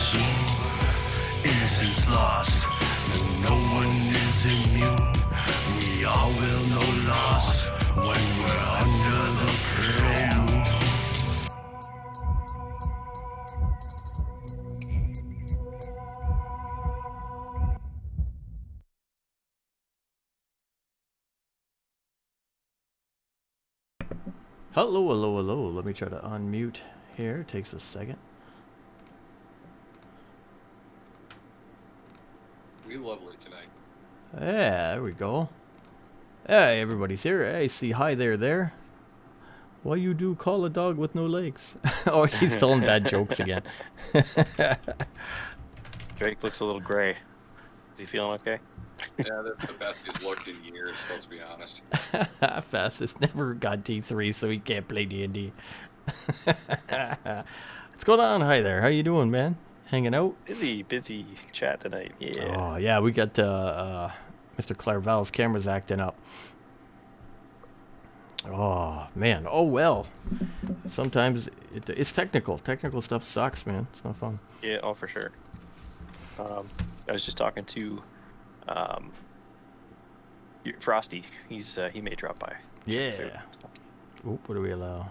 soon. Innocence lost, no one is immune. We all will know loss when we're under the pearl moon. Hello, hello, hello. Let me try to unmute here. Takes a second. We lovely tonight. Yeah, there we go. Hey, everybody's here. Hey, see, hi there. Why you do call a dog with no legs? Oh, he's telling bad jokes again. Drake looks a little gray. Is he feeling okay? Yeah, that's the best he's looked in years, let's be honest. Fastest never got D3, so he can't play D&D. What's going on? Hi there. How you doing, man? Hanging out? Busy chat tonight. Yeah. Oh, yeah, we got Mr. Clairval's camera's acting up. Oh, man. Oh, well. Sometimes it's technical. Technical stuff sucks, man. It's not fun. Yeah, oh, for sure. I was just talking to Frosty. He may drop by. Yeah. soon. Oop, what do we allow?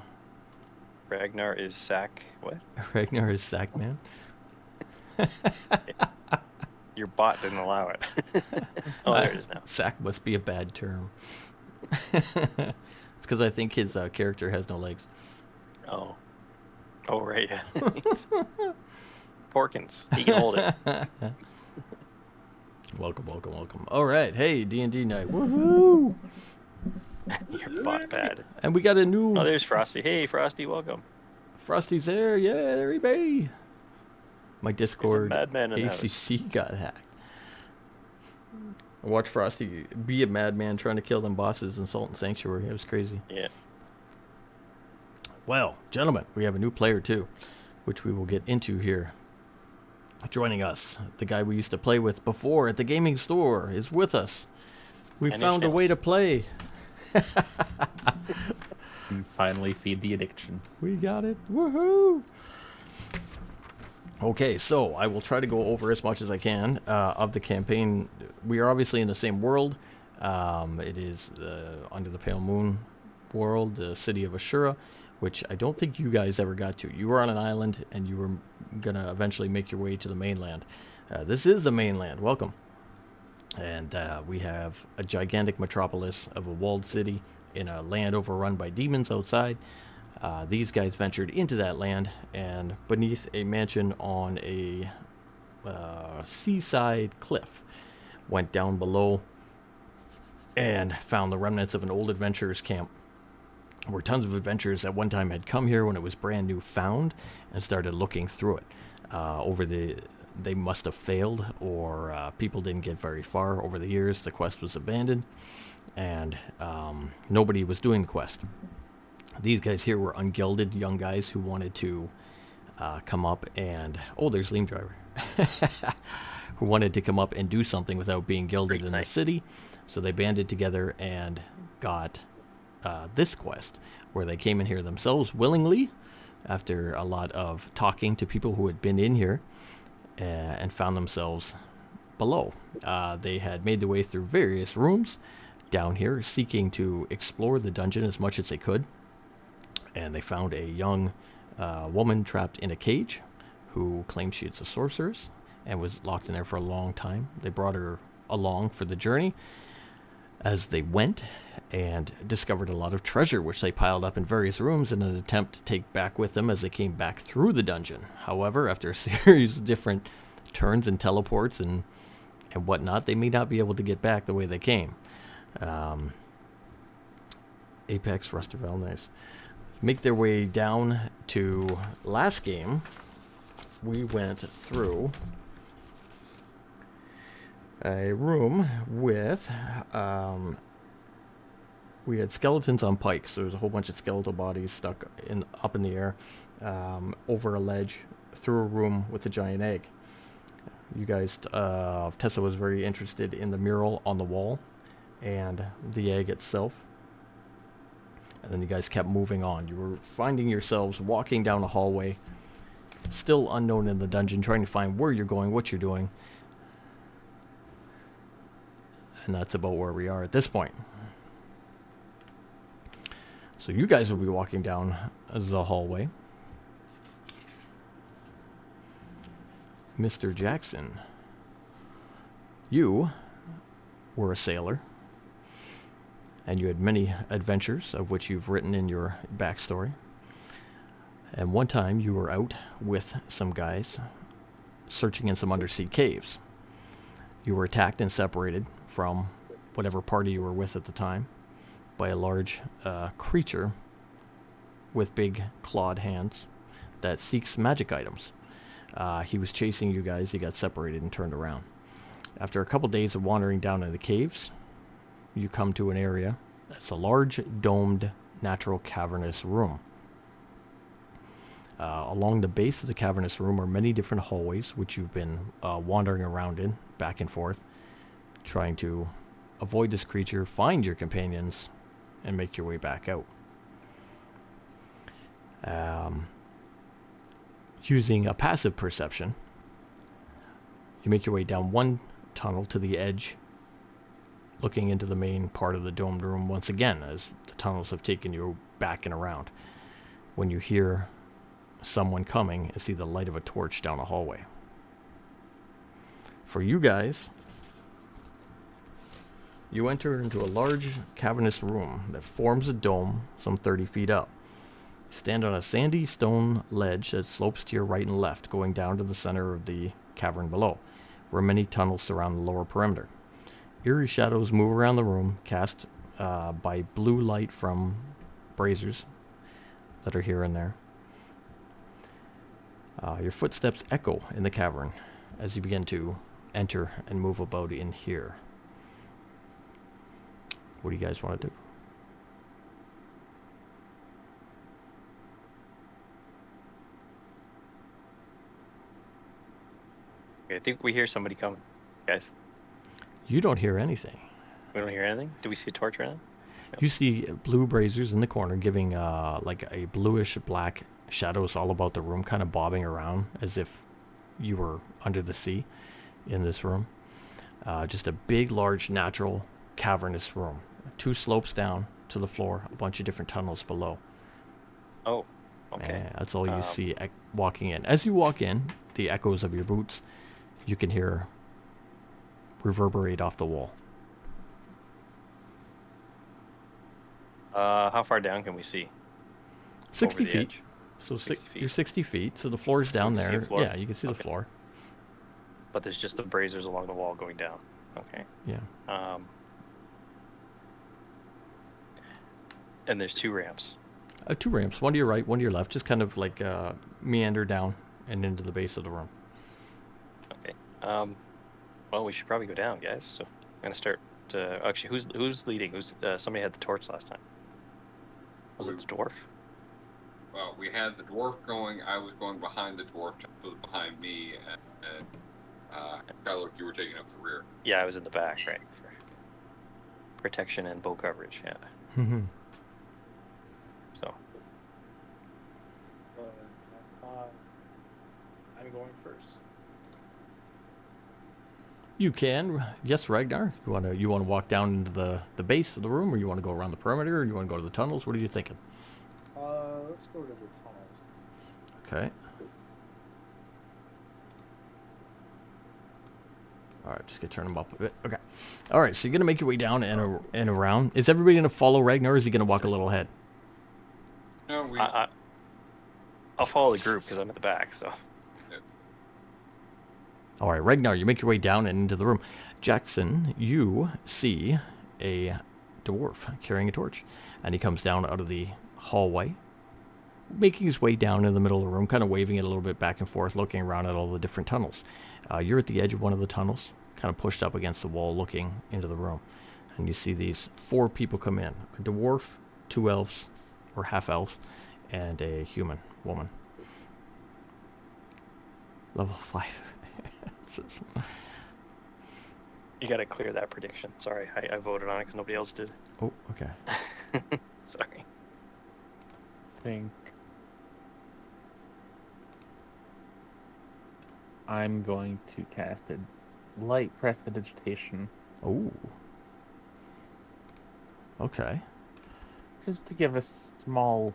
Ragnar is sack. What? Ragnar is sack, man. Your bot didn't allow it. Oh, there it is now. Sack must be a bad term. It's because I think his character has no legs. Oh. Oh, right, yeah. Porkins. He can hold it. Welcome. All right, hey, D&D night. Woohoo! Your bot bad. And we got a new... Oh, there's Frosty. Hey, Frosty, welcome. Frosty's there. Yeah, there he be. My Discord madman in the ACC got hacked. I watched Frosty be a madman trying to kill them bosses in Salt and Sanctuary. It was crazy. Yeah. Well, gentlemen, we have a new player too, which we will get into here. Joining us, the guy we used to play with before at the gaming store is with us. We found a way to play. And finally feed the addiction. We got it. Woohoo! Okay, so I will try to go over as much as I can of the campaign. We are obviously in the same world. It is Under the Pale Moon world, the city of Ashura, which I don't think you guys ever got to. You were on an island, and you were going to eventually make your way to the mainland. This is the mainland. Welcome. And we have a gigantic metropolis of a walled city in a land overrun by demons outside. These guys ventured into that land, and beneath a mansion on a seaside cliff, went down below and found the remnants of an old adventurers camp, where tons of adventurers at one time had come here when it was brand new found and started looking through it. They must have failed, or people didn't get very far over the years. The quest was abandoned, and nobody was doing the quest. These guys here were ungilded young guys who wanted to come up and... Oh, there's Leam Driver. Who wanted to come up and do something without being gilded in the city. So they banded together and got this quest, where they came in here themselves willingly, after a lot of talking to people who had been in here, and found themselves below. They had made their way through various rooms down here, seeking to explore the dungeon as much as they could. And they found a young woman trapped in a cage who claimed she was a sorceress and was locked in there for a long time. They brought her along for the journey as they went, and discovered a lot of treasure which they piled up in various rooms in an attempt to take back with them as they came back through the dungeon. However, after a series of different turns and teleports and whatnot, they may not be able to get back the way they came. Apex, Rusterville, nice. Make their way down to last game. We went through a room with we had skeletons on pikes. There was a whole bunch of skeletal bodies stuck up in the air over a ledge through a room with a giant egg. You guys, Tessa was very interested in the mural on the wall and the egg itself. And then you guys kept moving on. You were finding yourselves walking down a hallway still unknown in the dungeon, trying to find where you're going, what you're doing. And that's about where we are at this point. So you guys will be walking down the hallway. Mr. Jackson, you were a sailor, and you had many adventures of which you've written in your backstory. And one time you were out with some guys searching in some undersea caves. You were attacked and separated from whatever party you were with at the time by a large creature with big clawed hands that seeks magic items. He was chasing you guys. He got separated and turned around. After a couple days of wandering down in the caves, you come to an area that's a large domed natural cavernous room. Along the base of the cavernous room are many different hallways which you've been wandering around in, back and forth, trying to avoid this creature, find your companions, and make your way back out. Using a passive perception, you make your way down one tunnel to the edge, looking into the main part of the domed room once again, as the tunnels have taken you back and around, when you hear someone coming and see the light of a torch down a hallway. For you guys, you enter into a large cavernous room that forms a dome some 30 feet up. Stand on a sandy stone ledge that slopes to your right and left, going down to the center of the cavern below, where many tunnels surround the lower perimeter. Eerie shadows move around the room, cast by blue light from braziers that are here and there. Your footsteps echo in the cavern as you begin to enter and move about in here. What do you guys want to do? I think we hear somebody coming, guys. You don't hear anything. We don't hear anything? Do we see a torch right now? You see blue braziers in the corner giving like a bluish black shadows all about the room, kind of bobbing around as if you were under the sea in this room. Just a big, large, natural, cavernous room. 2 slopes down to the floor, a bunch of different tunnels below. Oh, okay. And that's all you see walking in. As you walk in, the echoes of your boots, you can hear reverberate off the wall. How far down can we see? 60 Over the feet. edge? So 60 feet. you're 60 feet, so the floor's down we see a there. floor? Yeah, you can see the Okay. floor. But there's just the braziers along the wall going down. Okay. Yeah. And there's 2 ramps. 2 ramps, one to your right, one to your left, just kind of like meander down and into the base of the room. Okay. Well, we should probably go down, guys. So I'm gonna start. Actually, who's leading? Somebody had the torch last time. Was it the dwarf? Well, we had the dwarf going. I was going behind the dwarf. Chuck was behind me, and Kyler, you were taking up the rear. Yeah, I was in the back, right? For protection and bow coverage. Yeah. Mm-hmm. So. I'm going first. You can, yes, Ragnar. You wanna walk down into the base of the room, or you want to go around the perimeter, or you want to go to the tunnels? What are you thinking? Let's go to the tunnels. Okay. All right, just gonna turn them up a bit. Okay. All right, so you're gonna make your way down and around. Is everybody gonna follow Ragnar, or is he gonna walk a little ahead? No, we. I'll follow the group because I'm at the back. So. All right, Ragnar, you make your way down and into the room. Jackson, you see a dwarf carrying a torch, and he comes down out of the hallway, making his way down in the middle of the room, kind of waving it a little bit back and forth, looking around at all the different tunnels. You're at the edge of one of the tunnels, kind of pushed up against the wall, looking into the room, and you see these 4 people come in: a dwarf, 2 elves, or half elves, and a human woman. Level 5. You gotta clear that prediction. Sorry, I voted on it because nobody else did. Oh, okay. Sorry. Think I'm going to cast a light prestidigitation Oh. Okay. just to give a small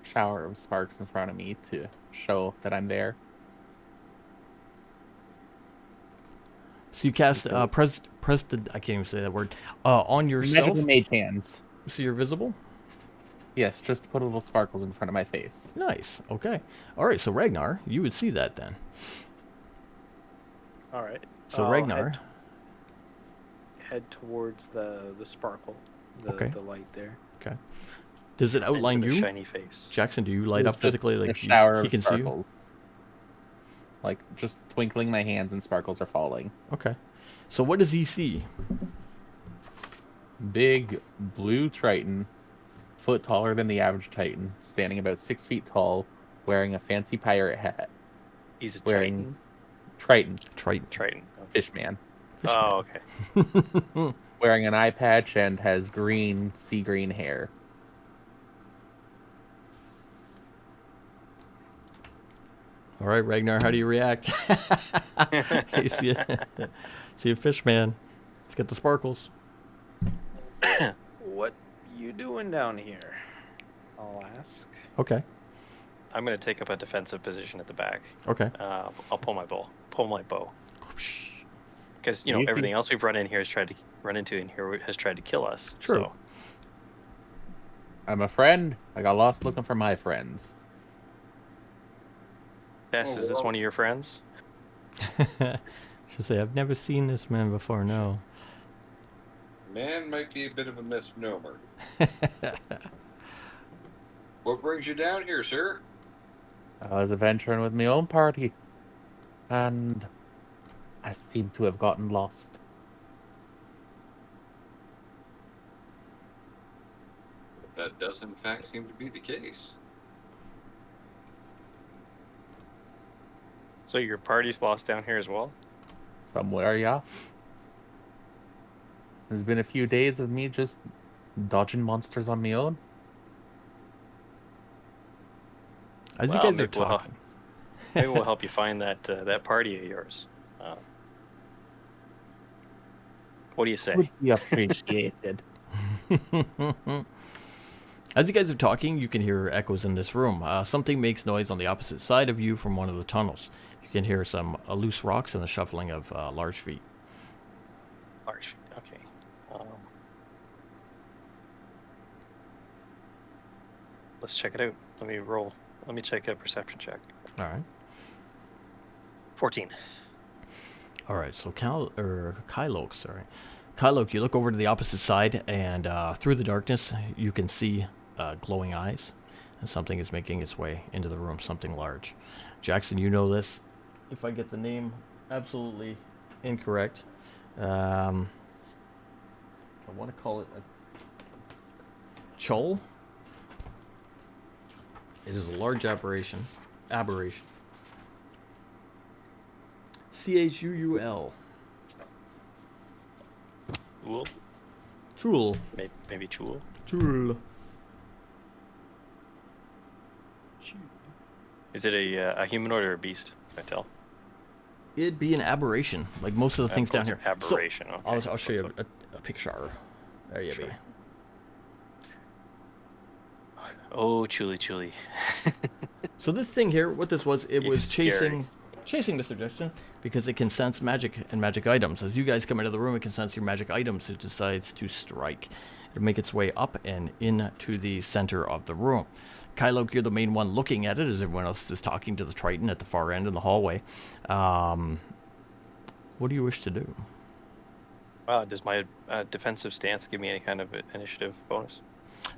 shower of sparks in front of me to show that I'm there. So you cast Because- I can't even say that word. On yourself. Magical mage hands. So you're visible. Yes, just to put little sparkles in front of my face. Nice. Okay. All right. So Ragnar, you would see that then. All right. So I'll Ragnar. head towards the sparkle, Okay. the light there. Okay. Does it outline Into the you, shiny face. Jackson? Do you light It's up just physically? a Like shower he of can see you? sparkles. Like just twinkling my hands and sparkles are falling. Okay. So what does he see? Big blue Triton, foot taller than the average Titan, standing about 6 feet tall, wearing a fancy pirate hat. He's a Wearing Titan. Triton, Triton. Triton. Fishman, Oh, okay. wearing an eye patch and has green, sea green hair. All right, Ragnar, how do you react? You see a fish man. He's got the sparkles. What you doing down here? I'll ask. Okay. I'm gonna take up a defensive position at the back. Okay. I'll pull my bow. Because Easy. everything else we've run into in here has tried to kill us. True. So I'm a friend. I got lost looking for my friends. Tess, Oh, is this wow. one of your friends? Should say I've never seen this man before. No. Man might be a bit of a misnomer. What brings you down here, sir? I was adventuring with my own party, and I seem to have gotten lost. That does, in fact, seem to be the case. So your party's lost down here as well? Somewhere, yeah. There's been a few days of me just dodging monsters on my own. As you Well, guys are maybe we'll- talking. Maybe we'll help you find that party of yours. What do you say? Would be appreciated. As you guys are talking, you can hear echoes in this room. Something makes noise on the opposite side of you from one of the tunnels. You can hear some loose rocks and the shuffling of large feet. Large. Okay. Let's check it out. Let me roll. Let me check a perception check. All right. 14. All right. So Kylok, sorry. Kylok, you look over to the opposite side, and through the darkness, you can see glowing eyes, and something is making its way into the room. Something large. Jackson, you know this. If I get the name absolutely incorrect, I want to call it a Chul. It is a large aberration. Chuul. Cool. Chul. Maybe Chul. Chul. Is it a humanoid or a beast? Can I tell? It'd be an aberration, like most of the things down It's here. an Aberration. So, okay. I'll show you Let's a picture. There you Sure. be. look. Oh, Chuli. So this thing here, what this was, it It's was scary. chasing Mr. Jackson because it can sense magic and magic items. As you guys come into the room, it can sense your magic items. It decides to strike. It'll make its way up and into the center of the room. Kylok, you're the main one looking at it as everyone else is talking to the Triton at the far end in the hallway. What do you wish to do? Wow, does my defensive stance give me any kind of initiative bonus?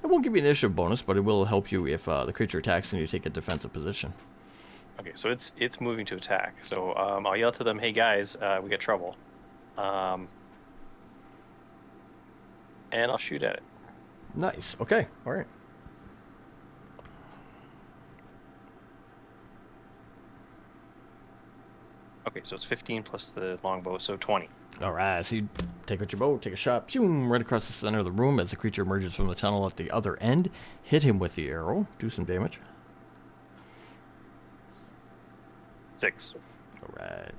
It won't give you an initiative bonus, but it will help you if the creature attacks and you take a defensive position. Okay, so it's moving to attack. So I'll yell to them, "Hey guys, we got trouble," and I'll shoot at it. Nice. Okay. All right. Okay, so it's 15 plus the longbow, so 20. All right. So you take out your bow, take a shot, boom, right across the center of the room as the creature emerges from the tunnel at the other end. Hit him with the arrow. Do some damage. 6. Alright.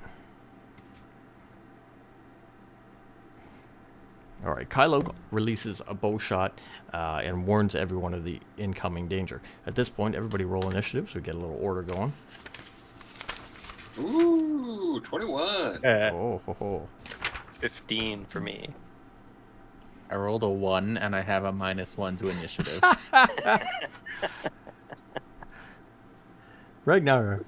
Alright, Kylo releases a bow shot and warns everyone of the incoming danger. At this point, everybody roll initiative so we get a little order going. Ooh, 21. Oh, ho, ho. 15 for me. I rolled a 1 and I have a -1 to initiative. Ragnar.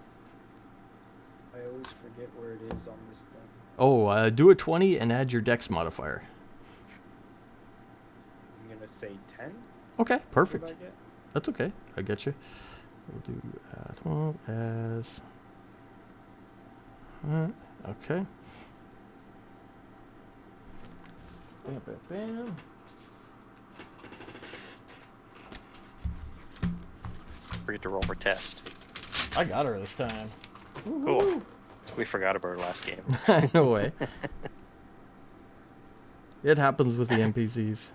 I always forget where it is on this thing. Oh, do a 20 and add your dex modifier. I'm gonna say 10. Okay, What perfect. did I get? That's okay. I get you. We'll do 12 as... okay. Bam, bam, bam. Forget to roll for test. I got her this time. Cool. We forgot about her last game. No way. It happens with the NPCs.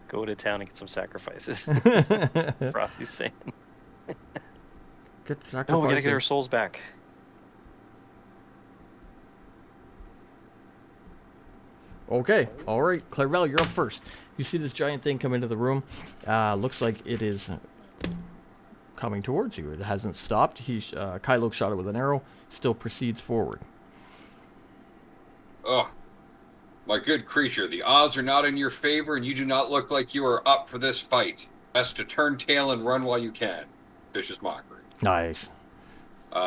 Go to town and get some sacrifices. Get Frosty's saying. sacrifices. Oh, we gotta get our souls back. Okay, all right, Clarabelle, you're up first. You see this giant thing come into the room. Looks like it is coming towards you. It hasn't stopped. Kylo shot it with an arrow. Still proceeds forward. Oh, my good creature, the odds are not in your favor, and you do not look like you are up for this fight. Best to turn tail and run while you can. Vicious mockery. Nice.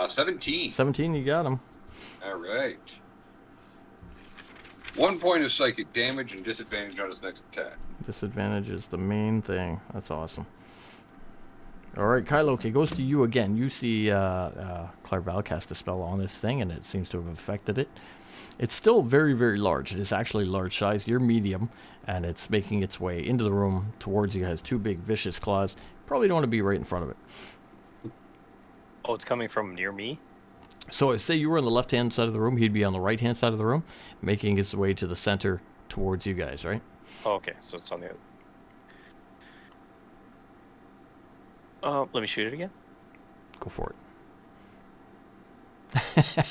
17. 17, you got him. All right. 1 point of psychic damage and disadvantage on his next attack. Disadvantage is the main thing. That's awesome. All right, Kylo, okay, goes to you again. You see Clarabelle cast a spell on this thing, and it seems to have affected it. It's still very, very large. It is actually large size. You're medium, and it's making its way into the room towards you. It has 2 big, vicious claws. Probably don't want to be right in front of it. Oh, it's coming from near me? So say you were on the left-hand side of the room, he'd be on the right-hand side of the room, making his way to the center towards you guys, right? Oh, okay, so it's on the other. Let me shoot it again. Go for it.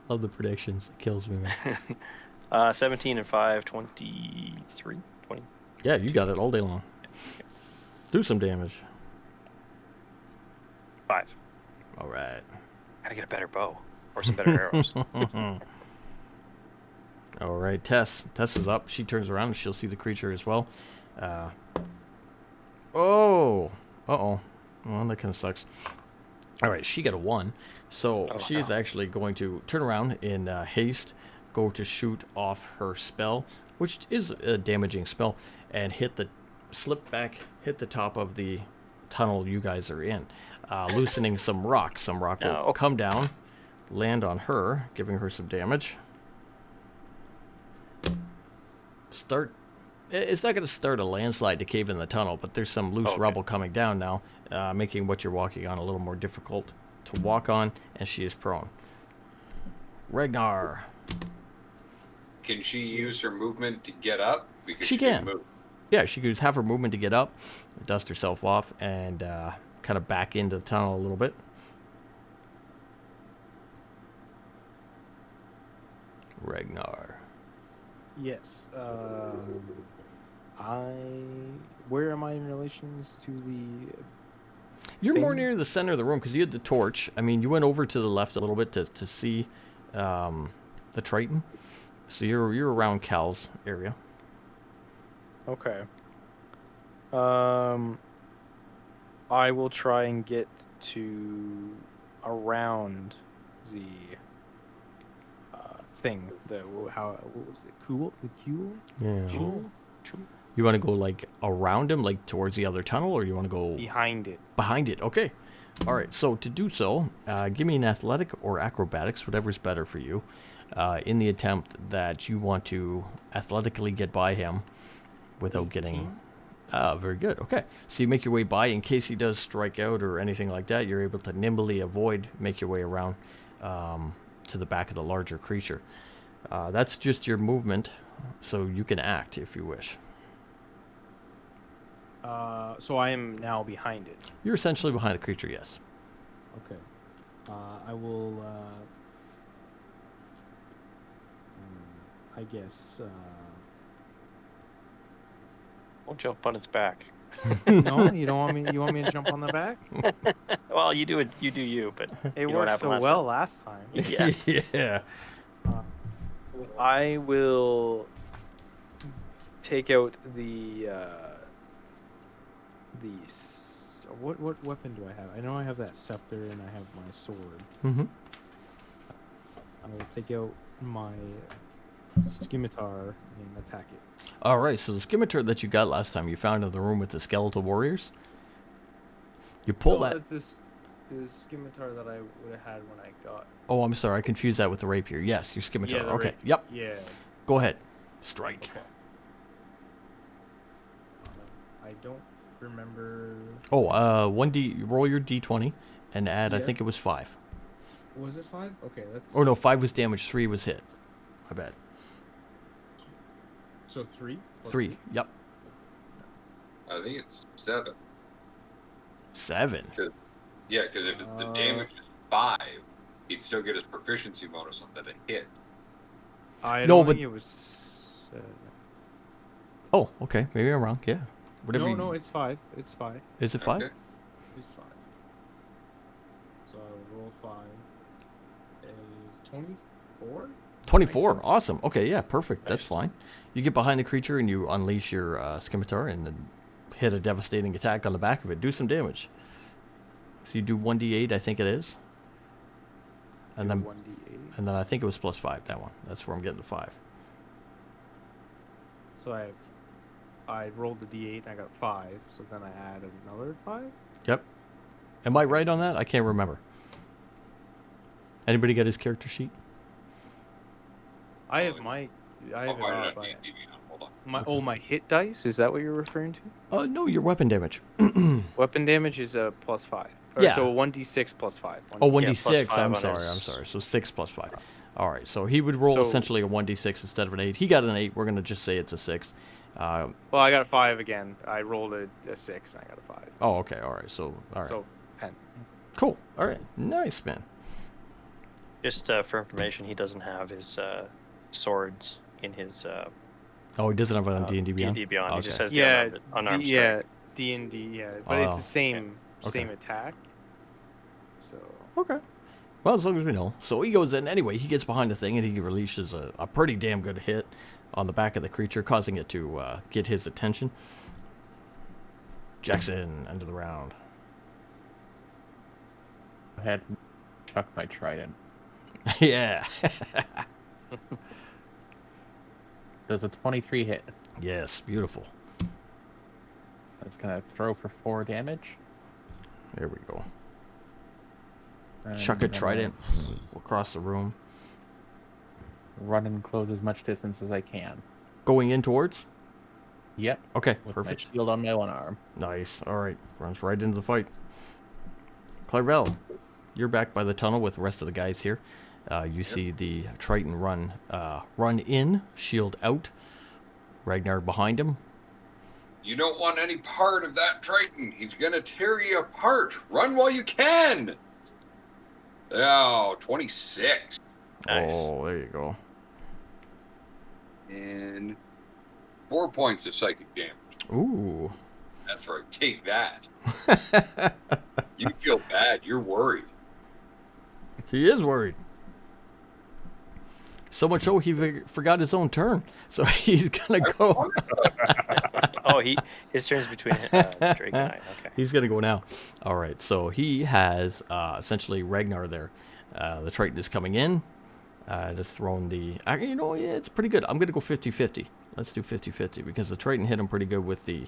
Love the predictions. It kills me, man. 17 and 5, 23, 20. Yeah, you got it all day long. Do some damage. 5. All right. Gotta get a better bow. Or some better arrows. All right, Tess. Tess is up. She turns around and she'll see the creature as well. Oh. Uh-oh. Well, that kind of sucks. All right, she got a 1. So she is actually going to turn around in haste, go to shoot off her spell, which is a damaging spell, and slip back, hit the top of the tunnel you guys are in, loosening some rock. Some rock will come down, land on her, giving her some damage. It's not going to start a landslide to cave in the tunnel, but there's some loose rubble coming down now, making what you're walking on a little more difficult to walk on, and she is prone. Ragnar. Can she use her movement to get up? Because She didn't can. move. Yeah, she could have her movement to get up, dust herself off, and kind of back into the tunnel a little bit. Ragnar. Yes. Where am I in relations to the? You're more thing? near the center of the room because you had the torch. I mean, you went over to the left a little bit to see the Triton. So you're around Cal's area. Okay. I will try and get to around the thing. What was it? Cool? The Cool? Yeah. Jewel? You want to go like around him, like towards the other tunnel, or you want to go Behind it. behind it? Okay. All right. So to do so, give me an athletic or acrobatics, whatever's better for you, in the attempt that you want to athletically get by him without getting. Very good. Okay. So you make your way by. In case he does strike out or anything like that, you're able to nimbly make your way around to the back of the larger creature. That's just your movement, so you can act if you wish. So I am now behind it. You're essentially behind the creature, yes. Okay. I will. I guess. Won't jump on its back. No, you don't want me. You want me to jump on the back? Well, you do it. You do you, but It you know what worked happened so last well time. last time. Yeah. Yeah. I will take out what weapon do I have? I know I have that scepter and I have my sword. Mm-hmm. I will take out my scimitar and attack it. All right. So the scimitar that you got last time, you found in the room with the skeletal warriors. You pull that. It's the scimitar that I would have had when I got. Oh, I'm sorry. I confused that with the rapier. Yes, your scimitar. the Okay. rapier. Yep. Yeah. Go ahead. Strike. Okay. I don't remember. Oh, 1D. Roll your D20 and add. I Yeah. think it was 5. Was it 5? Okay, that's. Oh no, 5 was damage. 3 was hit. My bad. So 3. 3. Yep. I think it's 7. 7. Yeah, because if the damage is 5, he'd still get his proficiency bonus on that hit. I No, don't but- think it was. Oh, okay. Maybe I'm wrong. Yeah. Whatever. No, you- no, it's 5. It's 5. Is it 5? Okay. It's 5. So I roll 5. Is 24? 24. sense. Awesome. Okay, yeah, perfect. That's fine. You get behind the creature and you unleash your scimitar and then hit a devastating attack on the back of it. Do some damage. So you do 1d8, I think it is. And then 1d8. and then I think it was plus 5, that one. That's where I'm getting the 5. So I rolled the d8 and I got 5. So then I add another 5. Yep. Am I right on that? I can't remember. Anybody got his character sheet? I have my. I I'll have it find it up. on D&D now. Hold on. My hit dice. Is that what you're referring to? No, your weapon damage. Weapon damage is a plus 5. Or, Yeah. So 1d6 plus 5. Oh, 1d6. 1d6. plus 5 I'm on sorry. his- I'm sorry. So 6 plus 5. All right. So he would roll So- essentially a 1d6 instead of an 8. He got an 8. We're going to just say it's a 6. Well, I got a 5 again. I rolled a 6 and I got a 5. Oh, okay. All right. So, all right. So 10. Cool. All right. Nice, man. Just for information, he doesn't have his swords in his Oh, he doesn't have it on D&D Beyond? D&D Beyond. He Okay. just has the Yeah, unarmed strike. yeah, D&D, yeah, but it's Oh. the same Okay. attack. So Okay. Well, as long as we know. So he goes in. Anyway, he gets behind the thing and he releases a pretty damn good hit on the back of the creature, causing it to get his attention. Jackson, end of the round. I had chuck my trident. Yeah. Does a 23 hit? Yes, beautiful. It's gonna throw for 4 damage. There we go. And Chuck a then I'll trident across the room. Run and close as much distance as I can. Going in towards? Yep. Okay, With perfect. my shield on my one arm. Nice. All right. Runs right into the fight. Clarvell, you're back by the tunnel with the rest of the guys here. You see the Triton run in, shield out. Ragnar behind him. You don't want any part of that Triton. He's gonna tear you apart. Run while you can. Oh, 26. Nice. Oh, there you go. And 4 points of psychic damage. Ooh. That's right. Take that. You feel bad. You're worried. He is worried. So much so he forgot his own turn. So he's gonna go. Oh, his turn's between Drake and I. Okay. He's gonna go now. All right. So he has essentially Ragnar there. The Triton is coming in. Just throwing the. You know, yeah, it's pretty good. I'm gonna go 50-50. Let's do 50-50 because the Triton hit him pretty good with the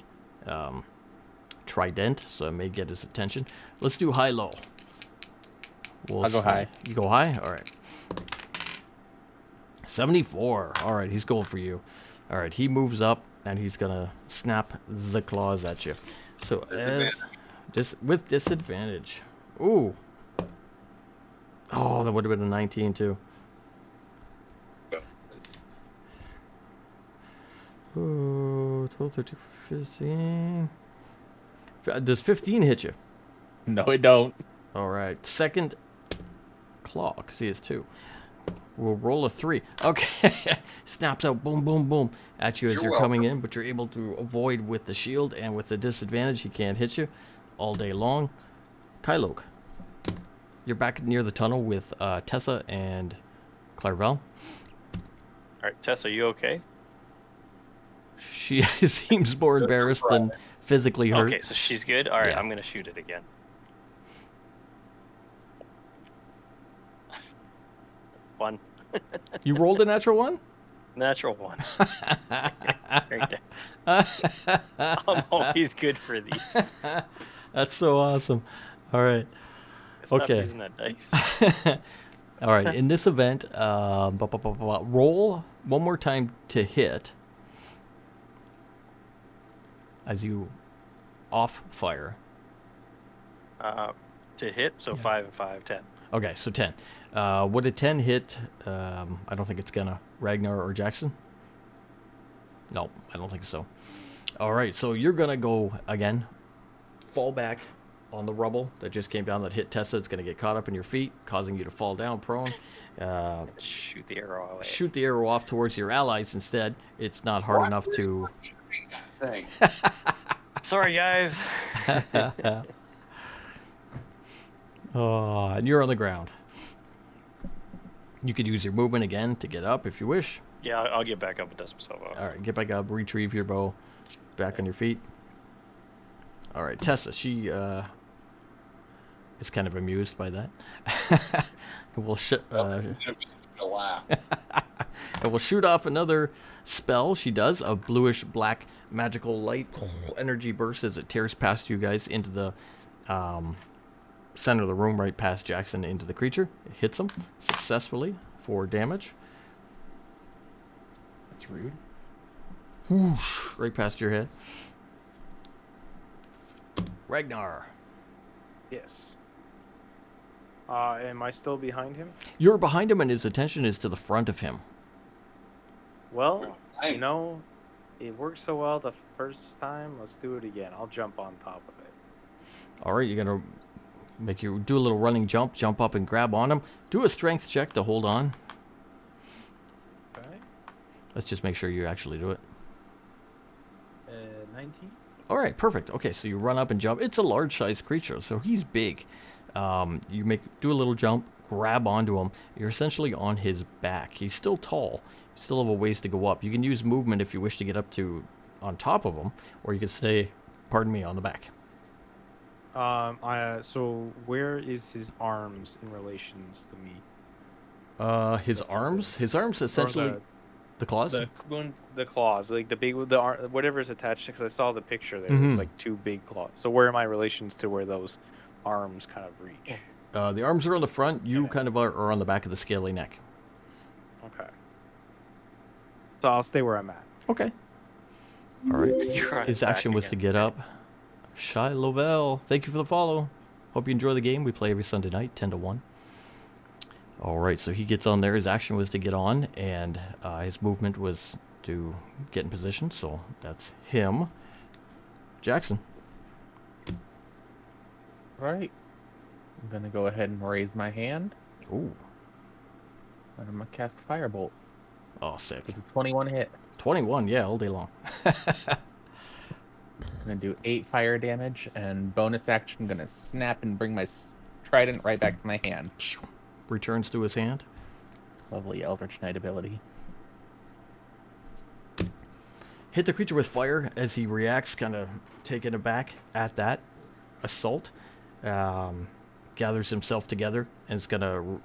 trident, so it may get his attention. Let's do high-low. I'll go high. You go high? All right. 74. All right, he's going for you. All right, he moves up and he's gonna snap the claws at you. So with disadvantage. Ooh. Oh, that would have been a 19 too. Oh, 12, 13, 15. Does 15 hit you? No, I don't. All right. Second claw, because he has 2. We'll roll a 3. Okay. Snaps out, boom, boom, boom, at you as You're you're coming welcome. in, but you're able to avoid with the shield, and with the disadvantage, he can't hit you all day long. Kyloke, you're back near the tunnel with Tessa and Clarvel. All right, Tess, are you okay? She seems more embarrassed than physically hurt. Okay, so she's good. All right, Yeah. I'm gonna shoot it again. One. You rolled a natural 1? Natural 1. Right there. I'm always good for these. That's so awesome. All right. Stop Okay. using that dice. All right. In this event, roll one more time to hit as you off fire. To hit, so 5 and 5, 10. Okay, so 10. Would a 10 hit? I don't think it's gonna. Ragnar or Jackson? No, I don't think so. All right, so you're gonna go again. Fall back on the rubble that just came down that hit Tessa. It's gonna get caught up in your feet, causing you to fall down prone. Shoot the arrow away. Shoot the arrow off towards your allies instead. It's not hard enough to. Thing. Sorry, guys. Oh, and you're on the ground. You could use your movement again to get up if you wish. Yeah, I'll get back up and dust myself off. All right, get back up, retrieve your bow, back on your feet. All right, Tessa, she is kind of amused by that. We'll To laugh. and we'll shoot off another spell. She does a bluish black magical light energy burst as it tears past you guys into the center of the room, right past Jackson into the creature. It hits him successfully for damage. That's rude. Whoosh, right past your head. Ragnar, Yes. Am I still behind him? you're behind him and his attention is to the front of him. Well, Nice. you know, it worked so well the first time. Let's do it again. I'll jump on top of it. All right, you're gonna make you do a little running jump up and grab on him. Do a strength check to hold on. Okay. Let's just make sure you actually do it. 19. All right, perfect. Okay, so you run up and jump. It's a large-sized creature, so he's big. You do a little jump, grab onto him. You're essentially on his back. He's still tall. You still have a ways to go up. You can use movement if you wish to get up to on top of him, or you can stay, pardon me, on the back. So where is his arms in relations to me? His arms? His arms essentially the claws? The claws, like the big, whatever's attached. Because I saw the picture there. Mhm. It's like 2 big claws. So where are my relations to where those arms kind of reach? The arms are on the front. You kind of are on the back of the scaly neck. Okay. So I'll stay where I'm at. Okay. All right. You're on His back action was to again. get up. Shy Lovell, thank you for the follow. Hope you enjoy the game. We play every Sunday night, 10 to 1. All right, so he gets on there. His action was to get on, and his movement was to get in position. So that's him. Jackson. All right. I'm going to go ahead and raise my hand. Ooh. And I'm going to cast Firebolt. Oh, sick. It's a 21 hit. 21, yeah, all day long. I'm going to do 8 fire damage, and bonus action, going to snap and bring my trident right back to my hand. Returns to his hand. Lovely Eldritch Knight ability. Hit the creature with fire as he reacts, kind of taken aback at that assault. Gathers himself together and is going to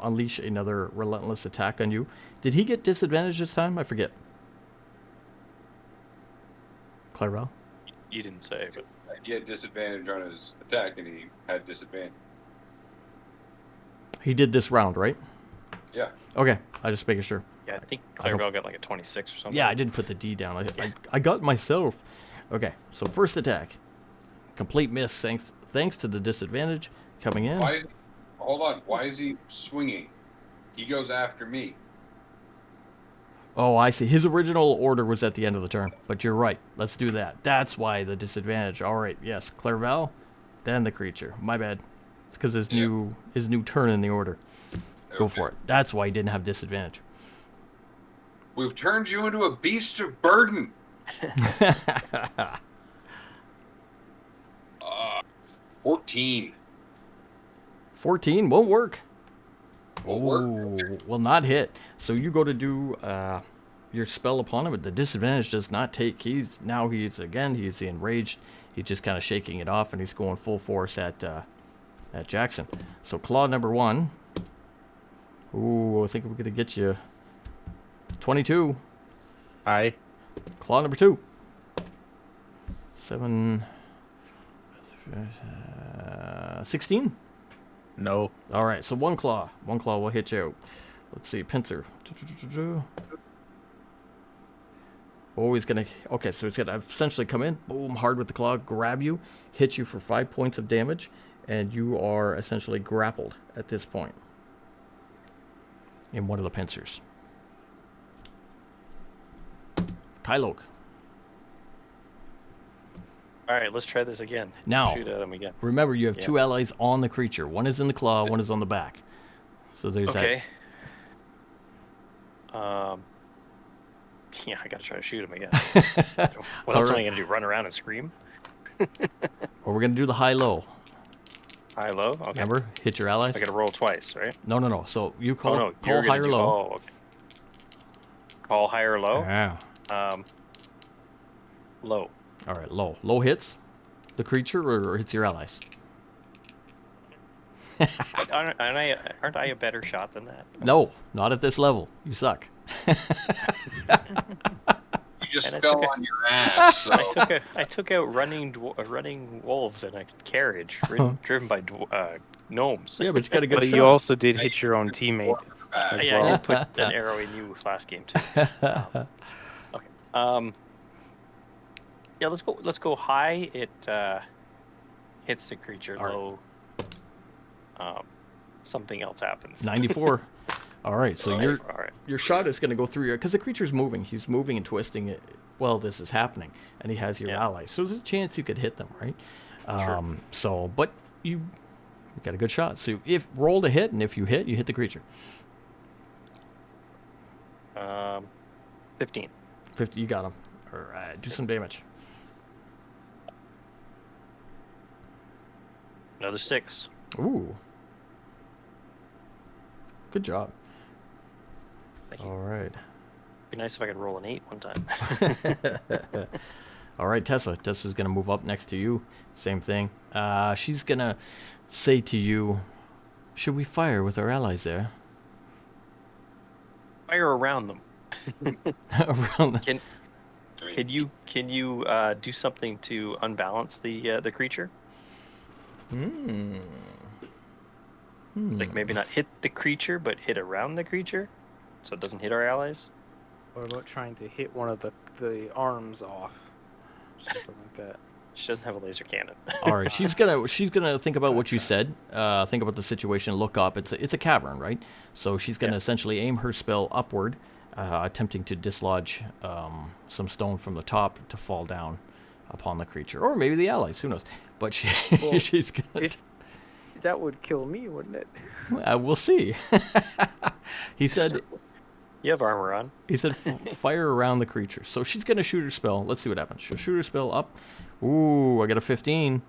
unleash another relentless attack on you. Did he get disadvantage this time? I forget. Clarel? You didn't say, but He had disadvantage on his attack, and he had disadvantage. He did this round, right? Yeah. Okay, I just making sure. yeah, I think I don't- Clarabelle got like a 26 or something. Yeah, I didn't put the D down. I got myself. Okay, so first attack. Complete miss thanks to the disadvantage coming in. Why is hold on? Why is he swinging? He goes after me. Oh, I see. His original order was at the end of the turn, but you're right. Let's do that. That's why the disadvantage. All right, yes. Clarvel, then the creature. My bad. It's because his Yeah. new turn in the order. Go Okay. for it. That's why he didn't have disadvantage. We've turned you into a beast of burden. 14. 14 won't work. Won't work. Will not hit. So you go to do your spell upon him, but the disadvantage does not take. He's enraged. He's just kind of shaking it off, and he's going full force at Jackson. So claw number 1. Ooh, I think we're gonna get you 22. Aye. Claw number 2. 7. 16. No. All right, so one claw will hit you. Let's see, pincer. Oh, he's gonna. Okay, so he's gonna essentially come in, boom, hard with the claw, grab you, hit you for 5 points of damage, and you are essentially grappled at this point in one of the pincers. Kylok. All right, let's try this again. Now, Shoot at him again. remember, you have Yeah. 2 allies on the creature. One is in the claw, one is on the back. So there's Okay. Yeah, I gotta try to shoot him again. that. What else am I Alright. gonna do? Run around and scream? Or we're gonna do the high-low. High, low. Okay. Remember, hit your allies. I gotta roll twice, right? No. So you call Oh no, call you're high gonna or do. low. Oh, okay. Call high or low. Yeah. Low. All right, low. Low hits the creature or hits your allies. Aren't I a better shot than that? No, not at this level. You suck. You just And I fell took on your ass. So I took out running wolves in a carriage driven by gnomes. Yeah, but you got a good But shot. you also did hit your own teammate. bad. Yeah, I well. did put an arrow in you last game too. Okay. Yeah, let's go high. It hits the creature. All right. Low. Something else happens. 94. All right, so All your right. your shot is going to go through your, because the creature's moving. He's moving and twisting it while this is happening, and he has your Yeah. allies. So there's a chance you could hit them, right? Sure. So, but you got a good shot. So if roll to hit, and if you hit the creature. 15. 50, you got him. All right, do some damage. Another 6. Ooh. Good job. Thank you. All right. Be nice if I could roll an 8 one time. All right, Tessa. Tessa's going to move up next to you. Same thing. She's going to say to you, should we fire with our allies there? Fire around them. Around the... I mean, Can you do something to unbalance the creature? Like maybe not hit the creature, but hit around the creature, so it doesn't hit our allies. What about trying to hit one of the arms off? Something like that. She doesn't have a laser cannon. All right, she's gonna think about what you said. Think about the situation. Look up. It's a cavern, right? So she's gonna essentially aim her spell upward, attempting to dislodge some stone from the top to fall down upon the creature, or maybe the allies. Who knows? But she's gonna. That would kill me, wouldn't it? We'll see. He said. You have armor on. He said fire around the creature. So she's going to shoot her spell. Let's see what happens. She'll shoot her spell up. Ooh, I got a 15.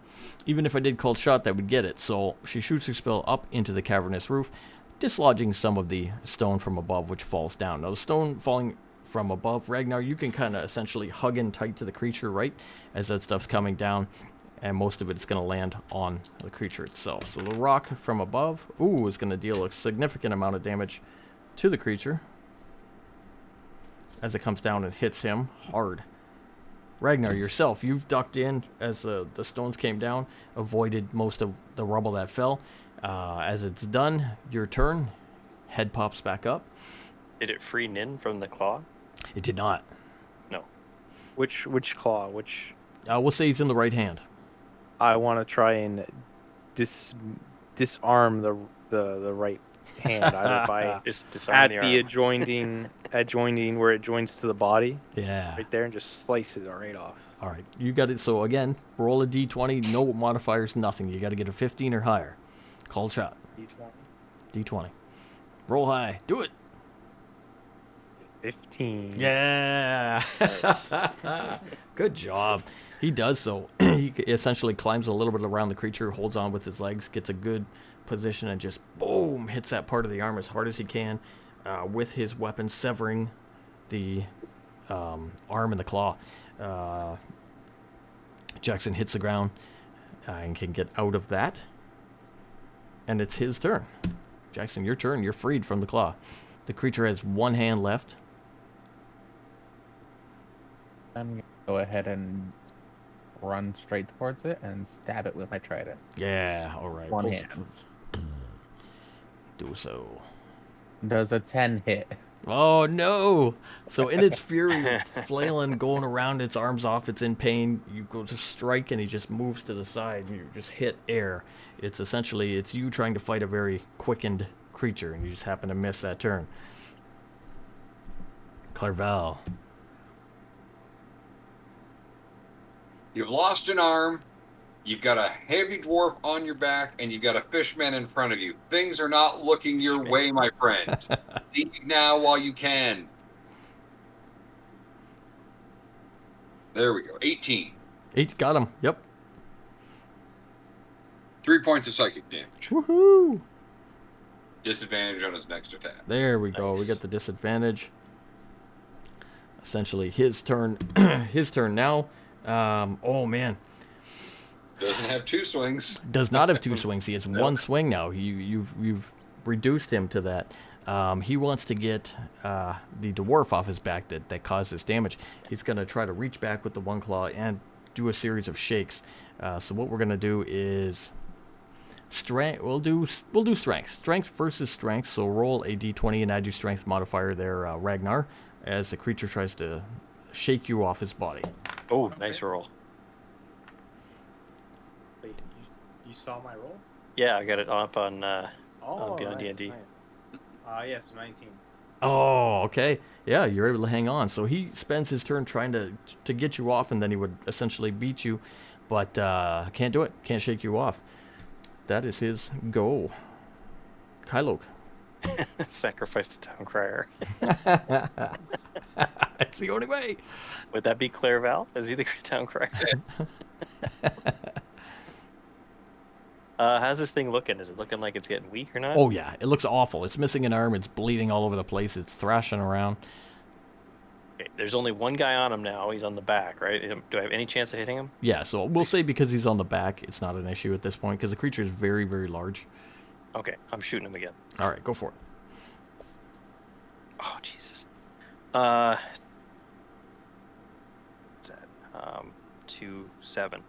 Even if I did cold shot, that would get it. So she shoots her spell up into the cavernous roof, dislodging some of the stone from above, which falls down. Now, the stone falling from above, Ragnar, you can kind of essentially hug in tight to the creature, right? As that stuff's coming down. And most of it is going to land on the creature itself. So the rock from above, ooh, is going to deal a significant amount of damage to the creature as it comes down and hits him hard. Ragnar, yourself, you've ducked in as the stones came down, avoided most of the rubble that fell. As it's done, your turn, head pops back up. Did it free Nin from the claw? It did not. No. Which claw? Which We'll say he's in the right hand. I want to try and disarm the right hand either by Disarm at the the arm. adjoining where it joins to the body Yeah. right there and just slice it right off. All right, you got it. So again, roll a d20, no modifiers, nothing. You got to get a 15 or higher. Call shot. D20. D20. Roll high. Do it. 15. Yeah. Nice. Good job. He does so. He essentially climbs a little bit around the creature, holds on with his legs, gets a good position, and just boom, hits that part of the arm as hard as he can with his weapon, severing the arm and the claw. Jackson hits the ground and can get out of that. And it's his turn. Jackson, your turn. You're freed from the claw. The creature has one hand left. I'm going to go ahead and run straight towards it and stab it with my trident. Yeah, all right. One Roll- hand. Do so. Does a 10 hit? Oh no! So in its fury, flailing, going around, its arms off, it's in pain. You go to strike, and he just moves to the side, and you just hit air. It's essentially it's you trying to fight a very quickened creature, and you just happen to miss that turn. Clerval. You've lost an arm. You've got a heavy dwarf on your back, and you've got a fishman in front of you. Things are not looking your way, my friend. Leave now while you can. There we go. 18. 8 got him. Yep. 3 points of psychic damage. Woohoo! Disadvantage on his next attack. There we go. We Nice. get the disadvantage. Essentially, his turn. His turn now. Oh man. Doesn't have 2 swings. Does not have 2 swings. He has one swing now. You've reduced him to that. He wants to get the dwarf off his back that caused this damage. He's going to try to reach back with the one claw and do a series of shakes. So what we're going to do is strength. We'll do strength. Strength versus strength. So roll a d20 and add your strength modifier there, Ragnar, as the creature tries to shake you off his body. Oh, nice roll. Wait, you saw my roll? Yeah, I got it up on. Oh, Beyond nice, D&D. nice. Yes, 19. Oh, okay. Yeah, you're able to hang on. So he spends his turn trying to get you off, and then he would essentially beat you, but can't do it. Can't shake you off. That is his go. Kylok. Sacrifice the town crier. It's the only way. Would that be Clerval? Is he the town crier? How's this thing looking? Is it looking like it's getting weak or not? Oh, yeah. It looks awful. It's missing an arm. It's bleeding all over the place. It's thrashing around. Okay, there's only one guy on him now. He's on the back, right? Do I have any chance of hitting him? Yeah, so we'll say because he's on the back, it's not an issue at this point because the creature is very, very large. Okay, I'm shooting him again. All right, go for it. Oh, Jesus. What's that? 2, 7.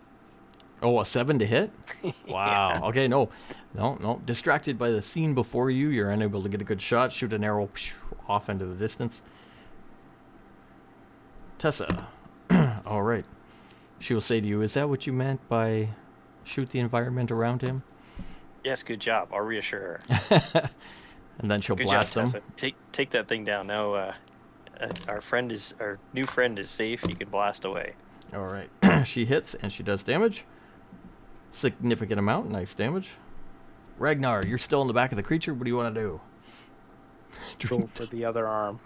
Oh, a 7 to hit? Wow. Yeah. Okay, no. Distracted by the scene before you, you're unable to get a good shot. Shoot an arrow off into the distance. Tessa. All right. She will say to you, is that what you meant by shoot the environment around him? Yes, good job. I'll reassure her. And then she'll Good blast job, him. Tessa. Take that thing down. Now, our new friend is safe. You can blast away. All right. She hits and she does damage. Significant amount. Nice damage. Ragnar, you're still in the back of the creature. What do you want to do? Go for the other arm.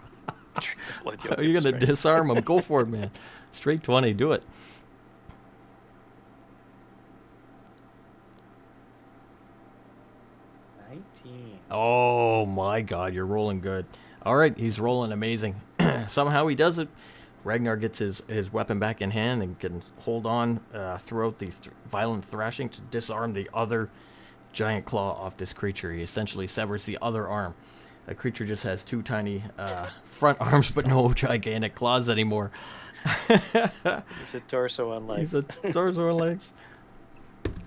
Blood Are you going to straight. disarm him? Go for it, man. Straight 20. Do it. Oh my god, you're rolling good. Alright, he's rolling amazing. Somehow he does it. Ragnar gets his weapon back in hand and can hold on throughout the violent thrashing to disarm the other giant claw off this creature. He essentially severs the other arm. The creature just has 2 tiny front arms but no gigantic claws anymore. It's a torso on legs. He's a torso and legs.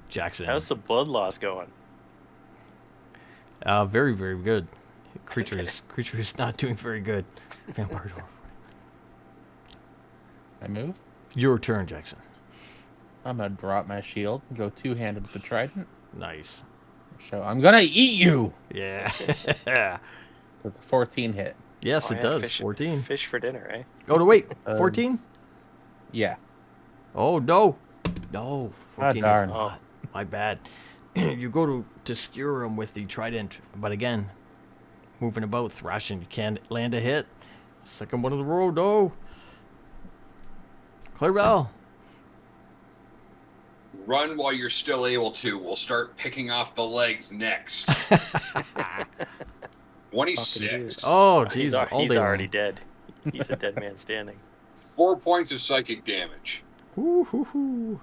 Jackson. How's the blood loss going? Very, very good. Creature is not doing very good. Vampire dwarf. I move. Your turn, Jackson. I'm gonna drop my shield, go 2-handed with the trident. Nice. So I'm gonna eat you Yeah. with a 14 hit. Yes, Oh, it yeah, does. fish- 14. Fish for dinner, eh? Oh, no, wait. 14? Yeah. Oh, no. No. 14 is darn. not. My bad. you go to skewer him with the trident, but again, moving about, thrashing, you can't land a hit. Second one of the road, no. Clarabelle. Run while you're still able to. We'll start picking off the legs next. 26. Oh, He's, jeez. all he's day already long. dead. He's a dead man standing. 4 points of psychic damage. Woo-hoo-hoo.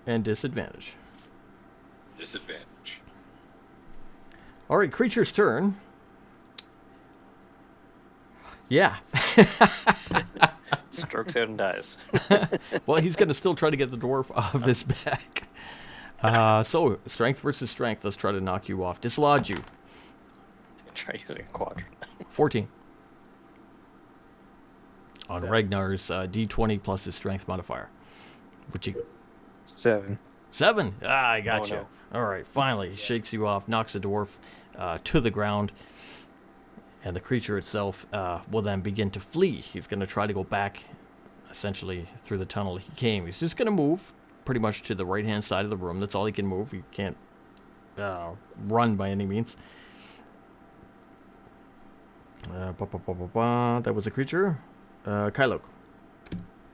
And disadvantage. Disadvantage. All right, creature's turn. Yeah. Strokes out and dies. Well, he's going to still try to get the dwarf off his back. So, strength versus strength. Let's try to knock you off. Dislodge you. Try using a quadrant. 14. On 7. Ragnar's D20 plus his strength modifier. Which he... 7. 7. Ah, I got Oh, you. no. All right, finally, he shakes you off, knocks the dwarf to the ground, and the creature itself will then begin to flee. He's going to try to go back, essentially, through the tunnel he came. He's just going to move pretty much to the right-hand side of the room. That's all he can move. He can't run by any means. That was a creature. Kylok.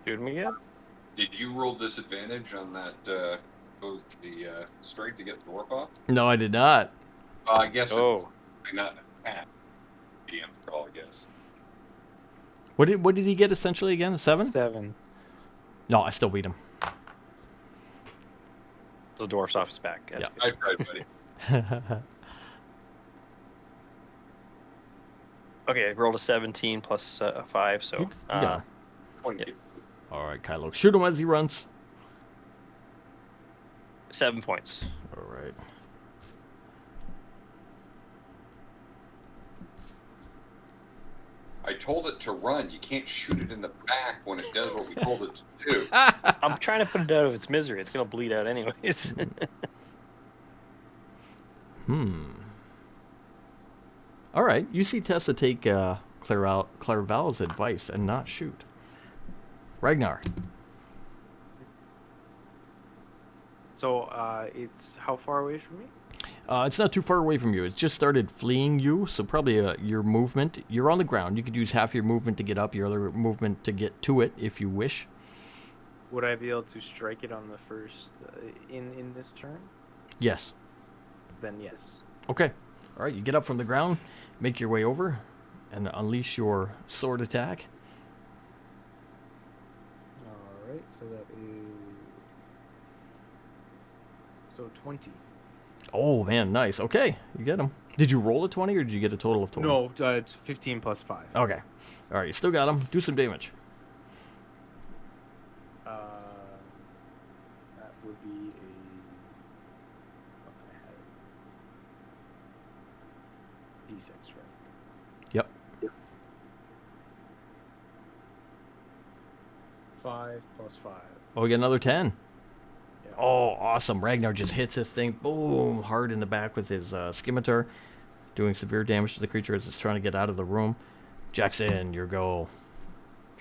Shoot him again? Did you roll disadvantage on that, both the straight to get the dwarf off? No, I did not. I guess Oh. it's not an attack. DM call, I guess. What did he get essentially again? A 7? 7. No, I still beat him. The dwarf's off his back. That's Yeah. good. I tried, buddy. Okay, I rolled a 17 plus 5, so You got him. 20. All right, Kylok. Shoot him as he runs. 7 points. All right. I told it to run. You can't shoot it in the back when it does what we told it to do. I'm trying to put it out of its misery. It's gonna bleed out anyways. All right. You see Tessa take Clairval's advice and not shoot. Ragnar. So, it's how far away from me? It's not too far away from you. It's just started fleeing you, so probably your movement. You're on the ground. You could use half your movement to get up, your other movement to get to it if you wish. Would I be able to strike it on the first in this turn? Yes. Then yes. Okay. All right. You get up from the ground, make your way over, and unleash your sword attack. All right. So that is 20. Oh man, nice. Okay, you get him. Did you roll a 20 or did you get a total of 20? No, it's 15 plus 5. Okay. All right, you still got him. Do some damage. That would be a D6, right? Yep. 5 plus 5. Oh, we get another 10. Yeah. Oh, awesome. Ragnar just hits this thing, boom, hard in the back with his scimitar, doing severe damage to the creature as it's trying to get out of the room. Jackson, your go.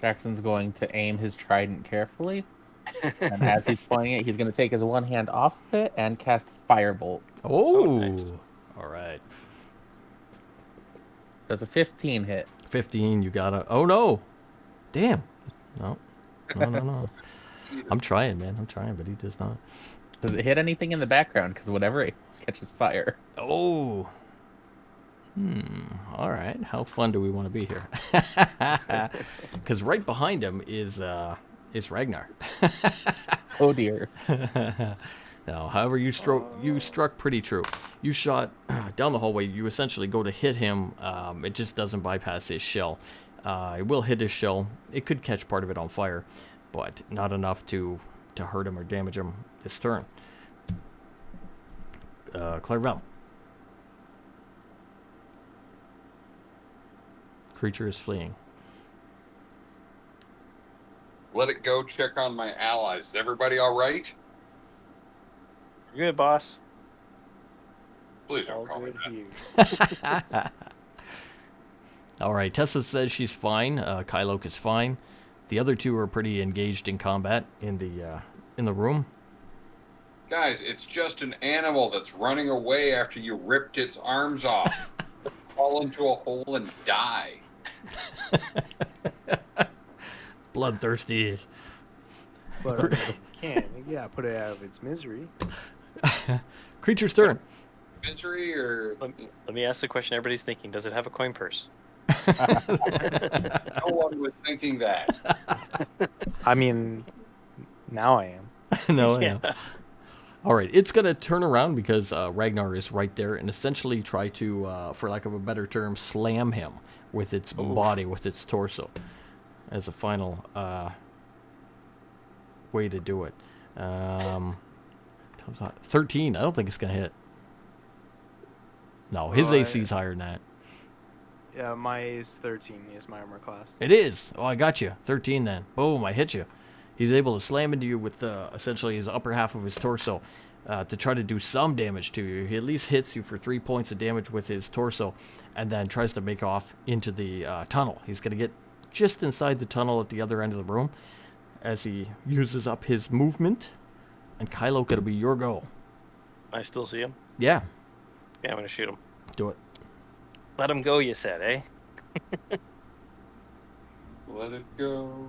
Jackson's going to aim his trident carefully, and as he's pointing it, he's going to take his one hand off of it and cast Firebolt. Oh, nice. All right. Does a 15 hit? 15, you got to. Oh, no. Damn. No. No. I'm trying, man. I'm trying, but he does not. Does it hit anything in the background? Because whatever it hits catches fire. Oh. All right. How fun do we want to be here? Because right behind him is Ragnar. Oh dear. Now, however, you struck pretty true. You shot down the hallway. You essentially go to hit him. It just doesn't bypass his shell. It will hit his shell. It could catch part of it on fire, but not enough to hurt him or damage him this turn. Clarabelle. Creature is fleeing. Let it go. Check on my allies. Is everybody all right? You're good, boss. Please All don't call me good that. here. All right, Tessa says she's fine. Kylok is fine. The other two are pretty engaged in combat in the room. Guys, it's just an animal that's running away after you ripped its arms off. Fall into a hole and die. Bloodthirsty. But I mean, you can't. You gotta put it out of its misery. Creature's turn. Misery or Let me ask the question everybody's thinking. Does it have a coin purse? no one was thinking that. I mean, now I am. No, Yeah. yeah. All right, it's going to turn around because Ragnar is right there and essentially try to, for lack of a better term, slam him with its body, with its torso, as a final way to do it. 13. I don't think it's going to hit. No, his Oh, AC is higher than that. Yeah, my is 13 is my armor class. It is. Oh, I got you. 13 then. Boom, I hit you. He's able to slam into you with essentially his upper half of his torso to try to do some damage to you. He at least hits you for 3 points of damage with his torso and then tries to make off into the tunnel. He's going to get just inside the tunnel at the other end of the room as he uses up his movement. And Kylo, it'll be your go. I still see him. Yeah, Yeah, I'm gonna shoot him. do it. Let him go, you said, eh? Let it go.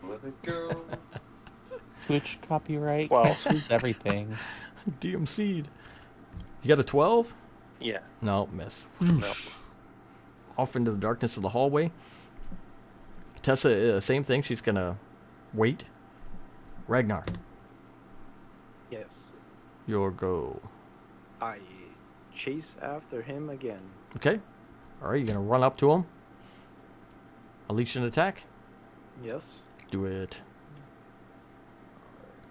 Let it go. Twitch copyright. Well- Catches everything. DMC'd. You got a 12? Yeah. No, miss. No. Off into the darkness of the hallway. Tessa, same thing. She's going to wait. Ragnar, Yes. your go. I chase after him again. Okay. All right, you're going to run up to him. Unleash an attack. Yes. Do it.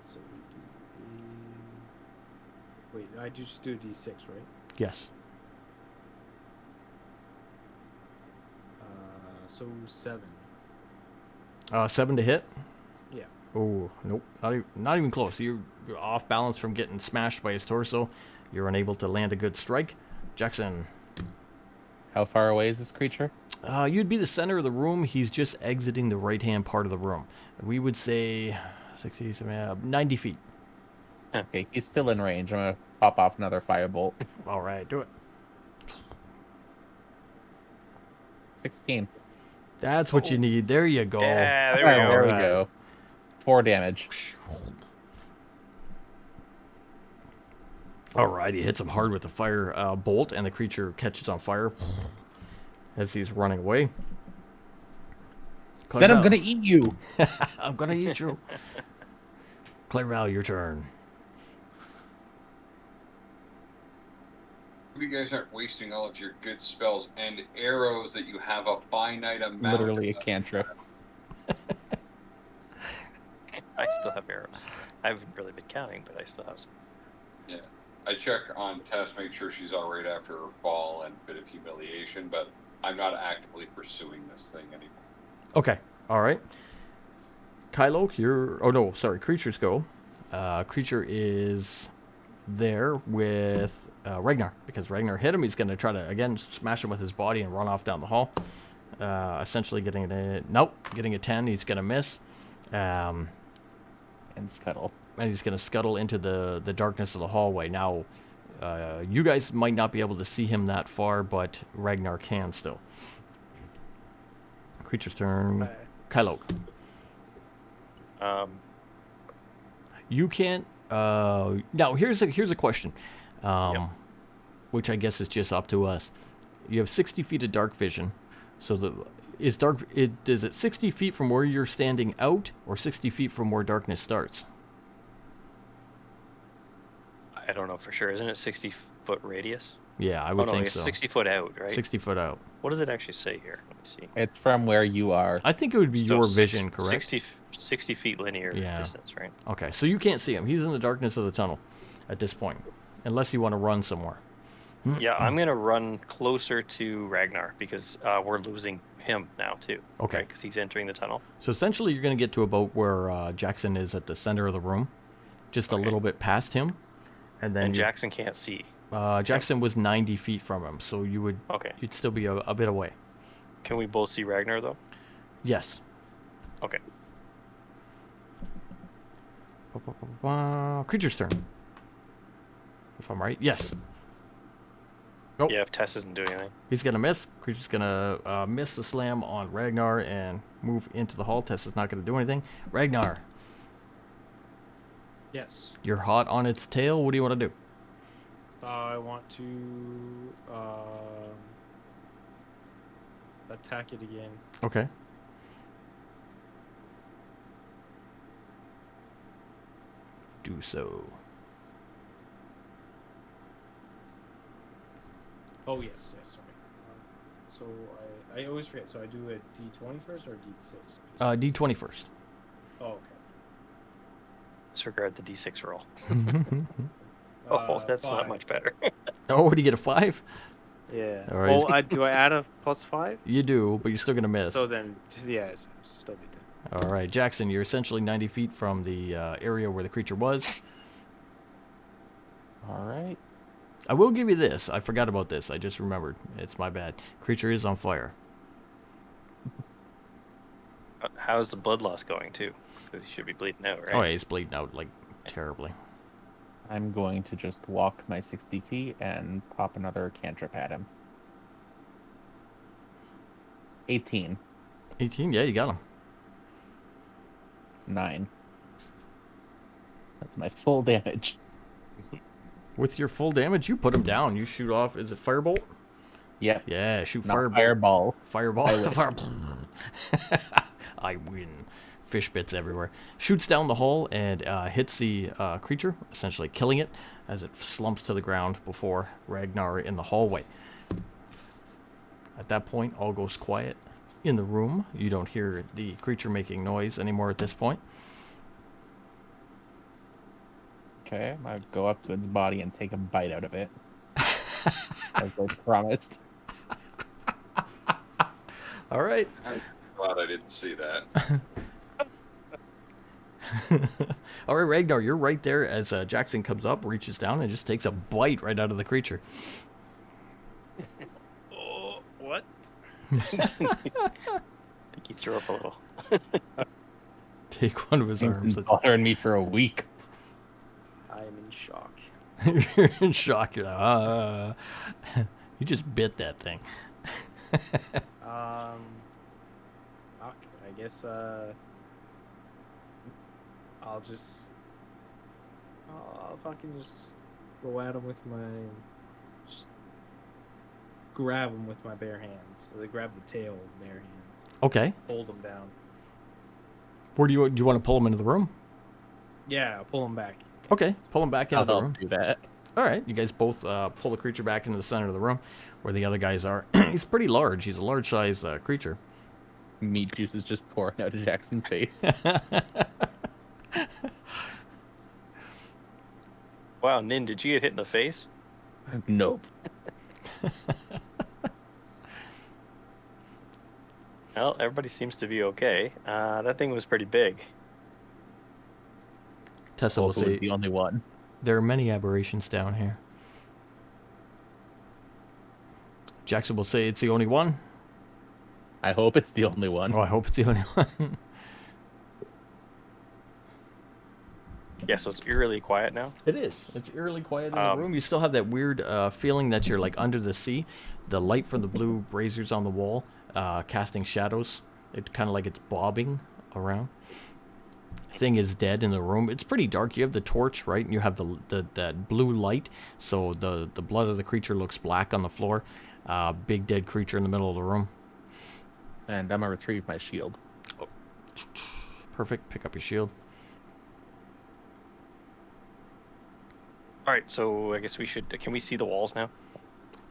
So we do. Wait, I just do D6, right? Yes. So 7. 7 to hit. Yeah. Oh, nope. Not even close. You're off balance from getting smashed by his torso. You're unable to land a good strike. Jackson. How far away is this creature? You'd be the center of the room. He's just exiting the right-hand part of the room. We would say 60, 70, 90 feet. Okay, he's still in range. I'm gonna pop off another firebolt. All right, do it. 16. That's what you need. There you go. Yeah, there There, we go. there we Alright. go. 4 damage. All right, he hits him hard with the fire bolt, and the creature catches on fire as he's running away. Said I'm Clarval. gonna eat you. I'm gonna eat you. Clarval, your turn. You guys aren't wasting all of your good spells and arrows that you have a finite amount. Literally a of. cantrip. I still have arrows. I haven't really been counting, but I still have some. Yeah. I check on Tess, make sure she's all right after her fall and a bit of humiliation, but I'm not actively pursuing this thing anymore. Okay. All right. Kylo, you're... Oh, no. Sorry. Creatures go. Creature is there with Ragnar. Because Ragnar hit him. He's going to try to, again, smash him with his body and run off down the hall. Essentially getting a... Nope. Getting a 10. He's going to miss. And scuttle. And he's going to scuttle into the darkness of the hallway. Now, you guys might not be able to see him that far, but Ragnar can still. Creature's turn. Kylo. You can't. Now here's a question, which I guess is just up to us. You have 60 feet of dark vision, so is it 60 feet from where you're standing out, or 60 feet from where darkness starts? I don't know for sure. Isn't it 60-foot radius? Yeah, I Oh would no, think it's so. 60 foot out, right? 60 foot out. What does it actually say here? Let me see. It's from where you are. I think it would be So your vision, correct? 60 feet linear Yeah. distance, right? Okay, so you can't see him. He's in the darkness of the tunnel at this point, unless you want to run somewhere. Yeah, I'm gonna run closer to Ragnar because we're losing him now too. Okay. Because he's entering the tunnel. So essentially, you're going to get to about where Jackson is at the center of the room, just a little bit past him, and then And you- Jackson can't see. Jackson was 90 feet from him, so you'd Okay. still be a bit away. Can we both see Ragnar though? Yes. Okay. Creature's turn. if I'm right. Yes. Yeah, if Tess isn't doing anything. He's gonna miss. Creature's gonna miss the slam on Ragnar and move into the hall. Tess is not gonna do anything. Ragnar, Yes. you're hot on its tail. What do you want to do? I want to attack it again. Okay. Do so. Oh yes, yes. Sorry. So I always forget. So I do a D20 first or D6? D20 first. Oh, okay. Disregard the D6 roll. Oh, Oh, that's not 5. much better. what do you get, a 5? Yeah. All right. Well, do I add a +5? You do, but you're still gonna miss. So then, yeah, it's still D10. All right, Jackson, you're essentially 90 feet from the area where the creature was. All right. I will give you this. I forgot about this. I just remembered. It's my bad. Creature is on fire. How's the blood loss going, too? Because he should be bleeding out, right? Oh, yeah, he's bleeding out, like, terribly. I'm going to just walk my 60 feet and pop another cantrip at him. 18. 18? Yeah, you got him. 9. That's my full damage. With your full damage, you put him down. You shoot off. Is it firebolt? Yep. Yeah, shoot Not firebolt. fireball. Fireball. I win. I win. Fish bits everywhere. Shoots down the hole and hits the creature, essentially killing it as it slumps to the ground before Ragnar in the hallway. At that point, all goes quiet in the room. You don't hear the creature making noise anymore at this point. Okay, I'm gonna go up to its body and take a bite out of it. As I promised. All right. I'm glad I didn't see that. All right, Ragnar, you're right there as Jackson comes up, reaches down, and just takes a bite right out of the creature. Oh, what? I think he threw up a little. Take one of his He's arms. been bothering me for a week. I am in shock. You're in shock. You're like, you just bit that thing. Okay, I guess I'll fucking just go at him with just grab him with my bare hands. So they grab the tail with bare hands. Okay. Hold him down. Where do you want to pull him into the room? Yeah, I'll pull him back. Okay, pull him back into I'll the help room. do that. All right, you guys both pull the creature back into the center of the room where the other guys are. He's pretty large. He's a large size creature. Meat juice is just pouring out of Jackson's face. Wow, Nin, did you get hit in the face? Nope. Well, everybody seems to be okay. That thing was pretty big. Tessa will Also was say, the only one. there are many aberrations down here. Jackson will say, it's the only one. I hope it's the only one. Oh, I hope it's the only one. Yeah, so it's eerily quiet now. It is. It's eerily quiet in the room. You still have that weird feeling that you're like under the sea. The light from the blue braziers on the wall, casting shadows. It's kind of like it's bobbing around. Thing is dead in the room. It's pretty dark. You have the torch, right? And you have that blue light. So the blood of the creature looks black on the floor. Big dead creature in the middle of the room. And I'm gonna retrieve my shield. Perfect. Pick up your shield. All right, so I guess we should. Can we see the walls now?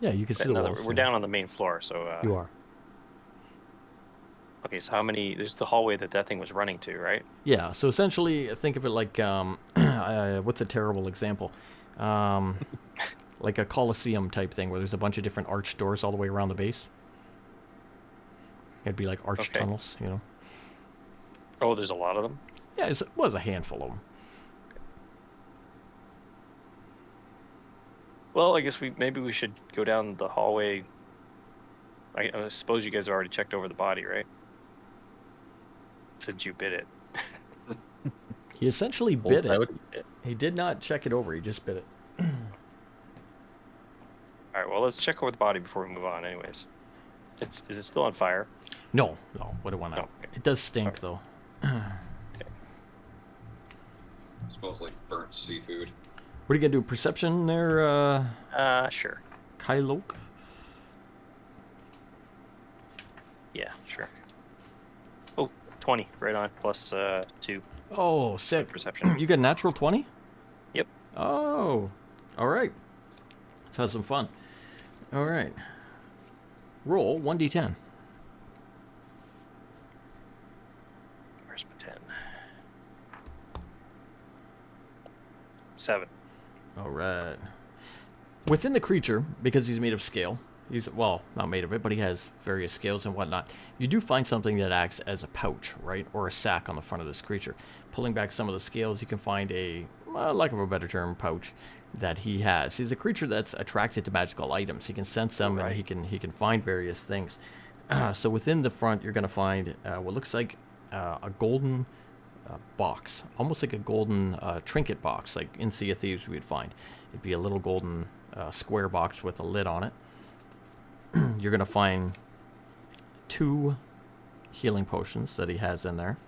Yeah, you can see the walls. We're down on the main floor, so. You are. Okay, so how many? There's the hallway that thing was running to, right? Yeah, so essentially, think of it like, what's a terrible example? Like a Colosseum type thing where there's a bunch of different arch doors all the way around the base. It'd be like arch Okay. tunnels, you know? Oh, there's a lot of them. Yeah, it was a handful of them. Well, I guess maybe we should go down the hallway. I suppose you guys have already checked over the body, right? Since you bit it. He essentially Full bit it. out. He did not check it over, he just bit it. let's check over the body before we move on. Anyways, is it still on fire? No, would have went out. No, okay. It does stink though. It smells like burnt seafood. What are you gonna do? Perception there, Sure. Kylok? Yeah, sure. Oh, 20, right on, plus 2 Oh, sick. perception. You get a natural 20? Yep. Oh, all right. Let's have some fun. All right. Roll 1d10. Where's my 10? 7. All right. Within the creature, because he's made of scale, he's, well, not made of it, but he has various scales and whatnot, you do find something that acts as a pouch, right? Or a sack on the front of this creature. Pulling back some of the scales, you can find a, lack of a better term, pouch that he has. He's a creature that's attracted to magical items. He can sense them, and he can find various things. So within the front, you're going to find what looks like a golden box, almost like a golden trinket box, like in Sea of Thieves we would find. It'd be a little golden square box with a lid on it. You're going to find 2 healing potions that he has in there.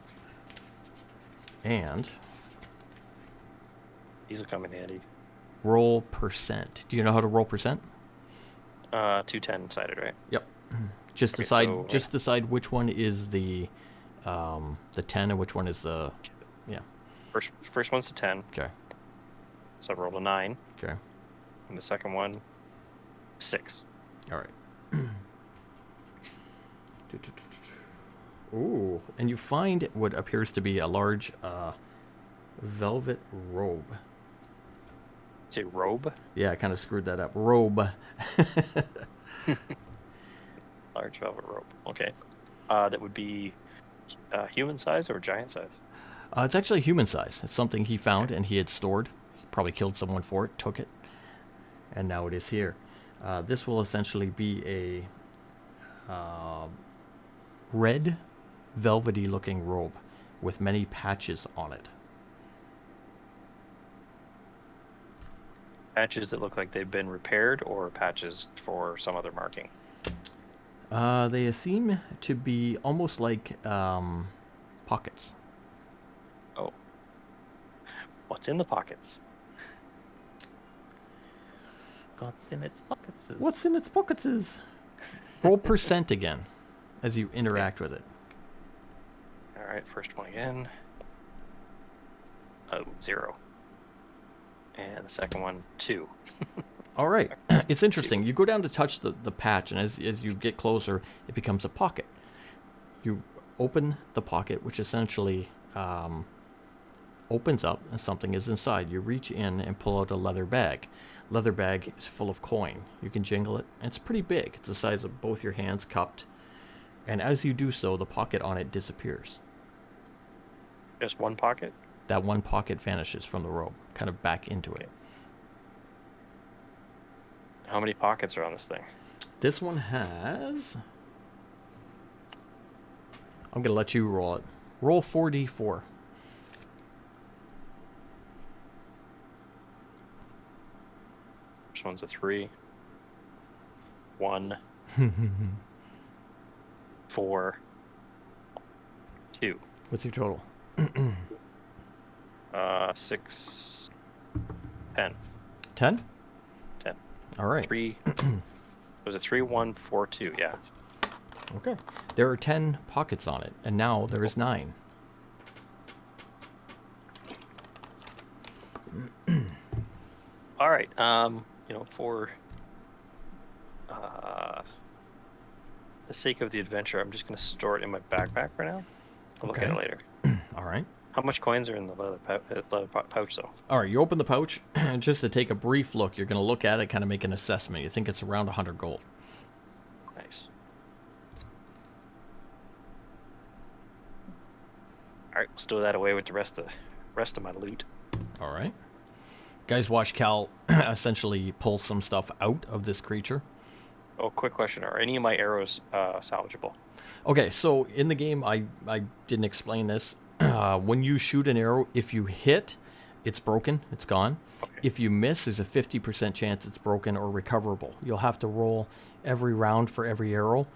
And These will come in handy. roll percent. Do you know how to roll percent? 210 sided, right? Yep. Just Okay, decide. so- Just decide which one is the 10 and which one is the. Yeah. First one's a 10, Okay. so I rolled a 9, Okay. and the second one, 6. All right. Ooh, and you find what appears to be a large velvet robe. Say robe? Yeah, I kind of screwed that up. Robe. Large velvet robe. Okay. That would be human size or giant size? It's actually human size. It's something he found and he had stored. He probably killed someone for it, took it, and now it is here. This will essentially be a red, velvety looking robe with many patches on it. Patches that look like they've been repaired, or patches for some other marking? They seem to be almost like pockets. Oh. What's in the pockets? What's in its pockets? What's in its pockets is. Roll percent again as you interact with it. Alright, first one again. Oh, 0. And the second one, 2. All right. It's interesting. You go down to touch the patch, and as you get closer, it becomes a pocket. You open the pocket, which essentially opens up, and something is inside. You reach in and pull out a leather bag. Leather bag is full of coin. You can jingle it. It's pretty big. It's the size of both your hands cupped. And as you do so, the pocket on it disappears. Just one pocket? That one pocket vanishes from the robe, kind of back into it. How many pockets are on this thing? This one has... I'm going to let you roll it. Roll 4d4. First one's a 3. 1. 4. 2. What's your total? 6. 10. 10? 10. All right. 3. Was it 3, 1, 4, 2? Yeah. Okay. There are 10 pockets on it, and now there is 9. All right. For the sake of the adventure, I'm just going to store it in my backpack for now. I'll look at it Okay. later. All right. How much coins are in the leather pouch, though? All right, you open the pouch, and just to take a brief look, you're going to look at it, kind of make an assessment. You think it's around 100 gold. Nice. All right, we'll stow that away with the rest of my loot. All right. Guys, watch Cal essentially pull some stuff out of this creature. Oh, quick question: are any of my arrows salvageable? Okay, so in the game, I didn't explain this. When you shoot an arrow, if you hit it's broken. It's gone. Okay. If you miss, there's a 50% chance it's broken or recoverable. You'll have to roll every round for every arrow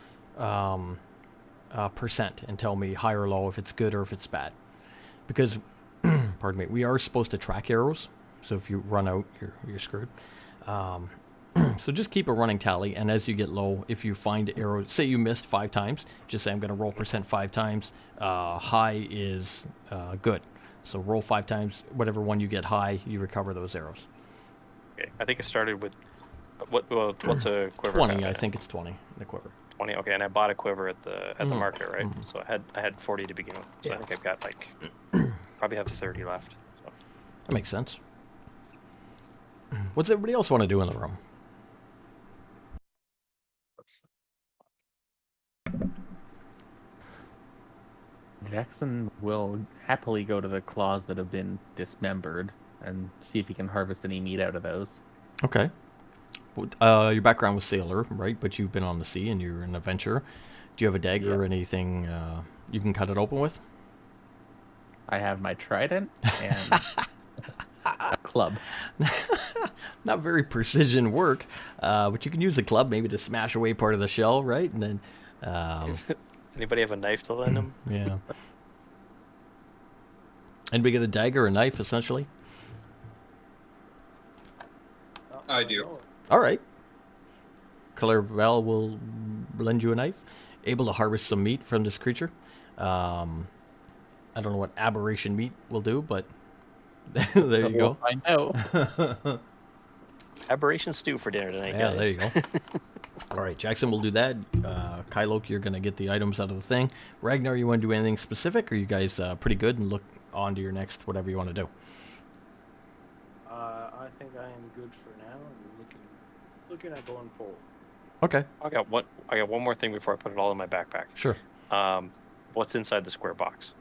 percent and tell me high or low if it's good or if it's bad. Because, pardon me, we are supposed to track arrows. So if you run out, you're screwed. So just keep a running tally, and as you get low, if you find arrows, say you missed 5 times, just say I'm going to roll percent 5 times. High is good. So roll 5 times, whatever one you get high, you recover those arrows. Okay. I think it started with what's a quiver? 20, now? I think it's 20 in the quiver. 20. Okay, and I bought a quiver at the market, right? Mhm. So I had 40 to begin with. So Yeah. I think I've got like probably have 30 left. So. That makes sense. What's everybody else want to do in the room? Jackson will happily go to the claws that have been dismembered and see if he can harvest any meat out of those. Okay. Your background was sailor, right? But you've been on the sea and you're an adventurer. Do you have a dagger or anything you can cut it open with? I have my trident and a club. Not very precision work, but you can use the club maybe to smash away part of the shell, right? And then, Does anybody have a knife to lend him? yeah. Anybody get a dagger or knife, essentially? I do. All right. Clerval will lend you a knife. Able to harvest some meat from this creature. I don't know what aberration meat will do, but there you go. I know. Aberration stew for dinner tonight, Yeah, guys. there you go. All right, Jackson will do that. Kyloke, you're going to get the items out of the thing. Ragnar, you want to do anything specific, or are you guys pretty good and look on to your next whatever you want to do? I think I am good for now. I'm looking at going forward. Okay, I got one more thing before I put it all in my backpack. sure. What's inside the square box?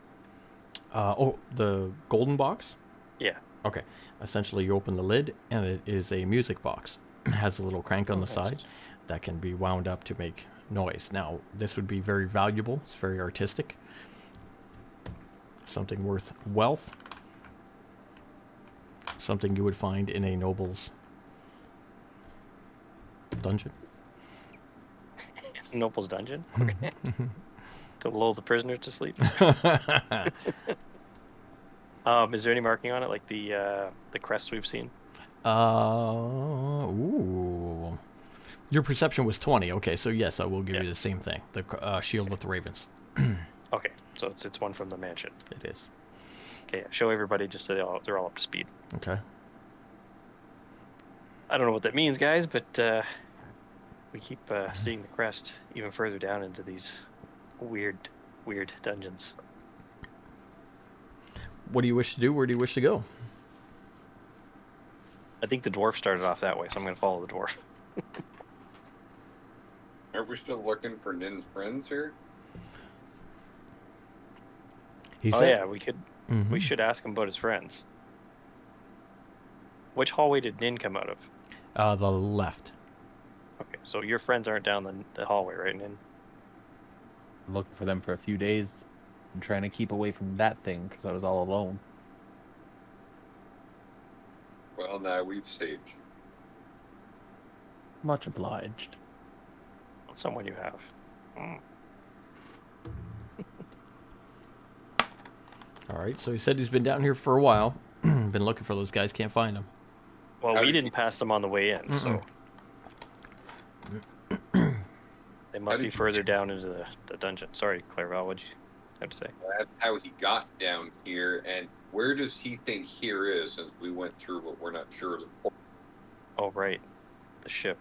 The golden box? Yeah. Okay. Essentially, you open the lid, and it is a music box. It has a little crank on the side that can be wound up to make noise. Now, this would be very valuable. It's very artistic. Something worth wealth. Something you would find in a noble's dungeon. Noble's dungeon. Okay. To lull the prisoners to sleep. Is there any marking on it, like the crests we've seen? Ooh. Your perception was 20. Okay, so yes, I will give Yeah. you the same thing. The shield with the ravens. Okay, so it's one from the mansion. It is. Okay, show everybody just so they're all up to speed. Okay. I don't know what that means, guys, but we keep seeing the crest even further down into these weird dungeons. What do you wish to do? Where do you wish to go? I think the dwarf started off that way, so I'm going to follow the dwarf. Are we still looking for Nin's friends here? He Oh said, yeah, we Mhm. should ask him about his friends. Which hallway did Nin come out of? The left. Okay, so your friends aren't down the hallway, right, Nin? Looking for them for a few days. I'm trying to keep away from that thing because I was all alone. Well, now we've saved you. Much obliged. Someone you have. Mm. All right, so he said he's been down here for a while. Been looking for those guys, can't find them. Well, How we did didn't you- pass them on the way in, so they must did be you- further down into the dungeon. Sorry, Clairval, what'd you have to say? That's how he got down here, and where does he think here is, since we went through what we're not sure is important. Oh, right, the ship.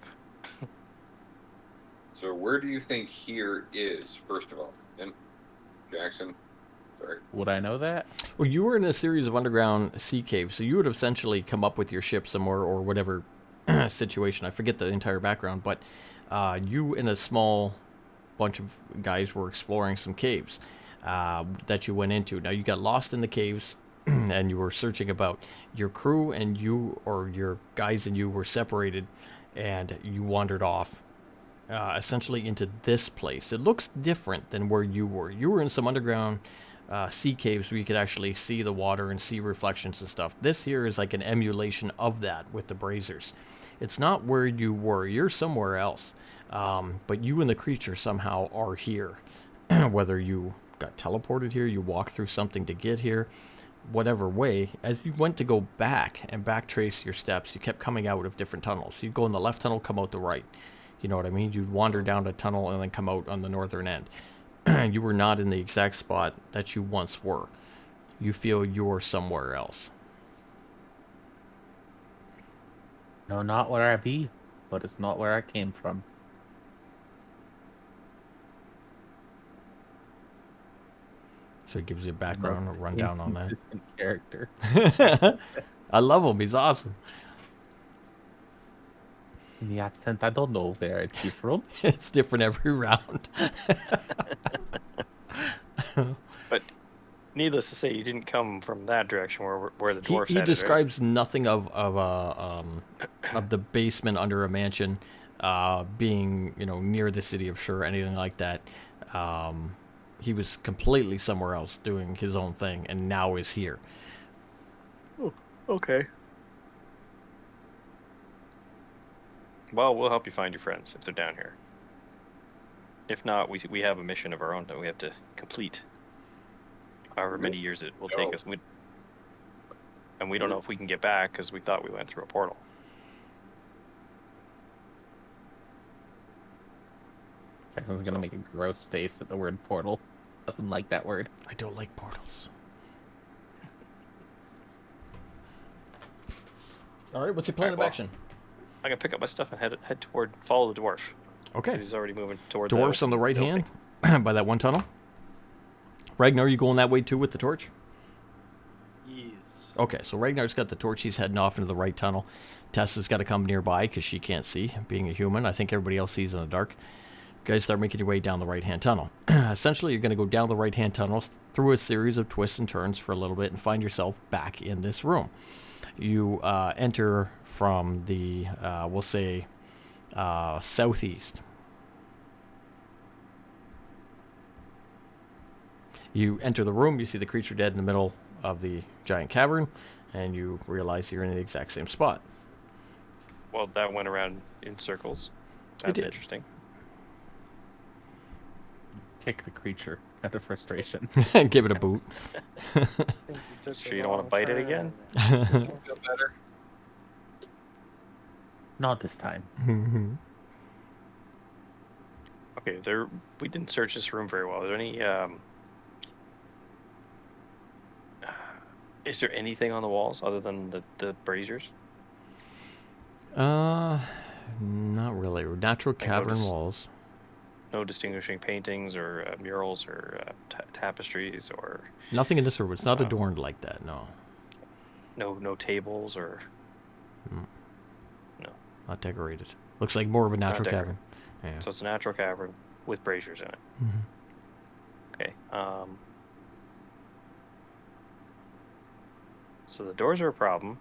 So where do you think here is, first of all? And Jackson, sorry. Would I know that? Well, you were in a series of underground sea caves, so you would have essentially come up with your ship somewhere or whatever situation. I forget the entire background, but you and a small bunch of guys were exploring some caves that you went into. Now, you got lost in the caves and you were searching about. Your crew and you, or your guys and you, were separated and you wandered off. Essentially into this place. It looks different than where you were. You were in some underground sea caves where you could actually see the water and see reflections and stuff. This here is like an emulation of that with the braziers. It's not where you were. You're somewhere else. But you and the creature somehow are here. Whether you got teleported here, you walked through something to get here, whatever way, as you went to go back and backtrace your steps, you kept coming out of different tunnels. You'd go in the left tunnel, come out the right. You know what I mean? You'd wander down a tunnel and then come out on the northern end. You were not in the exact spot that you once were. You feel you're somewhere else. No, not where I be, but it's not where I came from. So it gives you a background, a rundown on that. Inconsistent character. I love him. He's awesome. In the accent, I don't know where I came from. It's different every round. But needless to say, you didn't come from that direction where the dwarfs He headed, describes nothing of the basement under a mansion being, you know, near the city of Shur, anything like that. He was completely somewhere else doing his own thing, and now is here. right? Okay. Well, we'll help you find your friends if they're down here. If not, we have a mission of our own that we have to complete. However many years it will take us. And we don't know if we can get back because we thought we went through a portal. Jackson's gonna make a gross face at the word portal. Doesn't like that word. I don't like portals. All right, what's your plan Alright, of well, action? I'm gonna pick up my stuff and head toward follow the dwarf. Okay. He's already moving towards Dwarfs on the right hand by that one tunnel. Ragnar, are you going that way too with the torch? Yes. Okay, so Ragnar's got the torch. He's heading off into the right tunnel. Tessa's got to come nearby because she can't see, being a human. I think everybody else sees in the dark. You guys start making your way down the right-hand tunnel. Essentially, you're going to go down the right-hand tunnel through a series of twists and turns for a little bit and find yourself back in this room. You enter from the, we'll say, southeast. You enter the room, you see the creature dead in the middle of the giant cavern, and you realize you're in the exact same spot. Well, that went around in circles. It That's did. interesting. Kick the creature out of frustration. Give it a boot. Sure you don't want to bite it again? Feel better. Not this time. Okay, we didn't search this room very well. Is there any is there anything on the walls other than the braziers? Not really. Natural I cavern noticed- walls. No distinguishing paintings or murals or tapestries or Nothing in this room. It's not adorned like that, no. no tables or Not decorated. Looks like more of a natural decorated. cavern. Yeah. so it's a natural cavern with braziers in it. Mhm. Okay. So the doors are a problem.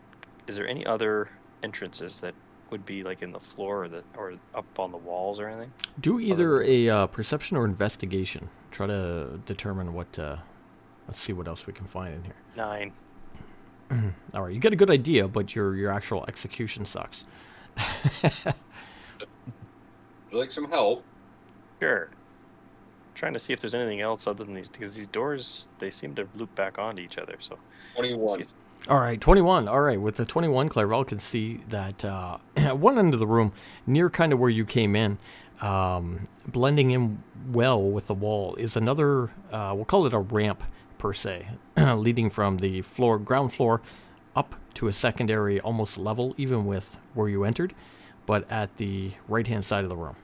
Is there any other entrances that would be like in the floor or up on the walls or anything? Do either a perception or investigation. Try to determine what. Let's see what else we can find in here. 9. All right, you get a good idea, but your actual execution sucks. Would you like some help? Sure. Trying to see if there's anything else other than these, because these doors, they seem to loop back onto each other. So 21. see if- All right, 21. All right, with the 21, Clarabelle can see that at one end of the room, near kind of where you came in, blending in well with the wall, is another, we'll call it a ramp per se, leading from the ground floor up to a secondary almost level, even with where you entered, but at the right-hand side of the room.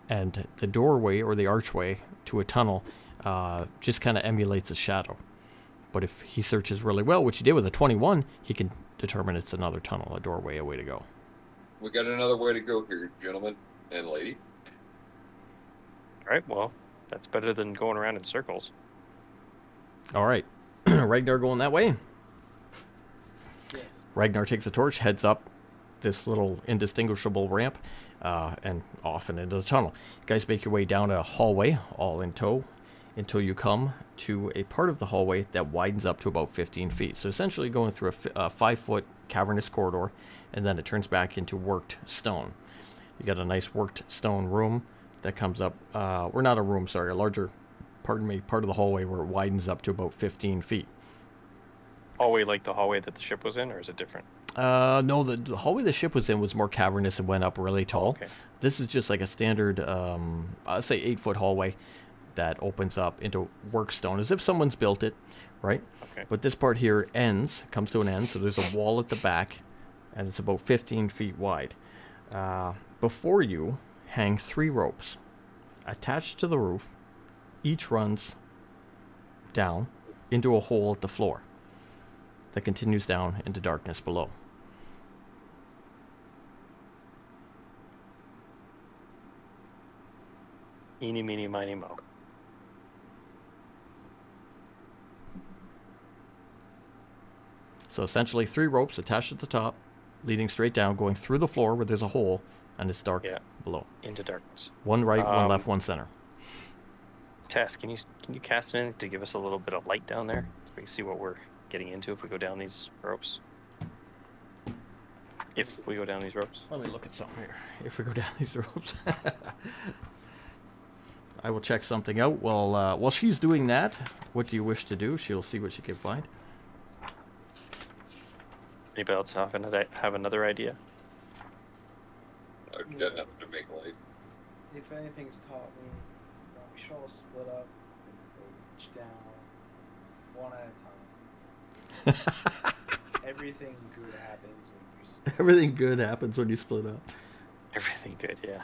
And the doorway or the archway to a tunnel just kind of emulates a shadow. But if he searches really well, which he did with a 21, he can determine it's another tunnel, a doorway, a way to go. We got another way to go here, gentlemen and lady. All right, well, that's better than going around in circles. All right. Ragnar going that way. Yes. Ragnar takes a torch, heads up this little indistinguishable ramp, and off and into the tunnel. You guys make your way down a hallway, all in tow, until you come to a part of the hallway that widens up to about 15 feet. So essentially going through a 5-foot cavernous corridor, and then it turns back into worked stone. You got a nice worked stone room that comes up, or not a room, sorry, a larger, part of the hallway where it widens up to about 15 feet. Hallway like the hallway that the ship was in, or is it different? No, the hallway the ship was in was more cavernous and went up really tall. Okay. This is just like a standard, I'd say 8-foot hallway that opens up into work stone, as if someone's built it, right? Okay. But this part here comes to an end, so there's a wall at the back, and it's about 15 feet wide. Before you hang 3 ropes attached to the roof. Each runs down into a hole at the floor that continues down into darkness below. Eeny, meeny, miny, mo. So essentially 3 ropes attached at the top, leading straight down, going through the floor where there's a hole, and it's dark below. Into darkness. One right, one left, one center. Tess, can you cast anything to give us a little bit of light down there, so we can see what we're getting into if we go down these ropes? If we go down these ropes. Let me look at something here. If we go down these ropes. I will check something out. While she's doing that, what do you wish to do? She'll see what she can find. Anybody else have another idea? I've got nothing to make light. If anything's taught me, we should all split up and go each down one at a time. Everything good happens when you split up. Everything good happens when you split up. Everything good, yeah.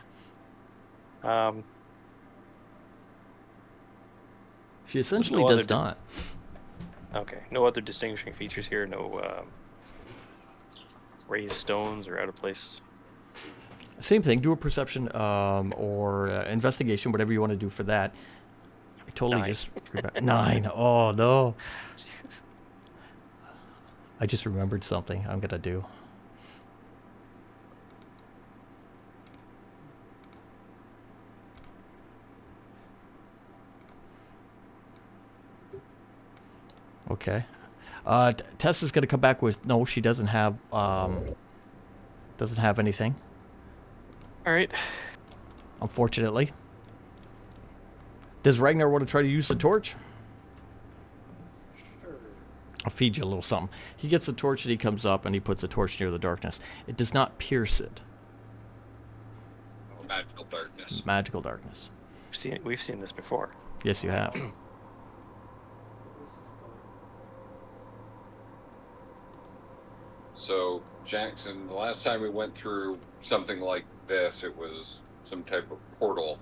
She essentially no does other not. Okay. No other distinguishing features here. No raised stones or out of place. Same thing. Do a perception or investigation, whatever you want to do for that. I totally 9. just 9. Oh no! Jeez. I just remembered something I'm gonna do. Okay. Tess is gonna come back with no. She doesn't have anything. All right. Unfortunately. Does Ragnar want to try to use the torch? Sure. I'll feed you a little something. He gets the torch and he comes up and he puts the torch near the darkness. It does not pierce it. Oh, magical darkness. Magical darkness. We've seen this before. Yes, you have. This is going. So, Jackson, the last time we went through something like this, it was some type of portal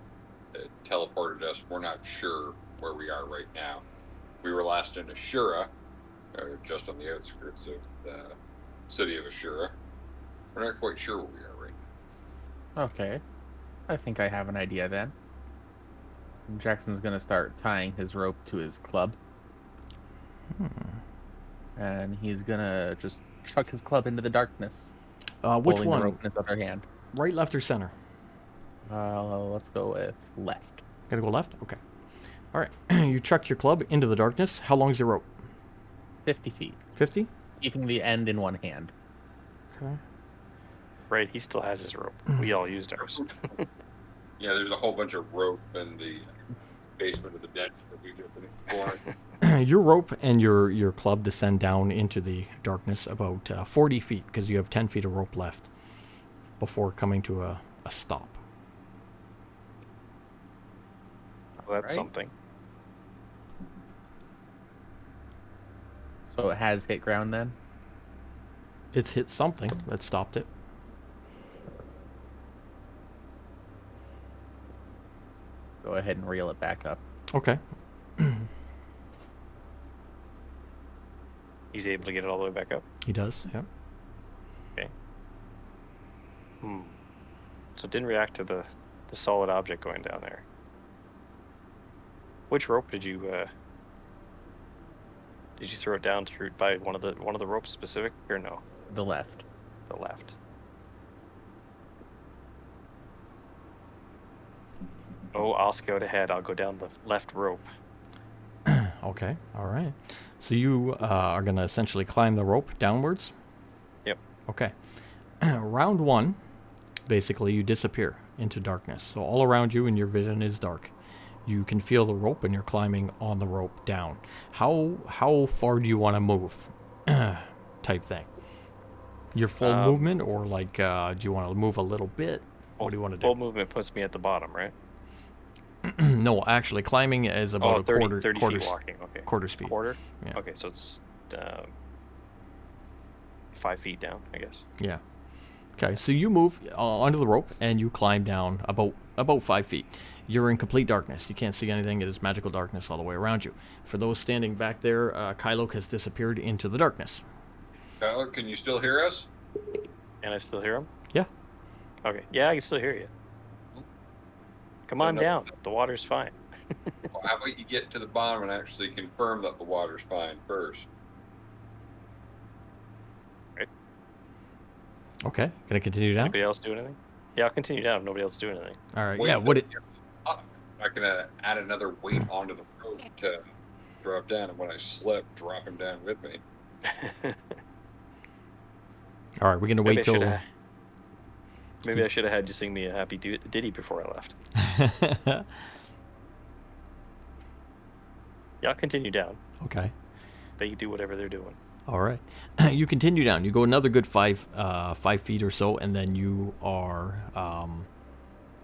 that teleported us. We're not sure where we are right now. We were last in Ashura, or just on the outskirts of the city of Ashura. We're not quite sure where we are right now. Okay. I think I have an idea then. Jackson's gonna start tying his rope to his club. And he's gonna just chuck his club into the darkness. Which holding one? the rope in his other hand. Right, left, or center? Let's go with left. Gotta go left? Okay. All right. You chuck your club into the darkness. How long's your rope? 50 feet. 50? Keeping the end in one hand. Okay. Right, he still has his rope. We all used ours. Yeah, there's a whole bunch of rope in the basement of the den that we just explored. Your rope and your club descend down into the darkness about 40 feet because you have 10 feet of rope left before coming to a stop. Well, that's Right. something. So it has hit ground then? It's hit something that stopped it. Go ahead and reel it back up. Okay. He's able to get it all the way back up. He does, yeah. So it didn't react to the solid object going down there. Which rope did you throw it down through by one of the ropes specific or no? The left. The left. Oh, I'll scout ahead. I'll go down the left rope Okay. All right. So you are going to essentially climb the rope downwards? Yep. Okay. Round 1, basically, you disappear into darkness. So all around you and your vision is dark. You can feel the rope and you're climbing on the rope down. How far do you want to move? Type thing. Your full movement, or like, do you want to move a little bit? What do you want to do? Full movement puts me at the bottom, right? No, actually, climbing is about a 30 quarter feet walking. Okay. quarter speed. Quarter? Yeah. Okay, so it's 5 feet down, I guess. Yeah. Okay, so you move onto the rope and you climb down about 5 feet. You're in complete darkness. You can't see anything. It is magical darkness all the way around you. For those standing back there, Kylo has disappeared into the darkness. Tyler, can you still hear us? Can I still hear him? Yeah. Okay. Yeah, I can still hear you. Come on No. down. The water's fine. Well, how about you get to the bottom and actually confirm that the water's fine first? Okay, gonna continue down. Anybody else do anything? Yeah, I'll continue down if nobody else is doing anything. All right. Wait, Yeah. What it? I'm not gonna add another weight onto the rope to drop down, and when I slip, drop him down with me. All right. We're gonna wait till. Maybe I should have had you sing me a happy ditty before I left. Yeah, I'll continue down. Okay. They do whatever they're doing. All right. You continue down. You go another good 5 feet or so, and then you are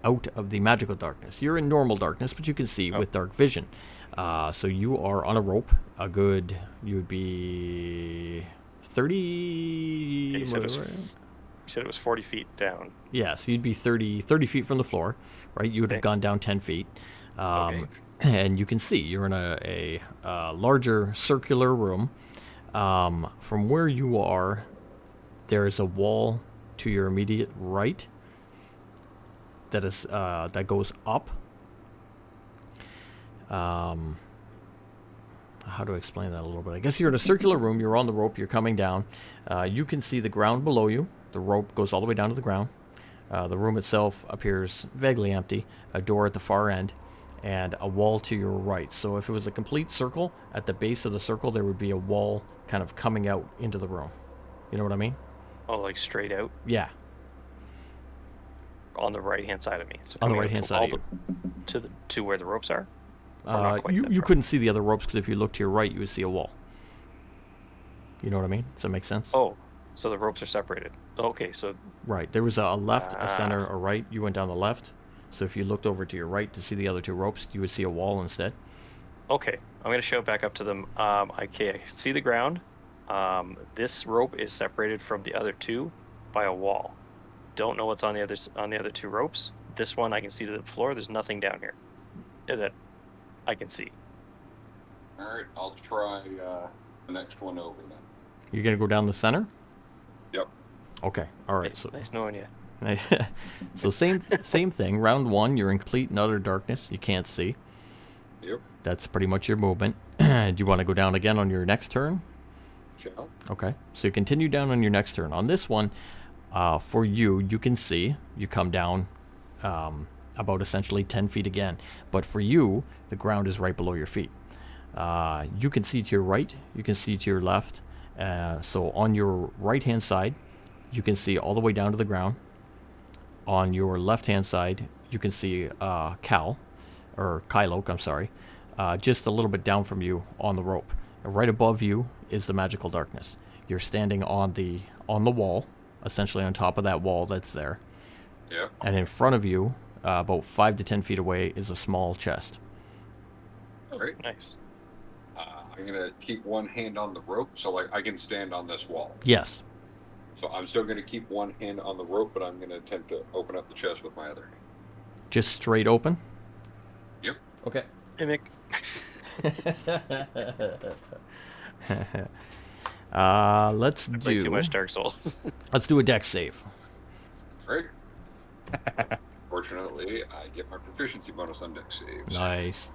out of the magical darkness. You're in normal darkness, but you can see with dark vision. So you are on a rope. You would be 30. Yeah, you said it was 40 feet down. Yeah, so you'd be 30 feet from the floor, right? You would have gone down 10 feet. Okay. And you can see you're in a larger circular room. From where you are, there is a wall to your immediate right that goes up. How do I explain that a little bit? I guess you're in a circular room. You're on the rope. You're coming down. You can see the ground below you. The rope goes all the way down to the ground. The room itself appears vaguely empty. A door at the far end, and a wall to your right. So if it was a complete circle, at the base of the circle, there would be a wall kind of coming out into the room. You know what I mean? Oh, like straight out Yeah. on the right-hand side of me. So On the coming out right-hand side of to where the ropes are. Or not quite that You far? couldn't see the other ropes because if you look to your right, you would see a wall. You know what I mean? Does that make sense? Oh, so the ropes are separated. Okay, so Right. There was a left, a center, a right. You went down the left. So if you looked over to your right to see the other two ropes, you would see a wall instead. okay, I'm gonna show back up to them. I can see the ground. This rope is separated from the other two by a wall. Don't know what's on the other two ropes. This one I can see to the floor. There's nothing down here that I can see. All right, I'll try the next one over then. You're going to go down the center? Yep. Okay. All right. So Nice knowing you. so same thing. Round 1, you're in complete and utter darkness. You can't see. Yep. That's pretty much your movement. Do you want to go down again on your next turn? Shall. Okay. So you continue down on your next turn. On this one, for you can see you come down about essentially 10 feet again. But for you, the ground is right below your feet. You can see to your right. You can see to your left. So on your right-hand side, you can see all the way down to the ground. On your left-hand side, you can see Kylo, I'm sorry, just a little bit down from you on the rope. Right above you is the magical darkness. You're standing on the wall, essentially on top of that wall that's there. Yep. And in front of you, about 5 to 10 feet away, is a small chest. All right. Nice. I'm gonna keep one hand on the rope, so like I can stand on this wall. Yes. So I'm still gonna keep one hand on the rope, but I'm gonna attempt to open up the chest with my other hand. Just straight open? Yep. Okay. Hey, Mick. Let's Play too do much Dark Souls. let's do a deck save. Right. Fortunately, I get my proficiency bonus on deck saves. Nice.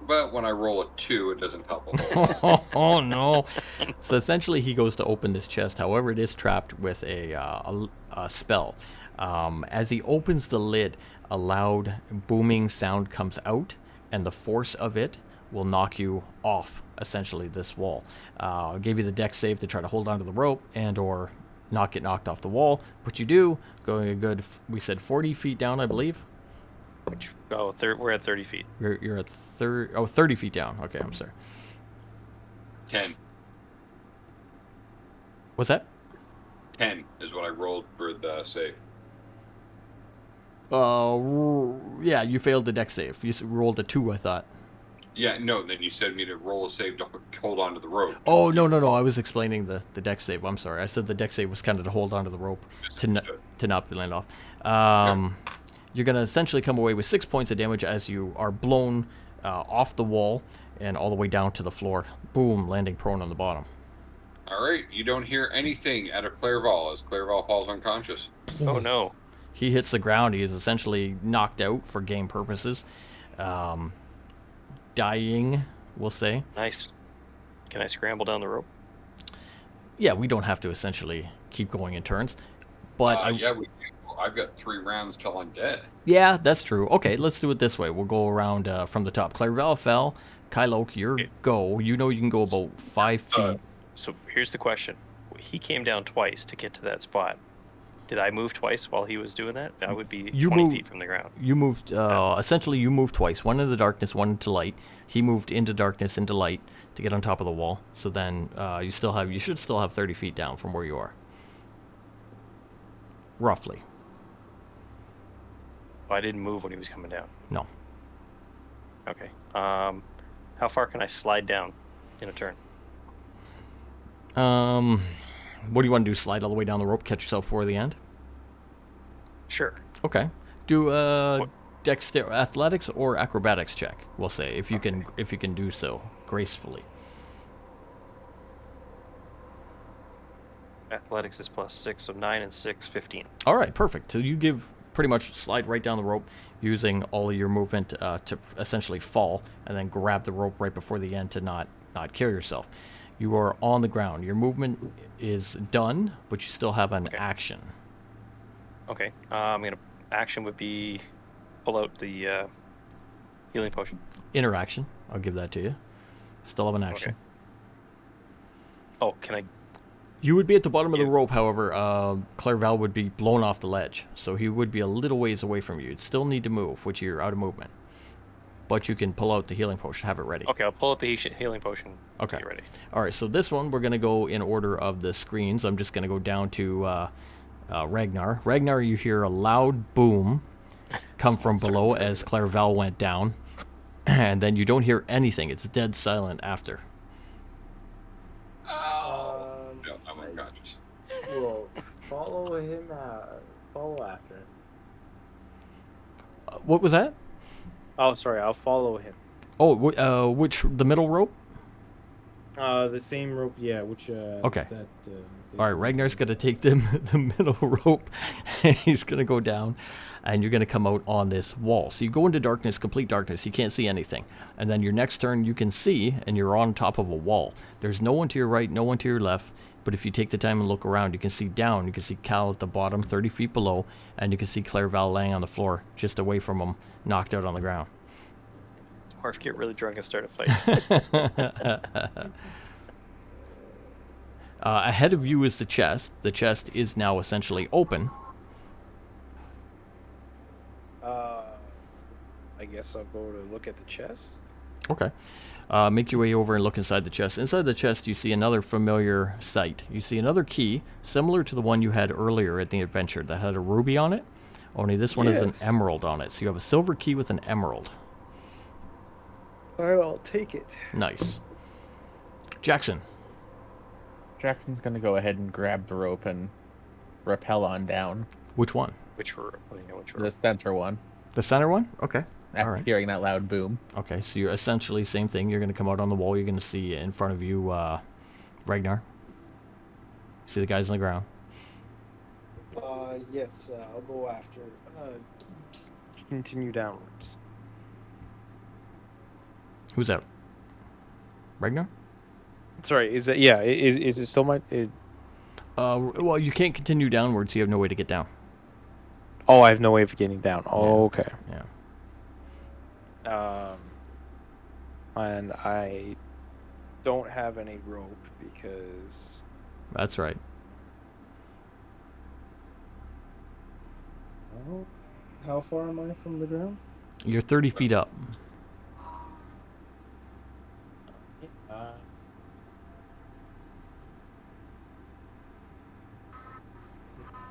But when I roll a 2, it doesn't help a whole lot. Oh no! So essentially, he goes to open this chest. However, it is trapped with a spell. As he opens the lid, a loud booming sound comes out, and the force of it will knock you off, essentially, this wall. I'll give you the dex save to try to hold onto the rope and or not get knocked off the wall. But you do, going a good, we said 40 feet down, I believe. We're at 30 feet. You're at 30 feet down. Okay, I'm sorry. 10. What's that? 10 is what I rolled for the save. Yeah, you failed the dex save. You rolled a 2, I thought. Yeah, no, then you said me to roll a save to hold on to the rope. Oh, no. I was explaining the dex save. I'm sorry. I said the dex save was kind of to hold onto the rope to not be land off. You're going to essentially come away with 6 points of damage as you are blown off the wall and all the way down to the floor. Boom, landing prone on the bottom. All right, you don't hear anything out of Clairval as Clairval falls unconscious. Oh no. He hits the ground. He is essentially knocked out for game purposes. Dying, we'll say. Nice. Can I scramble down the rope? Yeah, we don't have to essentially keep going in turns. But yeah, we do. I've got 3 rounds till I'm dead. Yeah, that's true. Okay, let's do it this way. We'll go around from the top. Clairval fell. Kyloke, your go. You know you can go about 5 feet. So here's the question. He came down twice to get to that spot. Did I move twice while he was doing that? I would be 20 feet from the ground. You moved, essentially you moved twice. One into darkness, one into light. He moved into darkness, into light to get on top of the wall. So then you should still have 30 feet down from where you are. Roughly. I didn't move when he was coming down. No. Okay. How far can I slide down in a turn? What do you want to do? Slide all the way down the rope, catch yourself before the end? Sure. Okay. Do athletics or acrobatics check. We'll say if you can do so gracefully. Athletics is +6, so 9 and 6, 15. All right, perfect. So you pretty much slide right down the rope using all of your movement to essentially fall, and then grab the rope right before the end to not kill yourself. You are on the ground. Your movement is done, but you still have an action. Okay. Action would be pull out the healing potion. Interaction. I'll give that to you. Still have an action. Okay. Oh, can I? You would be at the bottom of the rope, however. Clairval would be blown off the ledge, so he would be a little ways away from you. You'd still need to move, which you're out of movement. But you can pull out the healing potion, have it ready. Okay, I'll pull out the healing potion. Okay. Get ready. All right, so this one, we're going to go in order of the screens. I'm just going to go down to Ragnar. Ragnar, you hear a loud boom come from below as Clairval went down. And then you don't hear anything. It's dead silent after. No, I'm unconscious. Well, follow him. Follow after him. What was that? Oh, sorry. I'll follow him. Oh, the middle rope? The same rope. Yeah. Which. Okay. That. All right, Ragnar's going to take the middle rope, and he's going to go down, and you're going to come out on this wall. So you go into darkness, complete darkness. You can't see anything. And then your next turn, you can see, and you're on top of a wall. There's no one to your right, no one to your left, but if you take the time and look around, you can see down. You can see Cal at the bottom, 30 feet below, and you can see Clairval laying on the floor just away from him, knocked out on the ground. Or if you get really drunk and start a fight. Ahead of you is the chest. The chest is now essentially open. I guess I'll go to look at the chest. Okay. Make your way over and look inside the chest. Inside the chest, you see another familiar sight. You see another key, similar to the one you had earlier at the adventure that had a ruby on it. Only this one is an emerald on it. So you have a silver key with an emerald. I'll take it. Nice. Jackson. Jackson's gonna go ahead and grab the rope and rappel on down. Which one? Which rope? Which The rope? center one. The center one? Okay. After right. hearing that loud boom. Okay, so you're essentially same thing. You're going to come out on the wall. You're going to see in front of you Ragnar. See the guys on the ground. Yes, I'll go after. Continue downwards. Who's out? Ragnar? Sorry, is that Is it still my? Well, you can't continue downwards. So you have no way to get down. Oh, I have no way of getting down. Oh, okay. Yeah. and I don't have any rope because That's right. Oh, how far am I from the ground? You're 30 feet up.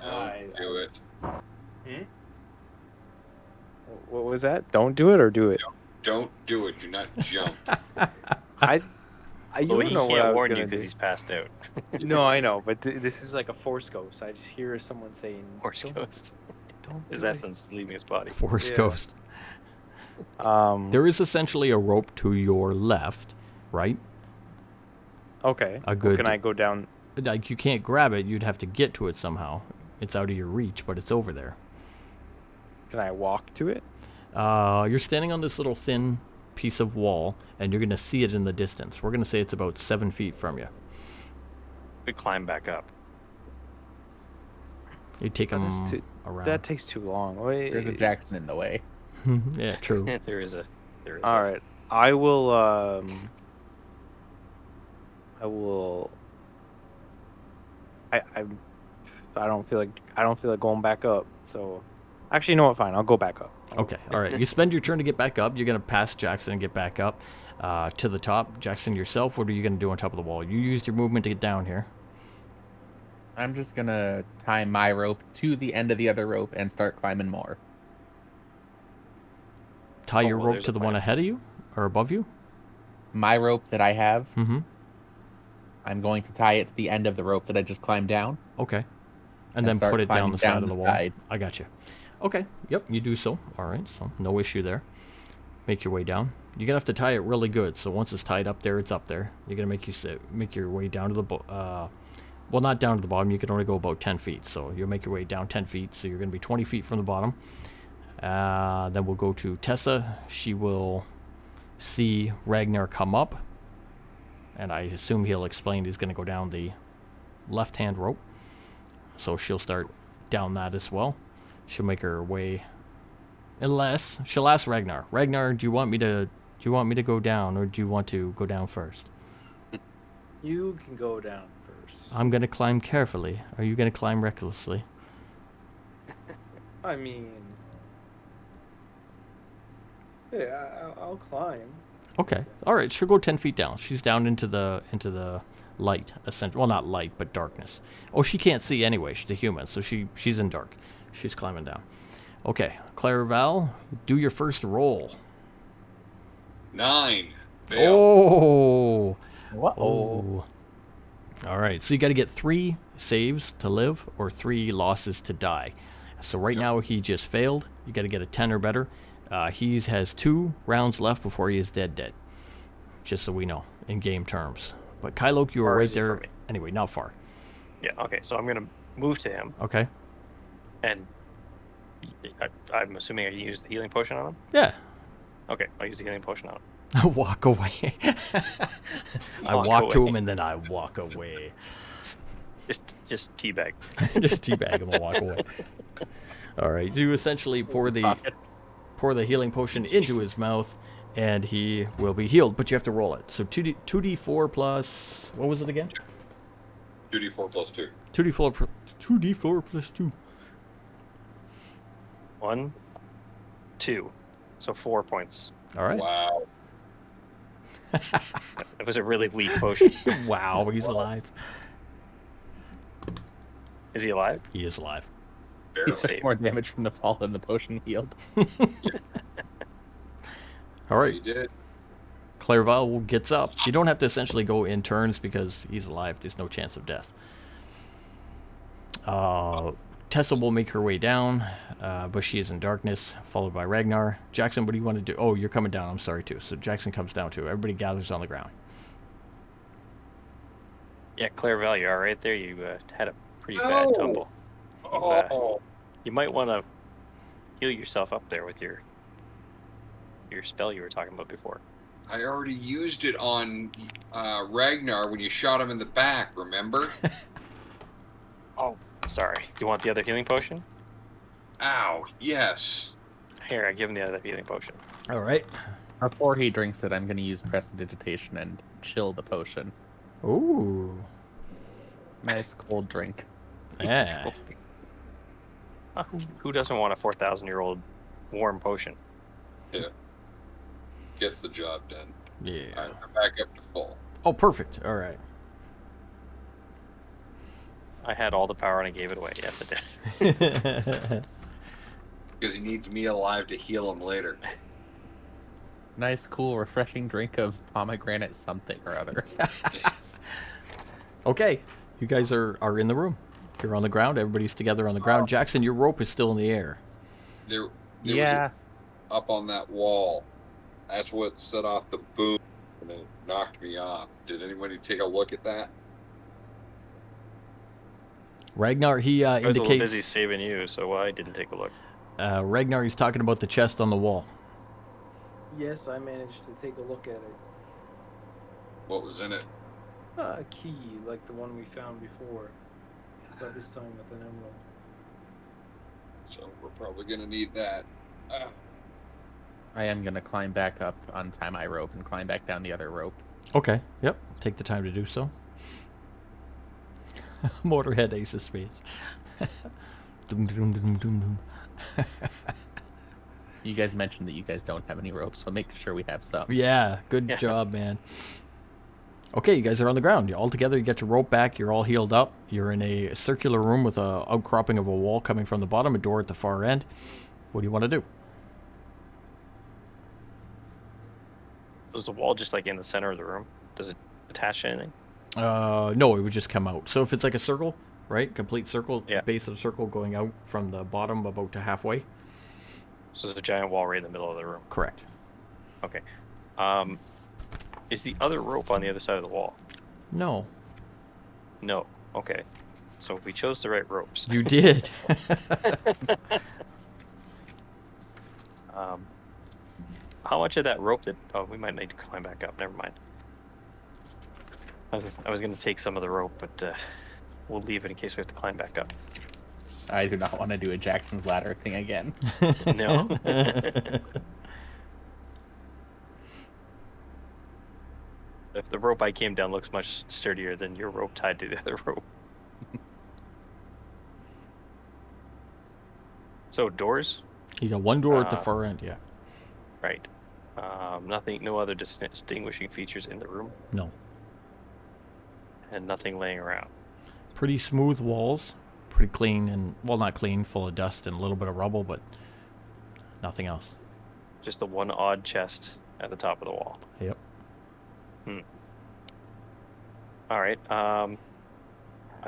Don't do it. what was that? Don't do it or do it? Don't do it. Do not jump. I you Well, don't he know what I can't was warn you gonna because do. he's passed out. No, I know, but this is like a force ghost. I just hear someone saying, Horse "Don't- ghost. don't His do it." essence is leaving his body. Force Yeah. ghost. There is essentially a rope to your left, right? Okay. A Well, good- can I go down? Like, you can't grab it. You'd have to get to it somehow. It's out of your reach, but it's over there. Can I walk to it? You're standing on this little thin piece of wall, and you're going to see it in the distance. We're going to say it's about 7 feet from you. We climb back up. You take them That's too- around. That takes too long. Wait. There's a Jackson in the way. Yeah, true. there is a. All right. I will. I will. I don't feel like going back up. So, actually, you know what? Fine. I'll go back up. Okay, all right. You spend your turn to get back up. You're going to pass Jackson and get back up to the top. Jackson, yourself, what are you going to do on top of the wall? You used your movement to get down here. I'm just gonna tie my rope to the end of the other rope and start climbing more. Tie Oh, your well, rope there's to a the one plan. ahead of you or above you. My rope that I have, Mm-hmm. I'm going to tie it to the end of the rope that I just climbed down. Okay. And And then start put it down climbing the side down of the the wall. side. I got you. Okay. Yep, you do so. All right, so no issue there. Make your way down. You're gonna have to tie it really good. So once it's tied up there, it's up there. You're gonna make your way down to the well, not down to the bottom. You can only go about 10 feet. So you'll make your way down 10 feet. So you're gonna be 20 feet from the bottom. Then we'll go to Tessa. She will see Ragnar come up, and I assume he'll explain he's gonna go down the left-hand rope. So she'll start down that as well. She'll make her way. Unless she'll ask Ragnar. Ragnar, do you want me to go down, or do you want to go down first? You can go down first. I'm gonna climb carefully. Are you gonna climb recklessly? I mean, yeah, I'll climb. Okay. All right. She'll go 10 feet down. She's down into the light. Well, not light, but darkness. Oh, she can't see anyway. She's a human, so she's in dark. She's climbing down. Okay, Clairval, do your first roll. 9. Fail. Oh. Whoa. All right, so you got to get 3 saves to live or 3 losses to die. So right now he just failed. You got to get a 10 or better. He has 2 rounds left before he is dead. Just so we know in game terms. But Kylok, you were Far right is he there. from me? Anyway, not far. Yeah. Okay. So I'm gonna move to him, Okay. and I'm assuming I use the healing potion on him. Yeah. Okay. I'll use the healing potion on him. Walk away. I Walk walk to away. him and then I walk away. Just teabag. Just teabag him and walk away. All right. You essentially pour the healing potion into his mouth, and he will be healed. But you have to roll it. So 2d4 plus, what was it again? 2d4 plus 2. 2d4 plus 2. 1, 2, so 4 points. All right. Wow. It was a really weak potion. Wow, he's alive. Is he alive? He is alive. Barely. He's saved. More damage from the fall than the potion healed. All right. He did. Clairval gets up. You don't have to essentially go in turns because he's alive. There's no chance of death. Tessa will make her way down, but she is in darkness, followed by Ragnar. Jackson, what do you want to do? Oh, you're coming down. I'm sorry, too. So Jackson comes down, too. Everybody gathers on the ground. Yeah, Clairval, you all right there? You had a pretty bad tumble. Oh. You might want to heal yourself up there with your spell you were talking about before. I already used it on Ragnar when you shot him in the back, remember? Oh, sorry. Do you want the other healing potion? Ow, yes. Here, I give him the other healing potion. All right. Before he drinks it, I'm going to use prestidigitation and chill the potion. Ooh. Nice cold drink. Yeah. Who doesn't want a 4,000-year-old warm potion? Gets the job done. Yeah. All right, I'm back up to full. Oh, perfect. All right. I had all the power and I gave it away. Yes, I did. Because he needs me alive to heal him later. Nice, cool, refreshing drink of pomegranate something or other. Okay. You guys are in the room. You're on the ground. Everybody's together on the ground. Jackson, your rope is still in the air. There Yeah. was up on that wall. That's what set off the boom and it knocked me off. Did anybody take a look at that? Ragnar, he I was a little busy indicates. saving you, so I didn't take a look. Ragnar, he's talking about the chest on the wall. Yes, I managed to take a look at it. What was in it? A key, like the one we found before. But this time with an emerald. So we're probably gonna need that. I am going to climb back up, untie my rope, and climb back down the other rope. Okay. Yep. Take the time to do so. Motorhead Ace of Spades. Doom, doom, doom, doom, doom. You guys mentioned that you guys don't have any rope, so make sure we have some. Yeah, good Yeah. job, man. Okay, you guys are on the ground. All together, you get your rope back. You're all healed up. You're in a circular room with a outcropping of a wall coming from the bottom, a door at the far end. What do you want to do? Was the wall just like in the center of the room? Does it attach to anything? No, it would just come out. So if it's like a circle, right? Complete circle, Yeah. base of the circle going out from the bottom about to halfway. So there's a giant wall right in the middle of the room. Correct. Okay. Is the other rope on the other side of the wall? No, No. Okay. So we chose the right ropes. you did. How much of that rope did? Oh, we might need to climb back up. Never mind. I was going to take some of the rope, but we'll leave it in case we have to climb back up. I do not want to do a Jackson's Ladder thing again. No. If the rope I came down looks much sturdier than your rope tied to the other rope. So doors, You got one door at the Uh, far end. Yeah. right? Nothing, no other distinguishing features in the room, No. and nothing laying around. Pretty smooth walls. Pretty clean and, well, not clean, full of dust and a little bit of rubble, but nothing else. Just the one odd chest at the top of the wall. Yep. All right. I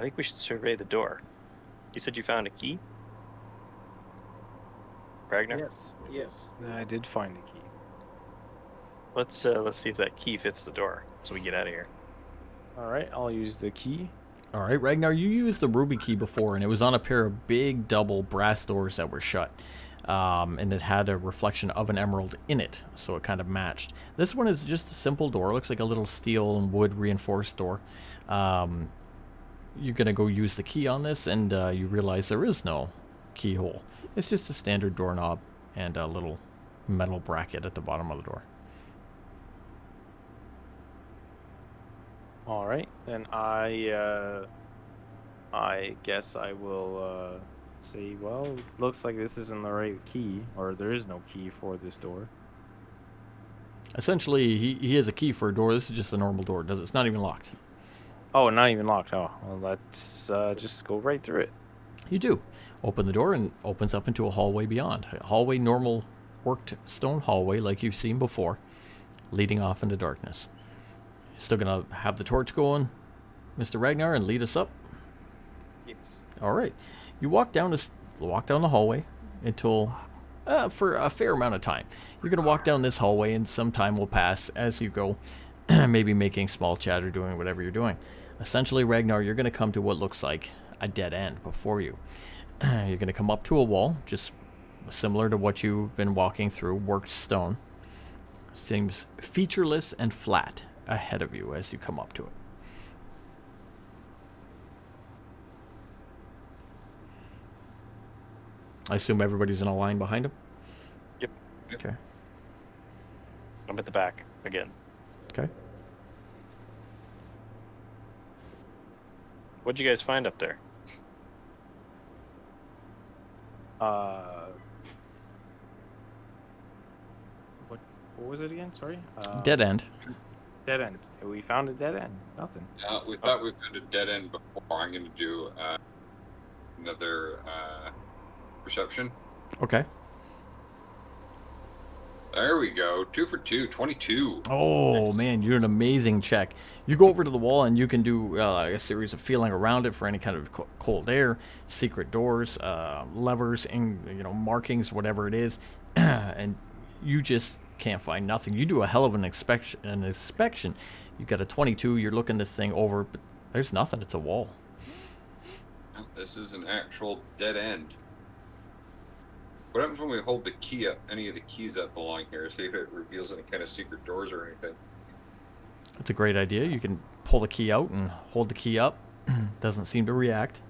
think we should survey the door. You said you found a key, Ragnar? Yes. I did find a key. Let's see if that key fits the door, so we get out of here. All right, I'll use the key. All right, Ragnar, you used the ruby key before, and it was on a pair of big double brass doors that were shut. And it had a reflection of an emerald in it, so it kind of matched. This one is just a simple door. It looks like a little steel and wood reinforced door. You're going to go use the key on this, and you realize there is no keyhole. It's just a standard doorknob and a little metal bracket at the bottom of the door. All right, then I guess I will say, well, looks like this isn't the right key, or there is no key for this door. Essentially, he has a key for a door. This is just a normal door. It's not even locked. Oh, not even locked. Oh, well, let's just go right through it. You do. Open the door and it opens up into a hallway beyond. A hallway, normal worked stone hallway like you've seen before, leading off into darkness. Still gonna have the torch going, Mr. Ragnar, and lead us up? Yes. All right. You walk down the hallway until, for a fair amount of time. You're gonna walk down this hallway, and some time will pass as you go, maybe making small chat or doing whatever you're doing. Essentially, Ragnar, you're gonna come to what looks like a dead end before you. You're gonna come up to a wall, just similar to what you've been walking through, worked stone. Seems featureless and flat ahead of you as you come up to it. I assume everybody's in a line behind him? Yep. Okay. I'm at the back again. Okay. What'd you guys find up there? What was it again? Sorry. Dead end. Dead end. We found a dead end. Nothing. We thought we found a dead end before. I'm going to do another perception. Okay. There we go. 2 for 2, 22. Oh, Nice. man, you're an amazing check. You go over to the wall and you can do a series of feeling around it for any kind of cold air, secret doors, levers, and markings, whatever it is, and you just can't find nothing. You do a hell of an inspection. You got a 22. You're looking this thing over, but there's nothing. It's a wall. This is an actual dead end. What happens when we hold the key up, any of the keys that belong here? See if it reveals any kind of secret doors or anything. That's a great idea. You can pull the key out and hold the key up. Doesn't seem to react.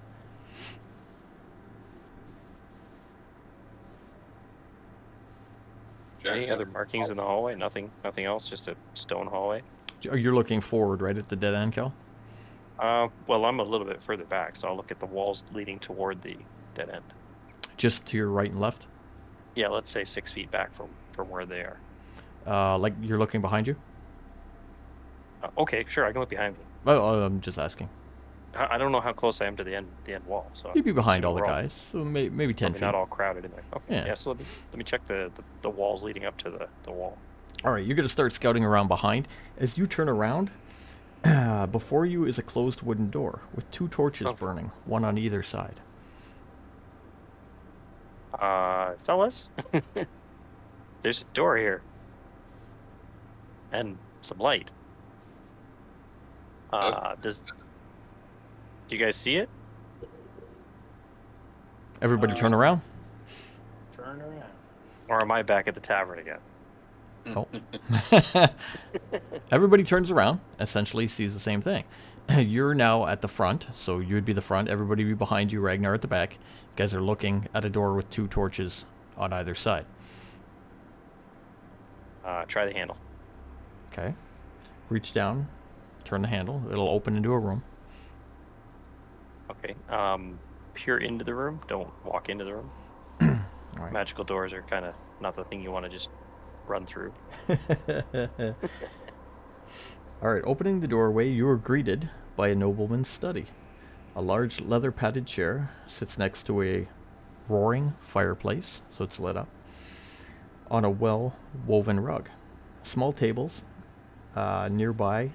Any Jackson. other markings in the hallway? Nothing else, just a stone hallway. You're looking forward, right, at the dead end, Kel? Well, I'm a little bit further back, so I'll look at the walls leading toward the dead end. Just to your right and left? Yeah, let's say 6 feet back from where they are. Like you're looking behind you? Okay, sure, I can look behind me. Oh, I'm just asking. I don't know how close I am to the end wall, so You'd be behind all the we're all- guys, so maybe 10 probably feet. not all crowded in there. Okay, Yeah. yeah. So let me check the walls leading up to the wall. All right, you're going to start scouting around behind. As you turn around, before you is a closed wooden door with 2 torches Oh. burning, one on either side. Fellas, there's a door here and some light. Do you guys see it? Everybody turn around. Turn around. Or am I back at the tavern again? Oh. Everybody turns around, essentially sees the same thing. You're now at the front, so you'd be the front. Everybody be behind you, Ragnar at the back. You guys are looking at a door with 2 torches on either side. Try the handle. Okay. Reach down, turn the handle. It'll open into a room. Okay. Peer into the room. Don't walk into the room. All right. Magical doors are kind of not the thing you want to just run through. All right, opening the doorway, you are greeted by a nobleman's study. A large leather-padded chair sits next to a roaring fireplace, so it's lit up, on a well-woven rug. Small tables nearby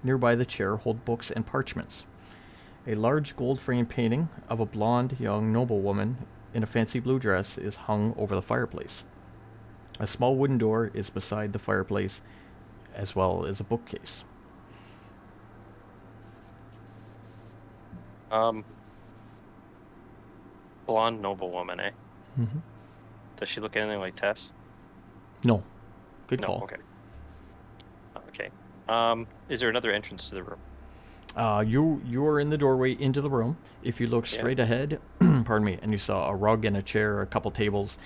the chair hold books and parchments. A large gold-framed painting of a blonde young noblewoman in a fancy blue dress is hung over the fireplace. A small wooden door is beside the fireplace, as well as a bookcase. Blonde noblewoman, eh? Mm-hmm. Does she look anything like Tess? No. Good No. call. Okay. Okay. Is there another entrance to the room? You're in the doorway into the room. If you look Yeah. straight ahead, pardon me, and you saw a rug and a chair, a couple tables,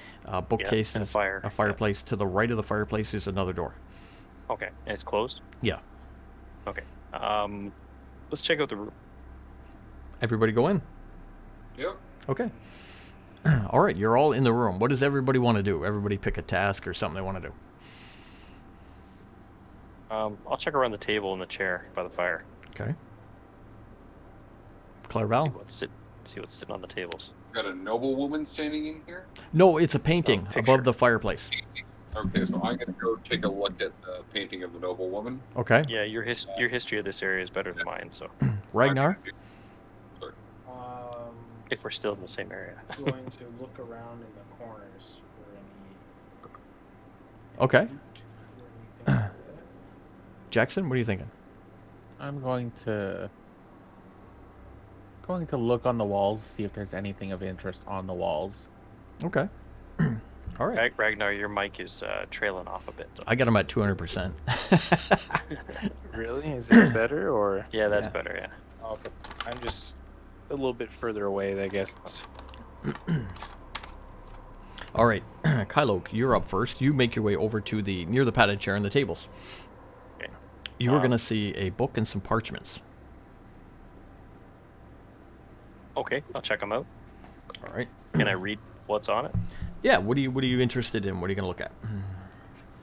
bookcases, and a fire. a fireplace. To the right of the fireplace is another door. Okay. And it's closed? Yeah. Okay. Let's check out the room. Everybody go in. Yep. Okay. All right, you're all in the room. What does everybody want to do? Everybody pick a task or something they want to do. I'll check around the table and the chair by the fire. Okay. See Clarval? what's sitting on the tables. Got a noble woman standing in here? No, it's a painting picture. above the fireplace. Okay, so I'm going to go take a look at the painting of the noble woman. Okay. Yeah, your history of this area is better than mine, so Ragnar? if we're still in the same area. I'm going to look around in the corners for any Okay. loot or anything like that. Jackson, what are you thinking? I'm going to look on the walls, see if there's anything of interest on the walls. Okay. All right. Ragnar, your mic is trailing off a bit. Though. I got him at 200%. Really? Is this better or? Yeah, that's Yeah. better. Yeah. Okay. I'm just a little bit further away, I guess. All right, Kylo, you're up first. You make your way over to near the padded chair and the tables. Okay. You are going to see a book and some parchments. Okay, I'll check them out. All right. Can I read what's on it? Yeah. What are you interested in? What are you going to look at?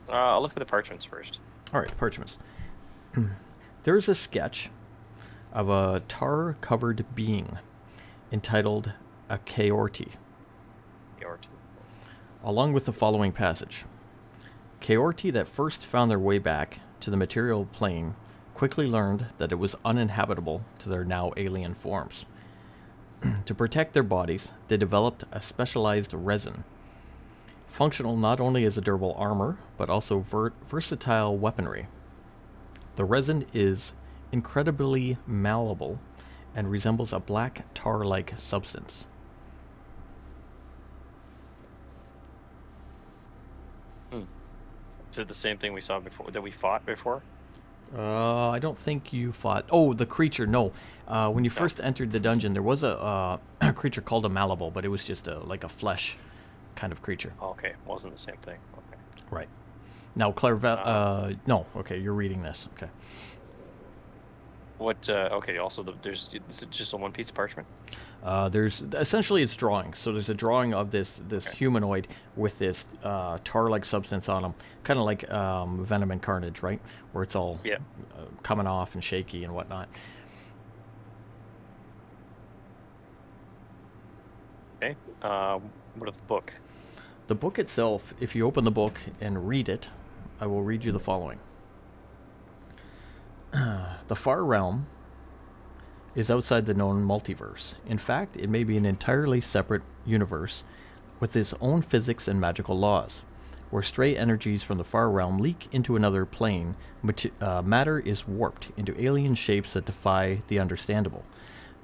I'll look for the parchments first. All right, parchments. There's a sketch of a tar-covered being entitled a Kaorti, York. along with the following passage. Kaorti that first found their way back to the material plane quickly learned that it was uninhabitable to their now alien forms. To protect their bodies, they developed a specialized resin, functional not only as a durable armor, but also versatile weaponry. The resin is incredibly malleable and resembles a black tar-like substance. Is it the same thing we saw before that we fought before? I don't think you fought. Oh, the creature. No. When you first entered the dungeon, there was a creature called a Malleable, but it was just like a flesh kind of creature. Oh, okay, it wasn't the same thing. Okay. Right. Now, Clairvel. No. Okay, you're reading this. Okay. What? Okay. Also, is it just a one piece of parchment? There's essentially it's drawings. So there's a drawing of this humanoid with this tar-like substance on him, kind of like Venom and Carnage, right? Where it's all coming off and shaky and whatnot. Okay. What of the book? The book itself, if you open the book and read it, I will read you the following. The Far Realm is outside the known multiverse. In fact, it may be an entirely separate universe with its own physics and magical laws. Where stray energies from the Far Realm leak into another plane, matter is warped into alien shapes that defy the understandable,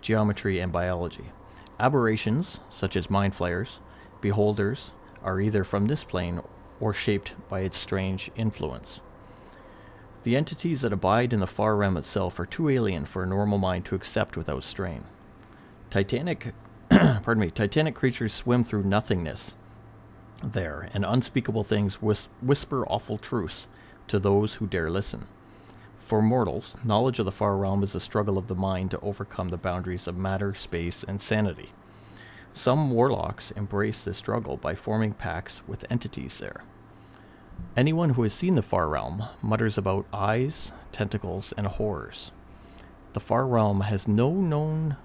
geometry and biology. Aberrations, such as mind flayers, beholders, are either from this plane or shaped by its strange influence. The entities that abide in the Far Realm itself are too alien for a normal mind to accept without strain. Titanic creatures swim through nothingness there, and unspeakable things whisper awful truths to those who dare listen. For mortals, knowledge of the Far Realm is a struggle of the mind to overcome the boundaries of matter, space, and sanity. Some warlocks embrace this struggle by forming pacts with entities there. Anyone who has seen the Far Realm mutters about eyes, tentacles, and horrors. The Far Realm has no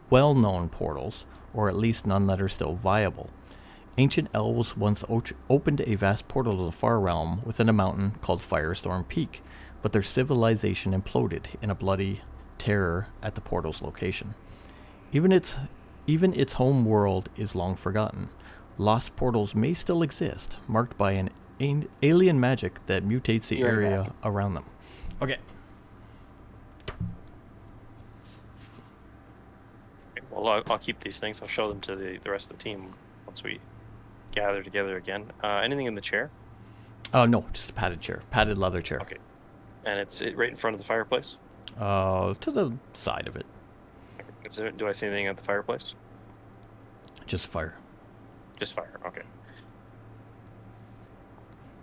well-known portals, or at least none that are still viable. Ancient elves once opened a vast portal to the Far Realm within a mountain called Firestorm Peak, but their civilization imploded in a bloody terror at the portal's location. Even its home world is long forgotten. Lost portals may still exist, marked by an alien magic that mutates the area around them. Okay. Well, I'll keep these things. I'll show them to the rest of the team once we gather together again. Anything in the chair? No, just a padded chair, padded leather chair. Okay. And it's right in front of the fireplace? To the side of it. Do I see anything at the fireplace? Just fire. Just fire. Okay.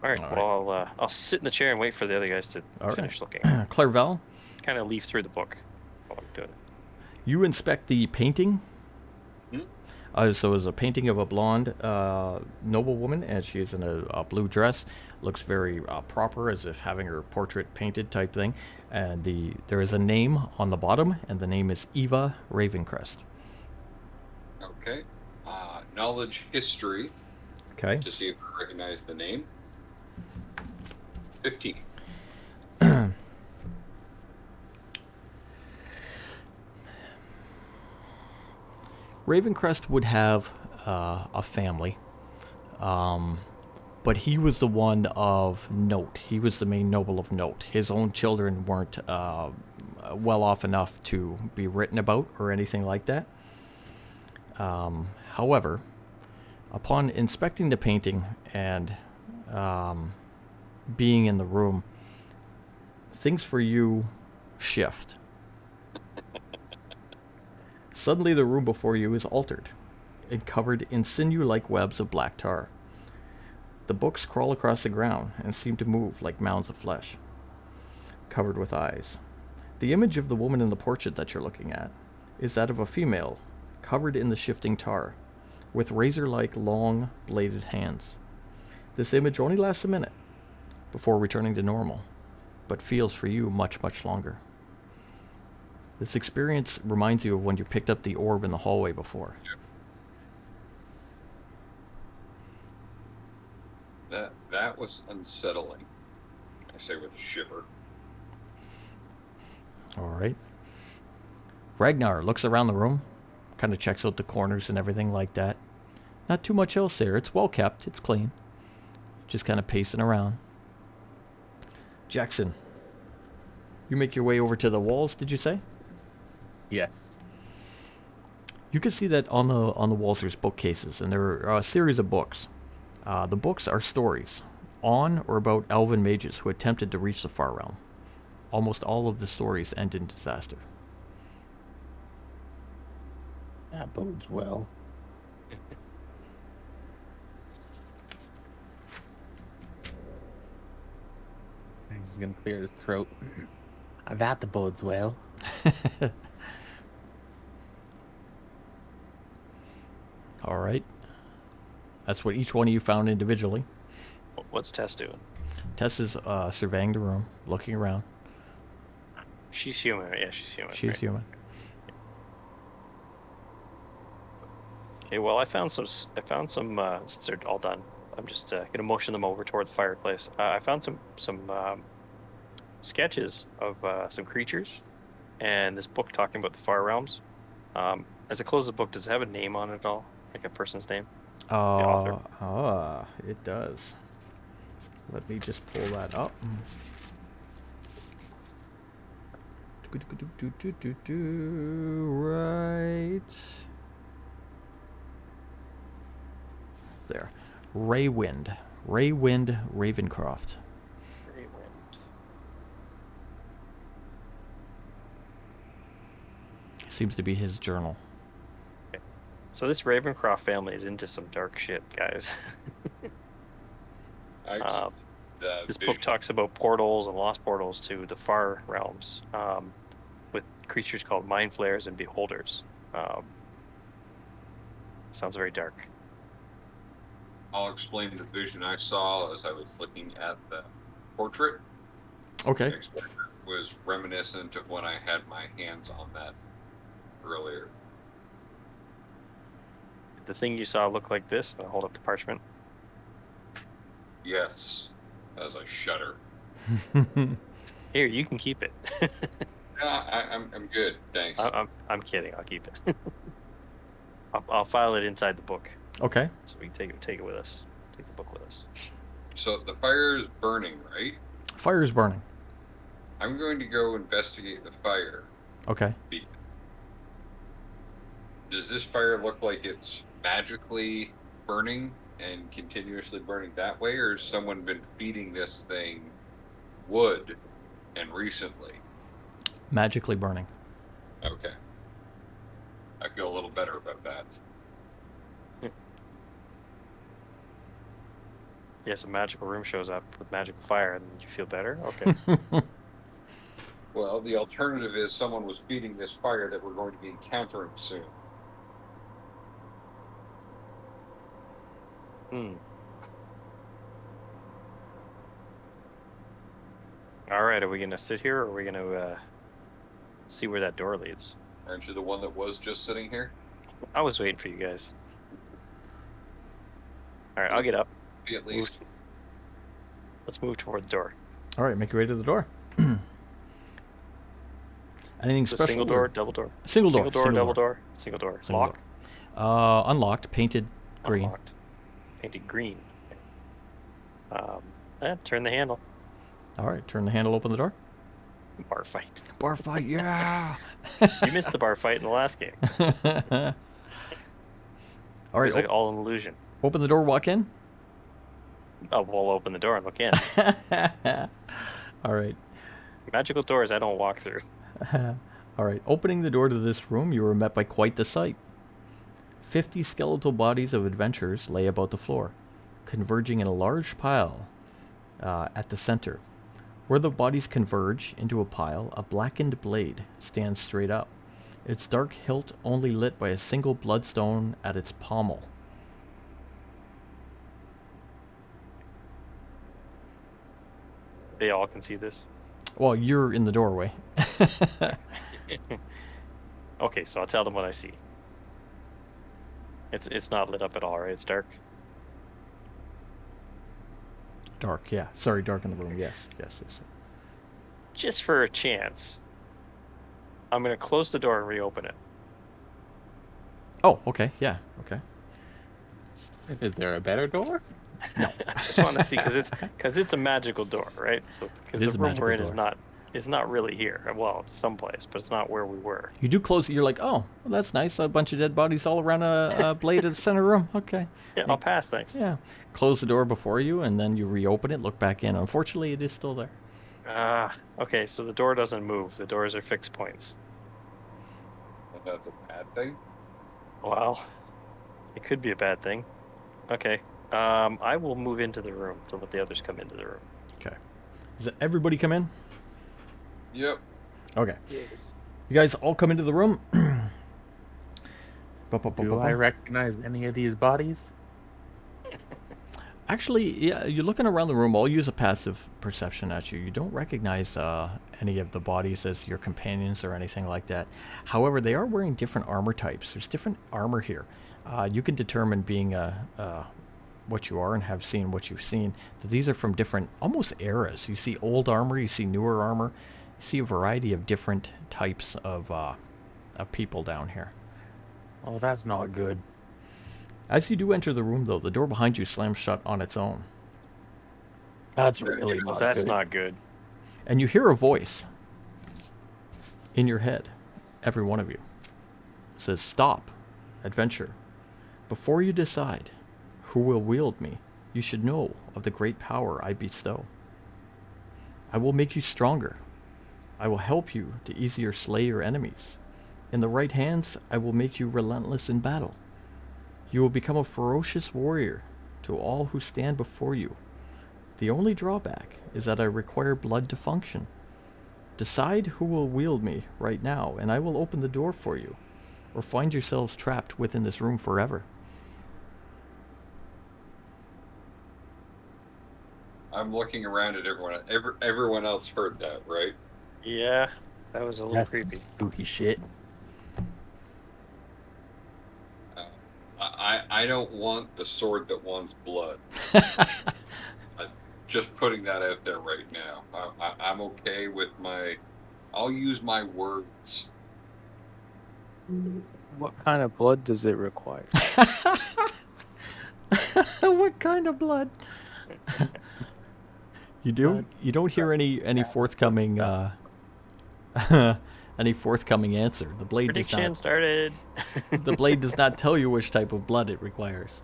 All right. Well, I'll sit in the chair and wait for the other guys to finish looking. Clairvel? Kind of leaf through the book while I'm doing it. You inspect the painting. So it's a painting of a blonde noblewoman, and she is in a blue dress. Looks very proper, as if having her portrait painted type thing. And there is a name on the bottom, and the name is Eva Ravencrest. Okay. Knowledge history. Okay. To see if I recognize the name. 15. Ravencrest would have a family, but he was the one of note. He was the main noble of note. His own children weren't well off enough to be written about or anything like that. However, upon inspecting the painting and being in the room, things for you shift. Suddenly the room before you is altered. and covered in sinew-like webs of black tar. The books crawl across the ground and seem to move like mounds of flesh, covered with eyes. The image of the woman in the portrait that you're looking at is that of a female, covered in the shifting tar, with razor-like long, bladed hands. This image only lasts a minute before returning to normal, but feels for you much, much longer. This experience reminds you of when you picked up the orb in the hallway before. That was unsettling. I say with a shiver. All right. Ragnar looks around the room, kind of checks out the corners and everything like that. Not too much else there. It's well kept. It's clean. Just kind of pacing around. Jackson, you make your way over to the walls, did you say? Yes. You can see that on the walls there's bookcases, and there are a series of books. The books are stories on or about elven mages who attempted to reach the Far Realm. Almost all of the stories end in disaster. That bodes well. He's gonna clear his throat. That bodes well. All right. That's what each one of you found individually. What's Tess doing? Tess is surveying the room, looking around. She's human. Yeah, she's human. She's right? human. Okay, well, I found some. Since they're all done, I'm just gonna motion them over toward the fireplace. I found some sketches of some creatures, and this book talking about the Far Realms. As I close the book, does it have a name on it at all, like a person's name? author. It does. Let me just pull that up. Right there. Raywind Ravencroft. Raywind. Seems to be his journal. So this Ravencroft family is into some dark shit, guys. This book talks about portals and lost portals to the Far Realms, with creatures called Mind Flayers and Beholders. Sounds very dark. I'll explain the vision I saw as I was looking at the portrait. Okay. The expression was reminiscent of when I had my hands on that earlier. The thing you saw looked like this. I'll hold up the parchment. Yes, as I shudder. Here, you can keep it. I'm good, thanks. I'm kidding. I'll keep it. I'll file it inside the book, Okay. so we can take it with us. Take the book with us. So the fire is burning, right? Fire is burning. I'm going to go investigate the fire. Okay. Does this fire look like it's magically burning and continuously burning that way, or has someone been feeding this thing wood and recently? Magically burning. Okay. I feel a little better about that. Yes, a magical room shows up with magical fire, and you feel better. Okay. Well, the alternative is someone was feeding this fire that we're going to be encountering soon. All right, are we gonna sit here, or are we gonna see where that door leads? Aren't you the one that was just sitting here? I was waiting for you guys. All right, I'll get up. Be at least. Let's move toward the door. All right, make your way to the door. Anything It's a special? single door, double door. Single door. Double door. Single door. Single Lock. door. Unlocked, painted green. Unlocked. Painted green. Turn the handle. All right, turn the handle, open the door. Bar fight. Bar fight, yeah. You missed the bar fight in the last game. All right, It's like all an illusion. open the door, walk in. Oh, we'll open the door and look in. All right. Magical doors I don't walk through. All right, opening the door to this room, you were met by quite the sight. 50 skeletal bodies of adventurers lay about the floor, converging in a large pile at the center. Where the bodies converge into a pile, a blackened blade stands straight up, its dark hilt only lit by a single bloodstone at its pommel. They all can see this. Well, you're in the doorway. Okay, so I'll tell them what I see. It's not lit up at all, right? It's dark. Dark, yeah. Sorry, dark in the room. Yes. Just for a chance, I'm gonna close the door and reopen it. Oh, okay. Yeah, okay. Is there a better door? I just want to see because it's a magical door, right? So because It the is a room magical we're in door. is not really here. Well, it's someplace, but it's not where we were. You do close it. You're like, oh, well, that's nice. A bunch of dead bodies all around a blade at the center room. Okay. Yeah, I'll pass. Thanks. Yeah. Close the door before you, and then you reopen it, look back in. Unfortunately, it is still there. Okay, so the door doesn't move. The doors are fixed points. That's a bad thing. Well, it could be a bad thing. Okay. I will move into the room to let the others come into the room. Okay. Does everybody come in? Yep. Okay. Yes. You guys all come into the room. Do I recognize any of these bodies? Actually, yeah, you're looking around the room. I'll use a passive perception at you. You don't recognize any of the bodies as your companions or anything like that. However, they are wearing different armor types. There's different armor here. You can determine, being what you are and have seen what you've seen, that these are from different, almost eras. You see old armor, you see newer armor, you see a variety of different types of people down here. Oh, that's not good. As you do enter the room, though, the door behind you slams shut on its own. That's really Well, not that's good. not good. And you hear a voice in your head, every one of you. It says, "Stop, adventure. Before you decide who will wield me, you should know of the great power I bestow. I will make you stronger. I will help you to easier slay your enemies. In the right hands, I will make you relentless in battle. You will become a ferocious warrior to all who stand before you. The only drawback is that I require blood to function. Decide who will wield me right now, and I will open the door for you, or find yourselves trapped within this room forever." I'm looking around at everyone. Everyone else heard that, right? Yeah, that was a little That's creepy. spooky shit. I don't want the sword that wants blood. Just putting that out there right now. I'm okay with my. I'll use my words. What kind of blood does it require? What kind of blood? You do? You don't hear any forthcoming any forthcoming answer. The blade does Prediction not. started. The blade does not tell you which type of blood it requires.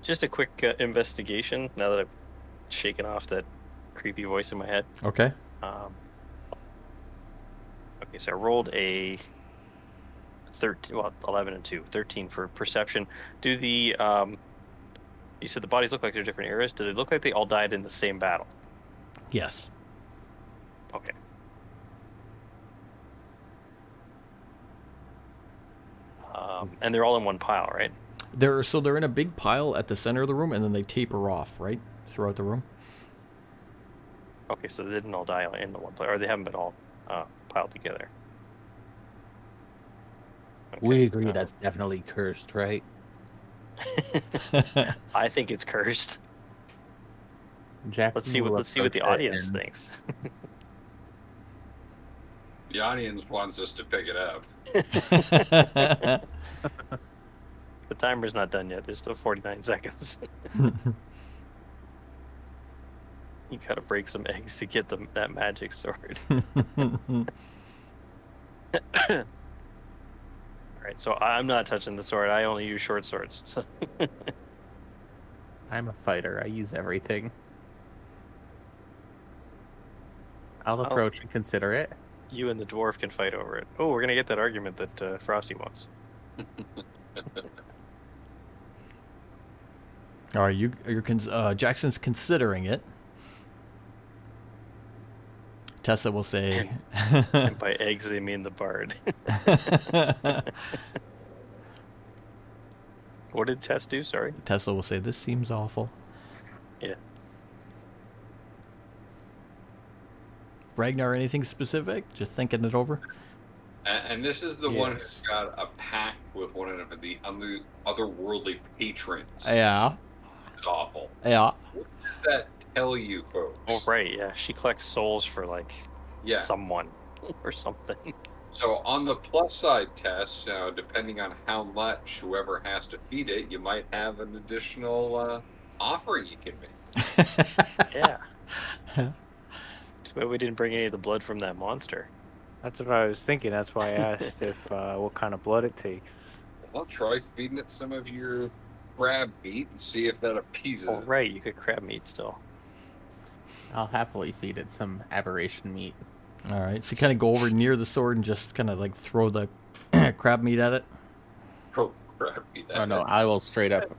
Just a quick investigation now that I've shaken off that creepy voice in my head. Okay. Okay, so I rolled a 13, well, 11 and 2, 13 for perception. Do the you said the bodies look like they're different eras. Do they look like they all died in the same battle? Yes. Okay. And they're all in one pile, right? They're in a big pile at the center of the room, and then they taper off, right, throughout the room. Okay, so they didn't all die in the one place, or they haven't been all piled together. Okay, We agree that's definitely cursed, right? I think it's cursed. Jackson Let's see will what the approach it audience and- thinks. The audience wants us to pick it up. The timer's not done yet. There's still 49 seconds. You gotta break some eggs to get that magic sword. Alright, so I'm not touching the sword. I only use short swords. So I'm a fighter. I use everything. I'll approach and consider it. You and the dwarf can fight over it. Oh, we're gonna get that argument that Frosty wants. All right, Jackson's considering it. Tessa will say. And by eggs, they mean the bard. What did Tess do? Sorry. Tessa will say, "This seems awful." Yeah. Ragnar, anything specific? Just thinking it over. And this is the one Yes. who's got a pact with one of the otherworldly patrons. Yeah. It's awful. Yeah. What does that tell you, folks? Oh, right. Yeah. She collects souls for like Yeah. someone or something. So on the plus side, Tess, depending on how much whoever has to feed it, you might have an additional offering you can make. Yeah. Too bad we didn't bring any of the blood from that monster. That's what I was thinking. That's why I asked if what kind of blood it takes. Well, try feeding it some of your crab meat and see if that appeases Oh, it. right. You could crab meat still. I'll happily feed it some aberration meat. All right. So you kind of go over near the sword and just kind of like throw the crab meat at it. Oh, crab meat. Oh no, I will straight up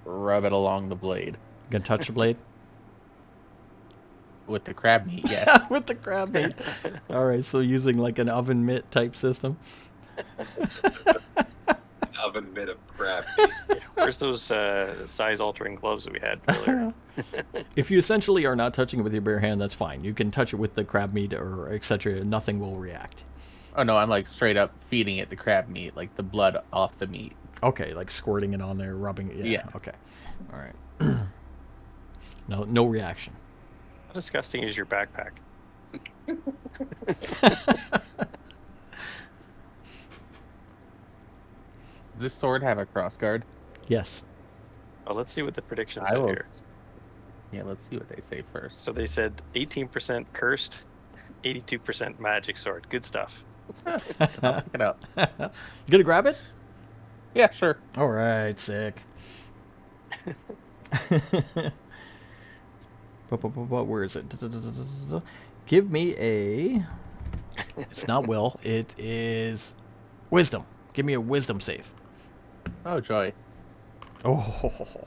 rub it along the blade You gonna touch the blade? with the crab meat. Yes. With the crab meat. All right. So using like an oven mitt type system. Oven mitt of crab meat. Where's those size-altering gloves that we had earlier? If you essentially are not touching it with your bare hand, that's fine. You can touch it with the crab meat or etc. Nothing will react. Oh no, I'm like straight up feeding it the crab meat, like the blood off the meat. Okay, like squirting it on there, rubbing it. Yeah. Yeah. Okay. All right. No reaction. How disgusting is your backpack? Does this sword have a crossguard? Yes. Oh, let's see what the predictions I said will. here. Yeah, let's see what they say first. So they said 18% cursed, 82% magic sword. Good stuff. I'll pick it up. You gonna grab it? Yeah, sure. All right, sick. Where is it? Give me a. It's not will. It is wisdom. Give me a wisdom save. Oh joy. Oh.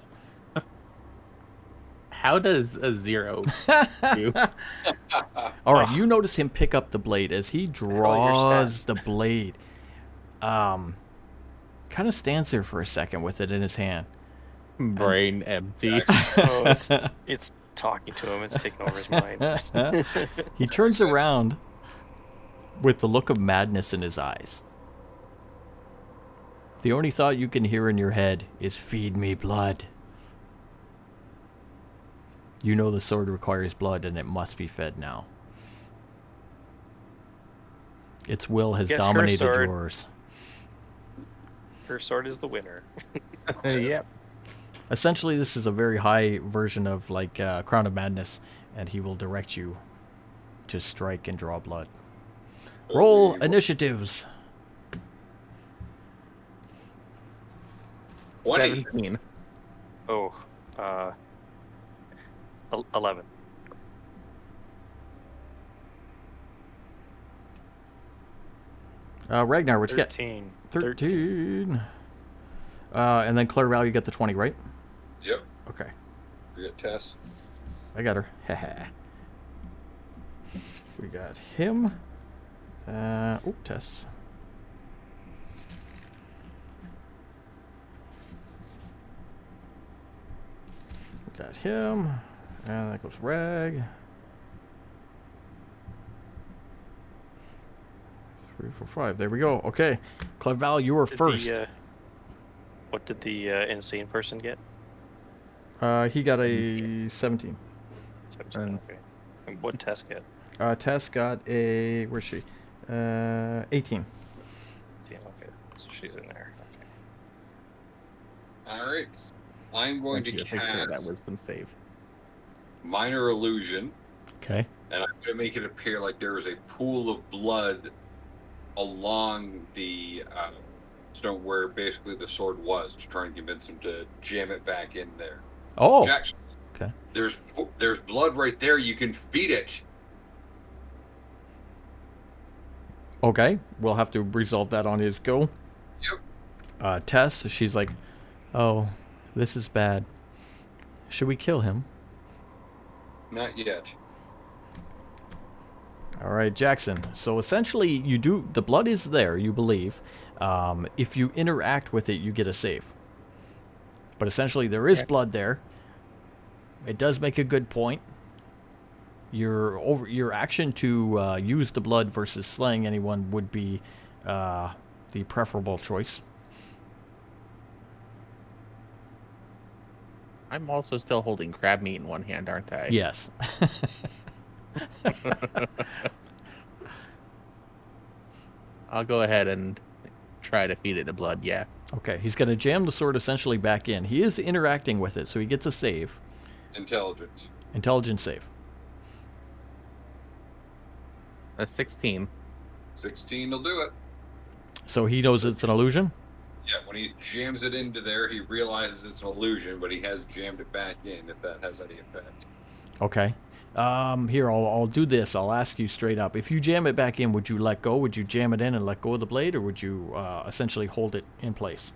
How does a 0 do? All right. You notice him pick up the blade as he draws the blade. Kind of stands there for a second with it in his hand. Brain empty. Oh, it's talking to him. It's taking over his mind. He turns around with the look of madness in his eyes. The only thought you can hear in your head is, "Feed me blood." You know the sword requires blood and it must be fed now. Its will has Yes, her dominated sword. yours. Her sword is the winner. Yep. Essentially, this is a very high version of like Crown of Madness, and he will direct you to strike and draw blood. Roll initiatives. 20. 17. Oh, 11. Ragnar, what you get? 13. 13. And then Claire Val, you get the 20, right? Yep. Okay. We got Tess. I got her. We got him. Tess. We got him. And that goes Rag. 3, 4, 5. There we go. Okay. Cleval, you were Did first. What did the insane person get? He got a 17. 17. Okay. And what test get? Tess got a. Where's she? 18. 18. Okay. So she's in there. Okay. All right. I'm going to Thank you. Take care of cast that wisdom save. Minor Illusion, Okay. and I'm going to make it appear like there is a pool of blood along the stone where basically the sword was, to try and convince him to jam it back in there. Oh. Jackson, Okay. there's blood right there. You can feed it. Okay, we'll have to resolve that on his go. Yep. Tess, she's like, oh, this is bad. Should we kill him? Not yet. All right, Jackson. So essentially, you do, the blood is there, you believe. If you interact with it, you get a save. But essentially, there is blood there. It does make a good point. Your action to use the blood versus slaying anyone would be the preferable choice. I'm also still holding crab meat in one hand, aren't I? Yes. I'll go ahead and try to feed it the blood, yeah. Okay, he's going to jam the sword essentially back in. He is interacting with it, so he gets a save. Intelligence. Intelligence save. A 16. 16 will do it. So he knows it's an illusion? Yeah, when he jams it into there, he realizes it's an illusion, but he has jammed it back in, if that has any effect. Okay. Here, I'll do this. I'll ask you straight up. If you jam it back in, would you let go? Would you jam it in and let go of the blade, or would you essentially hold it in place?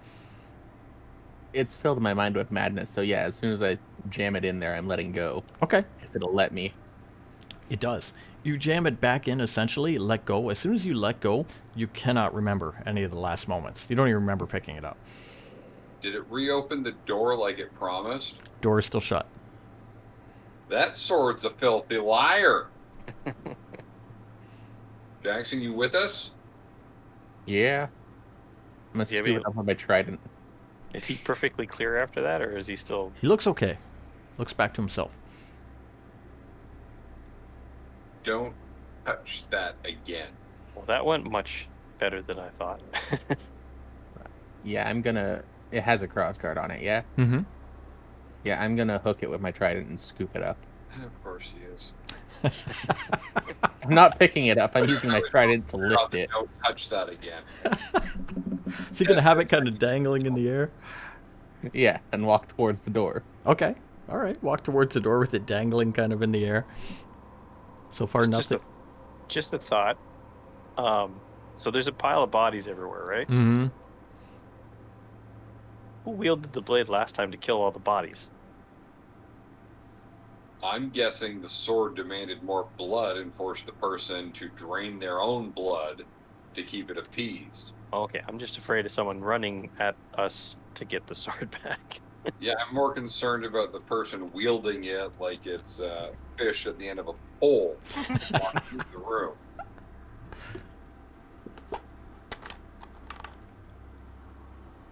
It's filled my mind with madness, so yeah, as soon as I jam it in there, I'm letting go. Okay. If it'll let me. It does. You jam it back in, essentially, let go. As soon as you let go, you cannot remember any of the last moments. You don't even remember picking it up. Did it reopen the door like it promised? Door is still shut. That sword's a filthy liar. Jackson, you with us? Yeah. I'm gonna Yeah, scoop it up with my trident. Is he perfectly clear after that, or is he still? He looks okay. Looks back to himself. Don't touch that again. Well, that went much better than I thought. Yeah, I'm gonna... It has a crossguard on it, yeah? Mm-hmm. Yeah, I'm gonna hook it with my trident and scoop it up. Of course he is. I'm not picking it up, I'm using my trident to lift Probably it. Don't touch that again. Is he going to have it kind of dangling in the air? Yeah, and walk towards the door. Okay. All right. Walk towards the door with it dangling kind of in the air. So far, nothing. Just a thought. So there's a pile of bodies everywhere, right? Mm-hmm. Who wielded the blade last time to kill all the bodies? I'm guessing the sword demanded more blood and forced the person to drain their own blood to keep it appeased. Okay, I'm just afraid of someone running at us to get the sword back. Yeah, I'm more concerned about the person wielding it like it's a fish at the end of a pole walking through the room. All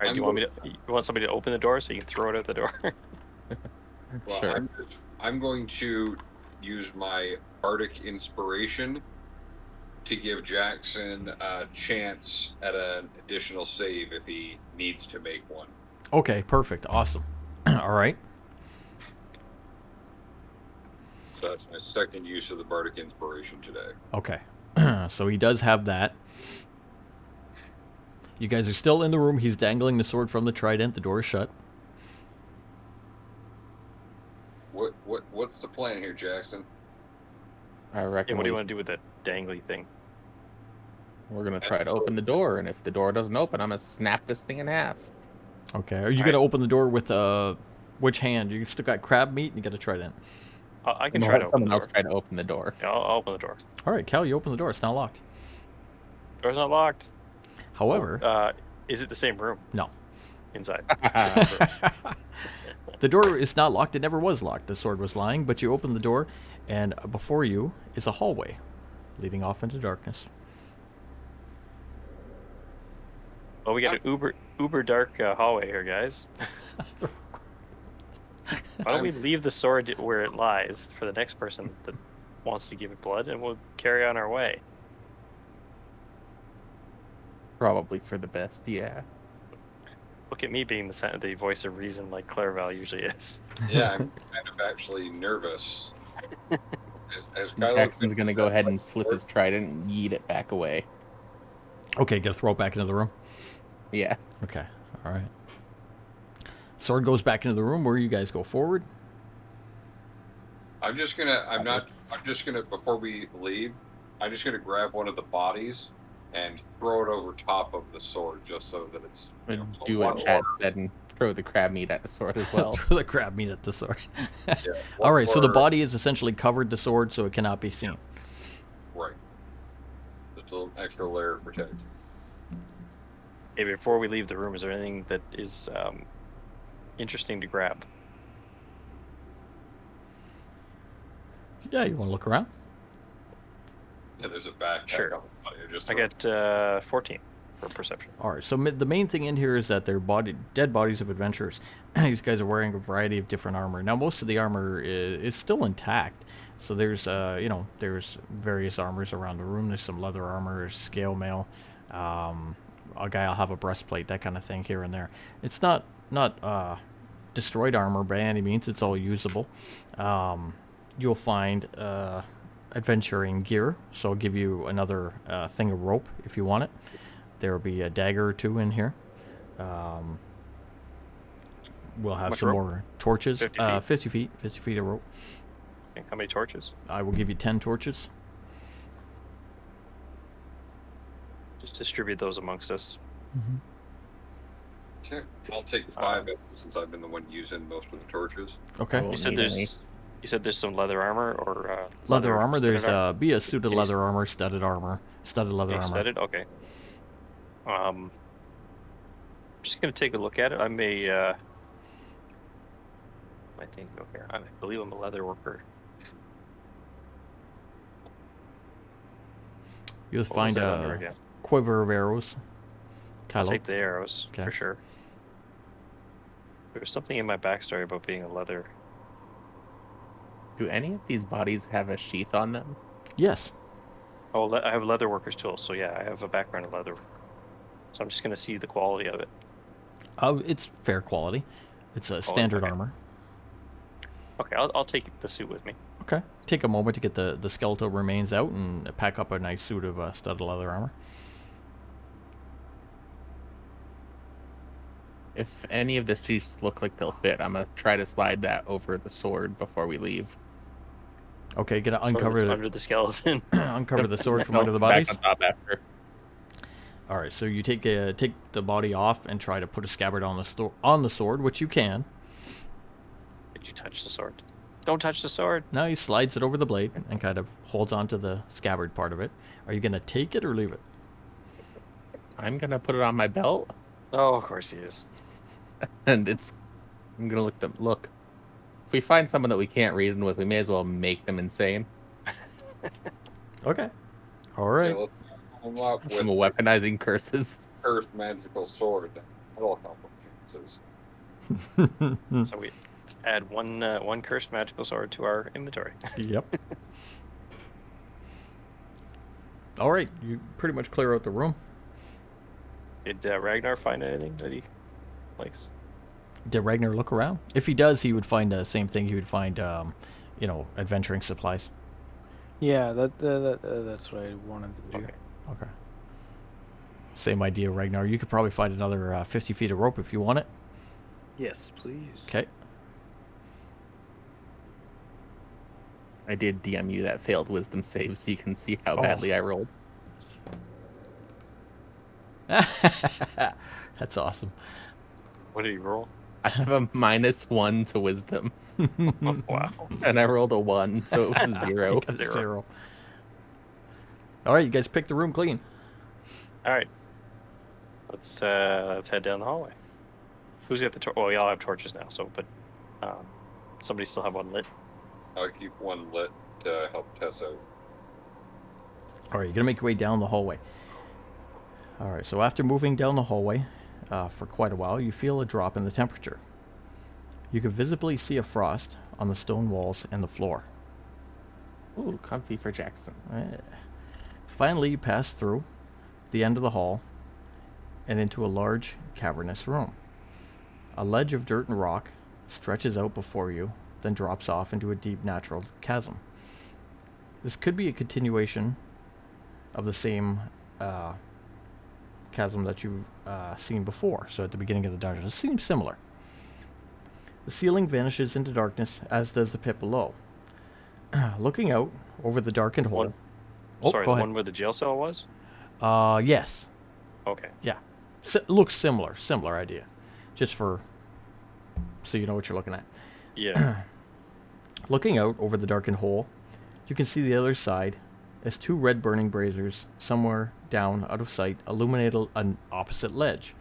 right, do you want me to? You want somebody to open the door so you can throw it at the door? Well, Sure. I'm going to use my bardic inspiration to give Jackson a chance at an additional save if he needs to make one. Okay. Perfect. Awesome. All right. So that's my second use of the bardic inspiration today. Okay. So he does have that. You guys are still in the room. He's dangling the sword from the trident. The door is shut. What's the plan here, Jackson? I reckon And what do you want to do with that dangly thing? we're gonna try to open the door, and if the door doesn't open, I'm gonna snap this thing in half. Okay. Are you going to open the door with which hand? You still got crab meat and you got a trident. I can I'm try gonna to let open someone the else door. try to open the door. Yeah, I'll open the door. All right, Cal, you open the door. It's now locked. Door's not locked. However, Is it the same room no. inside? The door is not locked. It never was locked. The sword was lying, but you open the door, and before you is a hallway leading off into darkness. Well, we got an uber dark hallway here, guys. Why don't we leave the sword where it lies for the next person that wants to give it blood, and we'll carry on our way. Probably for the best, yeah. Look at me being the voice of reason like Clairval usually is. Yeah, I'm kind of actually nervous. As Kylo Jackson's gonna go ahead and flip his trident and yeet it back away. Okay, gonna throw it back into the room. Yeah. Okay, all right. Sword goes back into the room. Where you guys go forward? I'm just gonna before we leave, I'm just gonna grab one of the bodies and throw it over top of the sword just so that it's Do what Chad said and throw the crab meat at the sword as well. Throw the crab meat at the sword. Yeah, All right, so the or- body is essentially covered the sword so it cannot be seen. Right. Just a little extra layer of protection. Hey, before we leave the room, is there anything that is interesting to grab? Yeah, you want to look around? Yeah, there's a backpack Sure. on the body. Just I got 14 for perception. All right, so the main thing in here is that they're dead bodies of adventurers. These guys are wearing a variety of different armor. Now, most of the armor is still intact. So there's, there's various armors around the room. There's some leather armor, scale mail. A guy will have a breastplate, that kind of thing here and there. It's not destroyed armor by any means. It's all usable. You'll find adventuring gear, so I'll give you another thing of rope if you want it. There will be a dagger or two in here. We'll have Much some rope? more torches. 50 feet? 50 feet of rope. Okay, how many torches? I will give you 10 torches. Just distribute those amongst us. Okay, I'll take 5 since I've been the one using most of the torches. Okay. Well, You said need any. there's some leather armor or Leather armor. studded There's armor? be a suit of Is- leather armor, studded leather Okay, armor. studded? Okay. Just gonna take a look at it. I'm a I think okay. I believe I'm a leather worker. You'll What was find that under a again? quiver of arrows. I'll Kylo. take the arrows Okay. for sure. There's something in my backstory about being a leather. Do any of these bodies have a sheath on them? Yes. Oh, I have leather workers tools, so yeah, I have a background in leather. So I'm just gonna see the quality of it. It's fair quality. It's a standard okay. armor. Okay, I'll take the suit with me. Okay. Take a moment to get the skeletal remains out and pack up a nice suit of studded leather armor. If any of the sheaths look like they'll fit, I'm gonna try to slide that over the sword before we leave. Okay, gonna Under uncover the under the skeleton. uncover the sword from No, under the back bodies. on top after. All right, so you take the body off and try to put a scabbard on the sword, which you can. Did you touch the sword? Don't touch the sword. Now he slides it over the blade and kind of holds onto the scabbard part of it. Are you gonna take it or leave it? I'm gonna put it on my belt, Oh, of course he is. and I'm gonna look. If we find someone that we can't reason with, we may as well make them insane. Okay. All right. Okay, let's come up I'm with weaponizing curses. cursed magical sword. That'll help with chances. So we add one cursed magical sword to our inventory. Yep. All right, you pretty much clear out the room. Did Ragnar find anything that he likes? Did Ragnar look around? If he does, he would find the same thing. He would find, adventuring supplies. Yeah, that's what I wanted to do. Okay. Okay. Same idea, Ragnar. You could probably find another 50 feet of rope if you want it. Yes, please. Okay. I did DM you that failed wisdom save so you can see how Oh. badly I rolled. That's awesome. What did he roll? I have a -1 to wisdom, Oh, wow. and I rolled a 1, so it was a 0. Zero. All right, you guys pick the room clean. All right. Let's head down the hallway. Who's got the torch? Well, we all have torches now. So, but somebody still have one lit. I'll keep one lit to help Tess out. All right, you're gonna make your way down the hallway. All right, so after moving down the hallway for quite a while, you feel a drop in the temperature. You can visibly see a frost on the stone walls and the floor. Ooh, comfy for Jackson. Finally, you pass through the end of the hall and into a large cavernous room. A ledge of dirt and rock stretches out before you, then drops off into a deep natural chasm. This could be a continuation of the same chasm that you've seen before, so at the beginning of the dungeon. It seems similar. The ceiling vanishes into darkness, as does the pit below. Looking out over the darkened hole. One- Oh, Sorry, go the ahead. one where the jail cell was. Yes. Okay. Looks similar idea. Just for so you know what you're looking at. Yeah. Looking out over the darkened hole, you can see the other side as two red burning braziers somewhere down out of sight illuminate an opposite ledge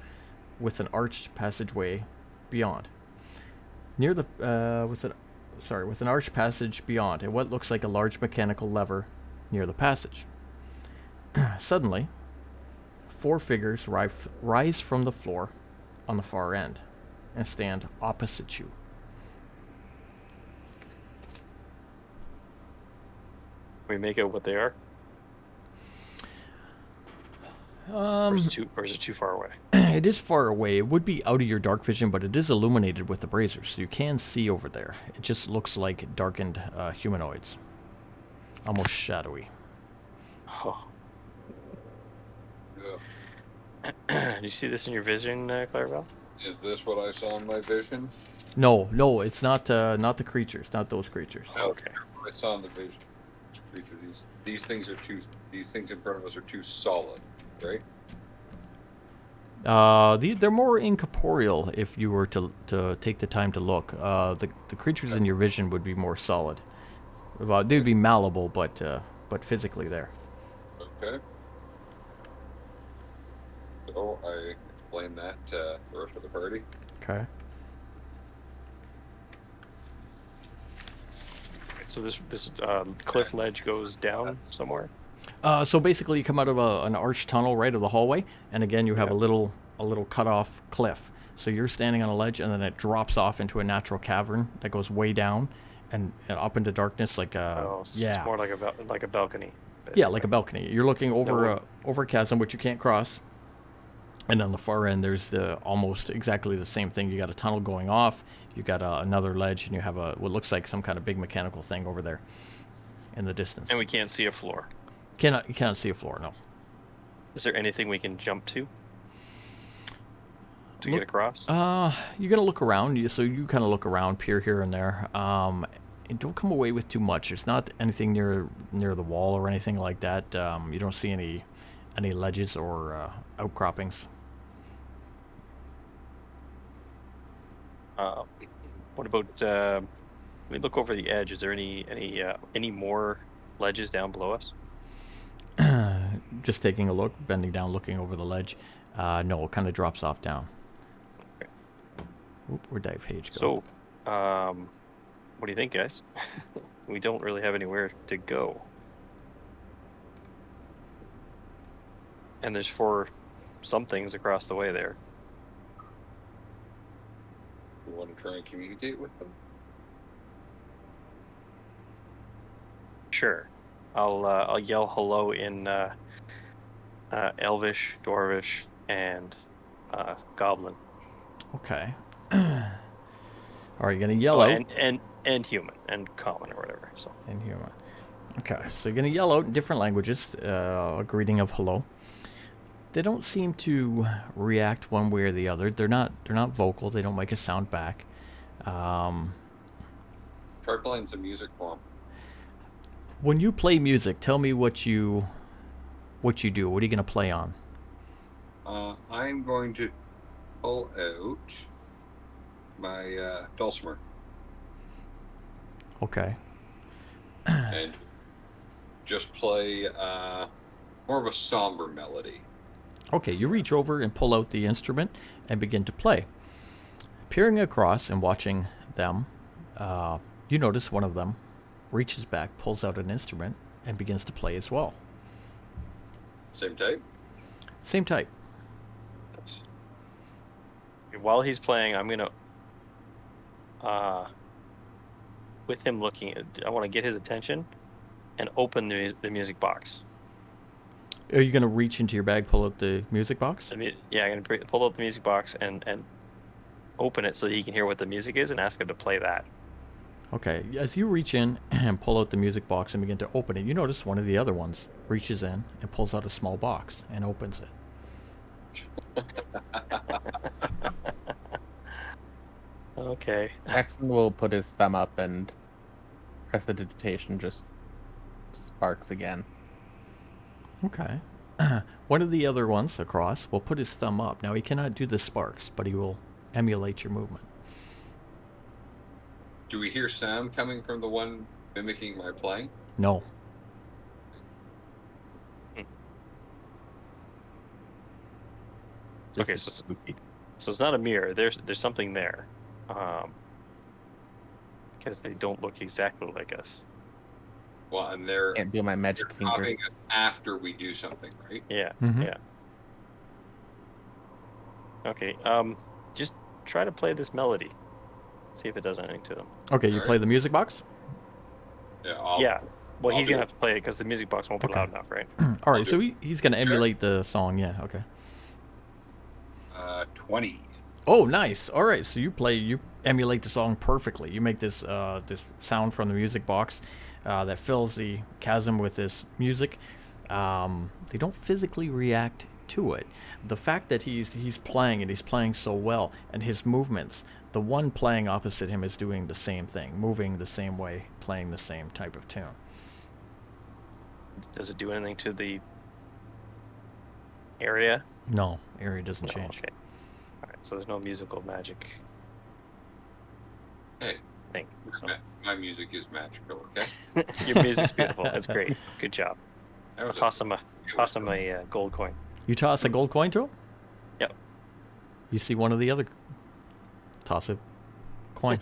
with an arched passageway beyond. Near the with an arched passage beyond and what looks like a large mechanical lever near the passage. Suddenly, 4 figures rise from the floor on the far end and stand opposite you. We make out what they are. Or is it too far away? It is far away. It would be out of your dark vision, but it is illuminated with the braziers, so you can see over there. It just looks like darkened humanoids. Almost shadowy. Oh. Ugh. Did you see this in your vision, Clarabelle? Is this what I saw in my vision? No, it's not the creatures, not those creatures. Okay. I saw in the vision. These things in front of us are too solid, right? They're more incorporeal if you were to take the time to look. The creatures in your vision would be more solid. They'd be malleable, but physically there. Okay. So I explain that to the rest of the party. Okay. So this cliff ledge goes down somewhere. So basically, you come out of an arched tunnel right of the hallway, and again, you have a little cut off cliff. So you're standing on a ledge, and then it drops off into a natural cavern that goes way down and up into darkness, like It's more like a balcony. Yeah, like a balcony. You're looking over over a chasm which you can't cross, and on the far end there's almost exactly the same thing. You got a tunnel going off. You got another ledge, and you have what looks like some kind of big mechanical thing over there in the distance. And we can't see a floor. You cannot see a floor. No. Is there anything we can jump to get across? You're gonna look around. So you kind of look around, peer here and there. And don't come away with too much. There's not anything near the wall or anything like that. You don't see any ledges or outcroppings. What about we look over the edge? Is there any more ledges down below us? Just taking a look, bending down, looking over the ledge. No, it kind of drops off down. Okay. Oop, where'd that page go? So, what do you think, guys? We don't really have anywhere to go. And there's 4 somethings across the way there. You want to try and communicate with them? Sure. I'll yell hello in Elvish, Dwarvish, and Goblin. Okay. Are you gonna yell out? And human and common or whatever. So. And human. Okay, so you're gonna yell out in different languages a greeting of hello. They don't seem to react one way or the other. They're not vocal. They don't make a sound back. Try playing some music for them. When you play music, tell me what you do. What are you gonna play on? I'm going to pull out my dulcimer Okay. and just play more of a somber melody. Okay, you reach over and pull out the instrument and begin to play. Peering across and watching them, you notice one of them reaches back, pulls out an instrument, and begins to play as well. Same type? Same type. While he's playing, I'm gonna, with him looking, I want to get his attention and open the music box. Are you going to reach into your bag, pull out the music box? Yeah, I'm gonna pull out the music box and open it so that he can hear what the music is and ask him to play that. Okay, as you reach in and pull out the music box and begin to open it, you notice one of the other ones reaches in and pulls out a small box and opens it. Okay. Axon will put his thumb up and press the digitation, just sparks again. Okay. one of the other ones across will put his thumb up. Now he cannot do the sparks, but he will emulate your movement. Do we hear sound coming from the one mimicking my playing? No. Okay, This is so spooky. it's not a mirror. There's something there, because they don't look exactly like us. Well, and they're Can't do my magic fingers. copying us after we do something, right? Yeah, Mhm. yeah. Okay, just try to play this melody. See if it does anything to them. Okay, you Alright. play the music box? Yeah. Yeah. Well, I'll he's do gonna it. have to play it because the music box won't be Okay. loud enough, right? All right, I'll so do he's going to Sure. emulate the song. Yeah, okay. 20. Oh, nice. All right, so you emulate the song perfectly. You make this this sound from the music box that fills the chasm with this music. They don't physically react to it. The fact that he's playing it, he's playing so well, and his movements, the one playing opposite him is doing the same thing, moving the same way, playing the same type of tune. Does it do anything to the area? No, area doesn't No, change. okay. All right. So there's no musical magic Hey, thing. So my music is magical, okay? your music's beautiful. That's great. Good job. That I'll was toss him a gold coin. You toss a gold coin to him? Yep. You see one of the other toss a coin.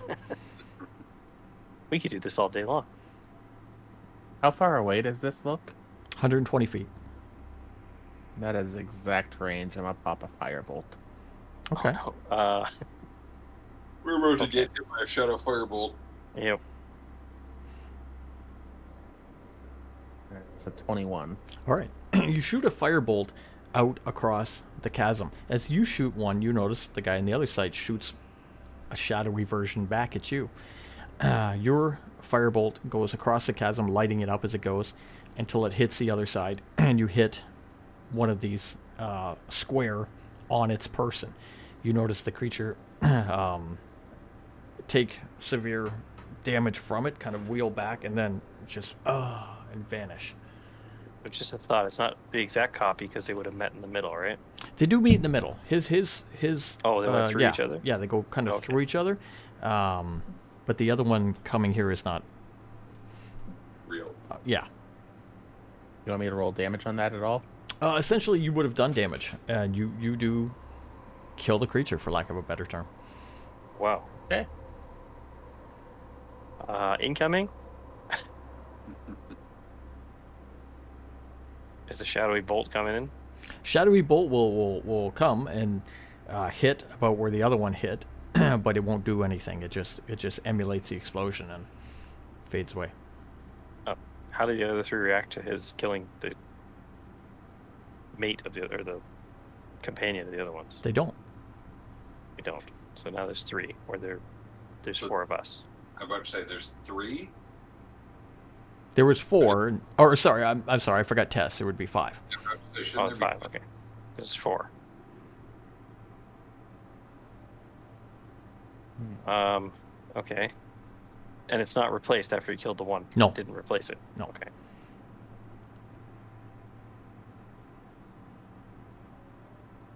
We could do this all day long. How far away does this look? 120 feet. That is exact range. I'm gonna pop a firebolt. Okay. Oh, no. We're about to Okay. get hit by a shadow firebolt. Yep. It's a 21. All right. You shoot a firebolt out across the chasm. As you shoot one, you notice the guy on the other side shoots a shadowy version back at you. Your firebolt goes across the chasm, lighting it up as it goes until it hits the other side, and you hit one of these square on its person. You notice the creature take severe damage from it, kind of wheel back, and then just and vanish. But just a thought. It's not the exact copy because they would have met in the middle, right? They do meet in the middle. His Oh, they went through yeah, each other? Yeah, they go kind of Okay. through each other. But the other one coming here is not. Real. Yeah. You want me to roll damage on that at all? Essentially, you would have done damage, and you do kill the creature, for lack of a better term. Wow. Okay. Incoming? Is the shadowy bolt coming in? Shadowy bolt will come and hit about where the other one hit, but it won't do anything. It just emulates the explosion and fades away. How did the other three react to his killing the mate of the other, or the companion of the other ones? They don't. We don't. So now there's three, or there's So- four of us. I'm about to say there's 3. There was 4, or sorry, I'm sorry, I forgot Tess. There would be 5. I'm about to say, Oh, shouldn't it's there be five. Okay. This is 4. Okay. And it's not replaced after you killed the one. No. Didn't replace it. No. Okay.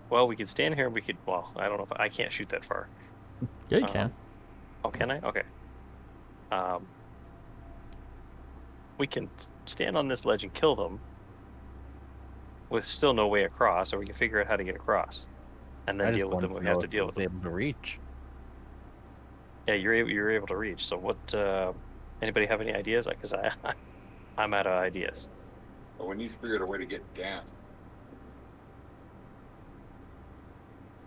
Well, we could stand here and we could. Well, I don't know if I can't shoot that far. Yeah, you can. Oh, can I? Okay. We can stand on this ledge and kill them with still no way across, or we can figure out how to get across, and I then just deal with wanted them when we know have to if deal I with was them. able to reach. Yeah, you're able to reach. So what? Anybody have any ideas? Because I'm out of ideas. But we need to figure out a way to get down.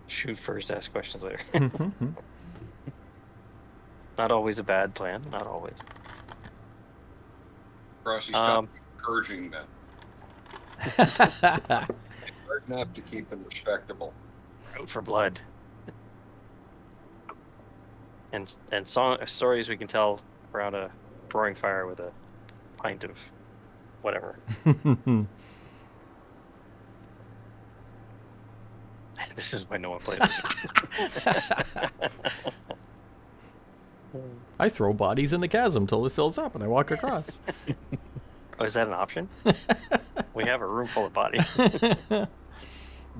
Shoot first, ask questions later. Mm-hmm. Not always a bad plan. Not always. Crossy, stop encouraging them. Hard enough to keep them respectable. Out for blood. And stories we can tell around a roaring fire with a pint of whatever. This is why no one plays it. I throw bodies in the chasm till it fills up, and I walk across. Oh, is that an option? We have a room full of bodies.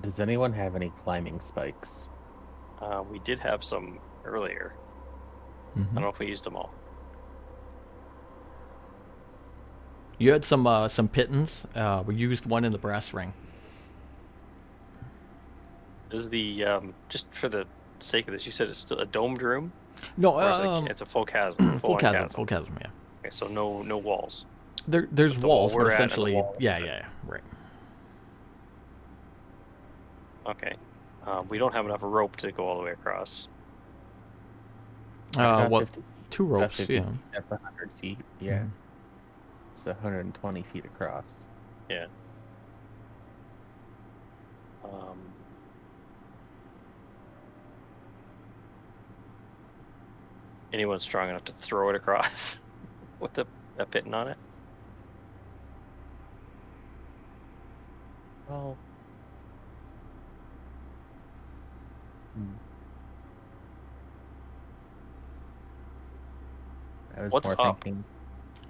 Does anyone have any climbing spikes? We did have some earlier. I Mhm. don't know if we used them all. You had some pittons. We used one in the brass ring. This is the just for the sake of this, you said it's still a domed room, No, or is it's a full chasm? full on chasm, full chasm. Yeah. Okay, so no walls. There's So the wall walls, but we're at and the essentially, wall yeah, we're yeah, right. Okay. We don't have enough rope to go all the way across. About What? 50 Two about ropes, 50 yeah. feet, that's 100 feet. Yeah. Mhm. It's 120 feet across. Yeah. Um, anyone strong enough to throw it across with a pitten on it? Well. I was What's more up? thinking.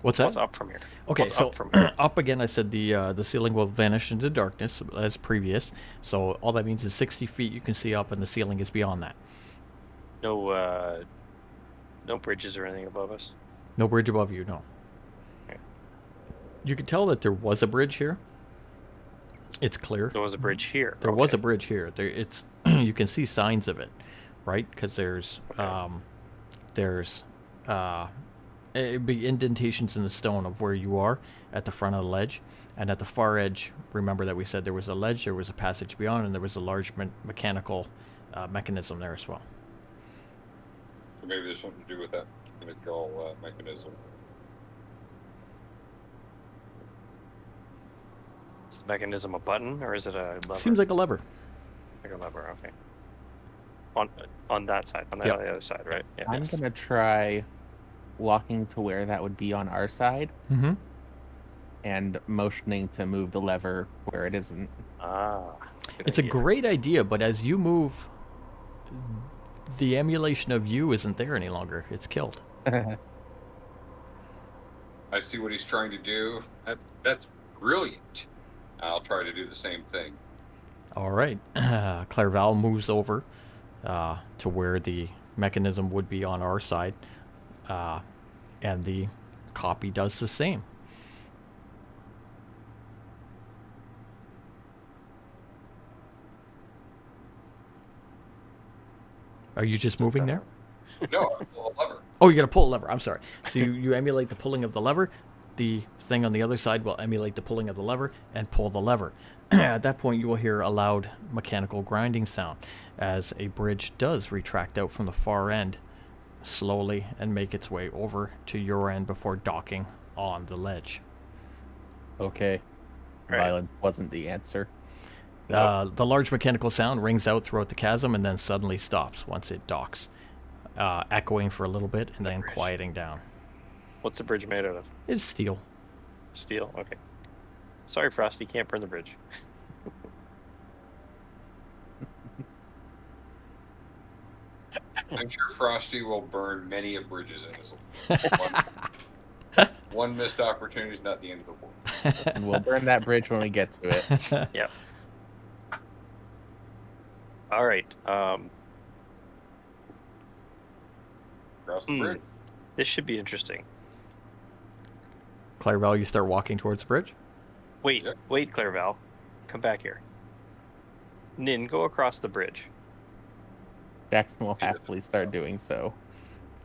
What's that? What's up from here? Okay, What's so up from here? up again, I said the ceiling will vanish into darkness as previous. So all that means is 60 feet you can see up, and the ceiling is beyond that. No bridges or anything above us. No bridge above you, no. Okay. You could tell that there was a bridge here. It's clear. There was a bridge here. There was a Okay. bridge here. It's you can see signs of it, right? Because there's it'd be indentations in the stone of where you are at the front of the ledge, and at the far edge. Remember that we said there was a ledge, there was a passage beyond, and there was a large mechanical mechanism there as well. So maybe there's something to do with that mechanical mechanism. Is the mechanism a button or is it a lever? Seems like a lever. Like a lever. Okay. On that side, on the Yep. other side, right? Yeah. I'm gonna try walking to where that would be on our side Mm-hmm. and motioning to move the lever where it isn't. Ah. good It's a idea. great idea, but as you move, the emulation of you isn't there any longer. It's killed. I see what he's trying to do. That's brilliant. I'll try to do the same thing. All right. Clairval moves over to where the mechanism would be on our side, and the copy does the same. Are you just moving there? No, I pull a lever. Oh, you got to pull a lever. I'm sorry. So you emulate the pulling of the lever. The thing on the other side will emulate the pulling of the lever and pull the lever. At that point, you will hear a loud mechanical grinding sound as a bridge does retract out from the far end slowly and make its way over to your end before docking on the ledge. Okay. Right. Violence wasn't the answer. The large mechanical sound rings out throughout the chasm and then suddenly stops once it docks, echoing for a little bit and then quieting down. What's the bridge made out of? It's steel. Steel? Okay. Sorry, Frosty, can't burn the bridge. I'm sure Frosty will burn many of bridges in his life. One missed opportunity is not the end of the world. And we'll burn that bridge when we get to it. Yep. All right. Across the bridge. This should be interesting. Clairval, you start walking towards the bridge. Wait, Yep. wait, Clairval. Come back here. Nin, go across the bridge. Jackson will happily start doing so.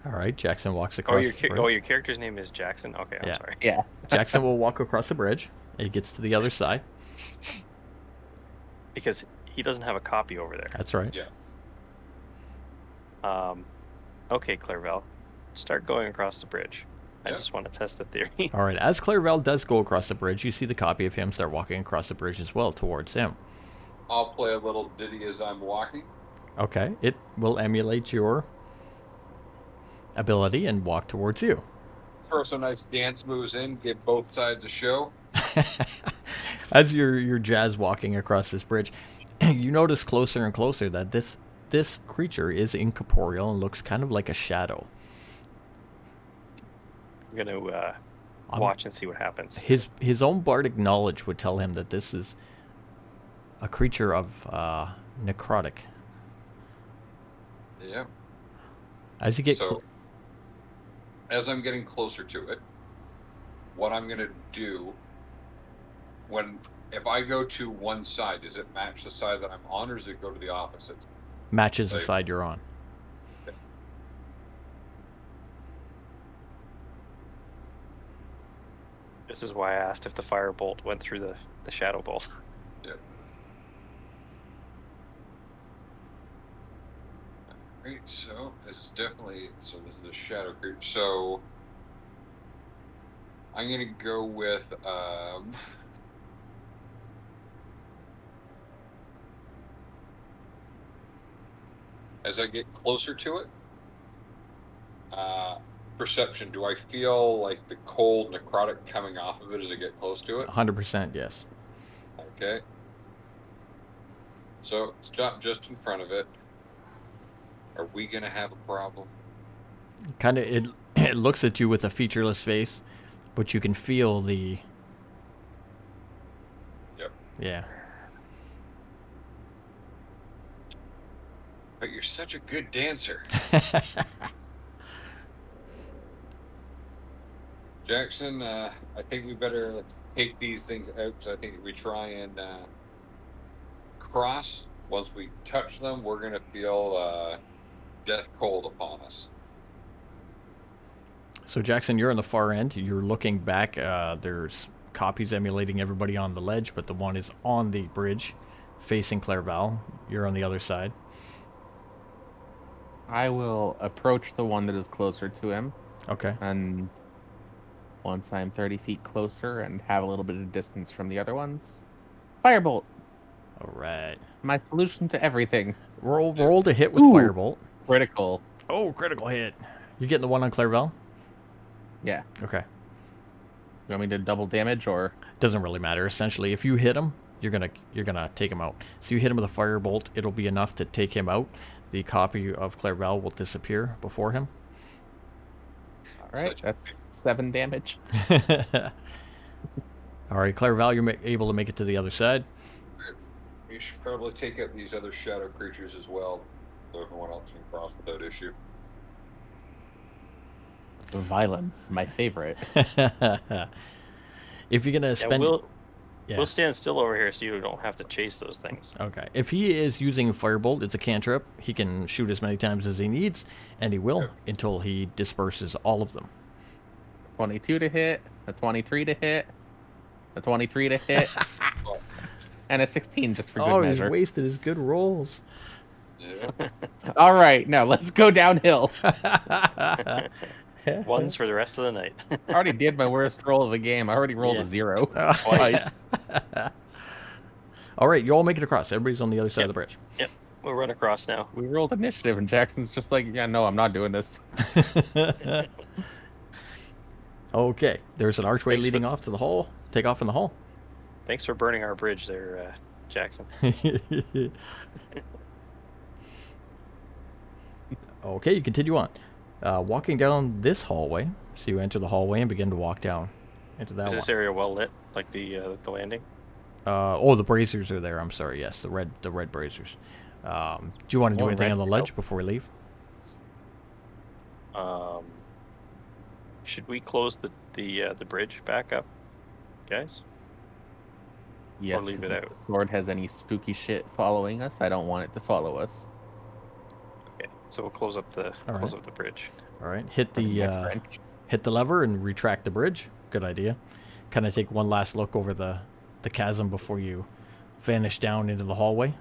All right, Jackson walks Oh, across the bridge. your character's name is Jackson? Okay, I'm Yeah. sorry. Yeah. Jackson will walk across the bridge. He gets to the other side. Because he doesn't have a copy over there. That's right. Yeah. Okay, Clairval. Start going across the bridge. I Yeah. just want to test the theory. All right, as Clairval does go across the bridge, you see the copy of him start walking across the bridge as well towards him. I'll play a little ditty as I'm walking. Okay, it will emulate your ability and walk towards you. Throw some nice dance moves in, give both sides a show. As you're jazz walking across this bridge, you notice closer and closer that this creature is incorporeal and looks kind of like a shadow. I'm going to watch and see what happens. His own bardic knowledge would tell him that this is a creature of necrotic. Yeah. As you get So, as I'm getting closer to it, what I'm going to do if I go to one side, does it match the side that I'm on, or does it go to the opposite? matches the side you're on. This is why I asked if the firebolt went through the shadow bolt. Yeah. Right, so this is definitely, this is the shadow creature. So I'm going to go with, as I get closer to it, perception, do I feel like the cold necrotic coming off of it as I get close to it? 100% yes. Okay. So stop just in front of it. Are we going to have a problem? Kind of, it looks at you with a featureless face, but you can feel the... Yep. Yeah. But you're such a good dancer. Jackson, I think we better take these things out, because I think if we try and cross, once we touch them, we're going to feel death cold upon us. So Jackson, you're on the far end. You're looking back. There's copies emulating everybody on the ledge, but the one is on the bridge facing Clairval. You're on the other side. I will approach the one that is closer to him. Okay. And once I'm 30 feet closer and have a little bit of distance from the other ones, firebolt. All right. My solution to everything. Roll to hit with Ooh. Firebolt. Critical. Oh, critical hit. You getting the one on Clairval? Yeah. Okay. You want me to double damage or? Doesn't really matter. Essentially, if you hit him, you're gonna take him out. So you hit him with a firebolt, it'll be enough to take him out. The copy of Clairval will disappear before him. All right, that's 7 damage. All right, Clairval, you're able to make it to the other side. We should probably take out these other shadow creatures as well, so everyone else can cross without issue. Violence, my favorite. If you're gonna spend, we'll stand still over here so you don't have to chase those things. Okay. If he is using Firebolt, it's a cantrip. He can shoot as many times as he needs, and he will until he disperses all of them. 22 to hit, a 23 to hit, a 23 to hit, and a 16 just for good measure. He's wasted his good rolls. Yeah. All right, now let's go downhill. Ones for the rest of the night. I already did my worst roll of the game. I already rolled a 0. Twice. All right, you all make it across. Everybody's on the other side of the bridge. Yep, we'll run across now. We rolled initiative, and Jackson's just like, yeah, no, I'm not doing this. Okay, there's an archway leading off to the hall. Take off in the hall. Thanks for burning our bridge there, Jackson. Okay, you continue on. Walking down this hallway, so you enter the hallway and begin to walk down into that Is one. this area well lit, like the landing? The braziers are there. I'm sorry. Yes, the red braziers. Do you want to do More anything red on the to ledge go. before we leave? Should we close the bridge back up, guys? Yes, leave 'cause it if out. the sword has any spooky shit following us, I don't want it to follow us. Okay, so we'll close up the All right. bridge. All right. Hit Pardon my the French. hit the lever and retract the bridge. Good idea. Kind of take one last look over the chasm before you vanish down into the hallway.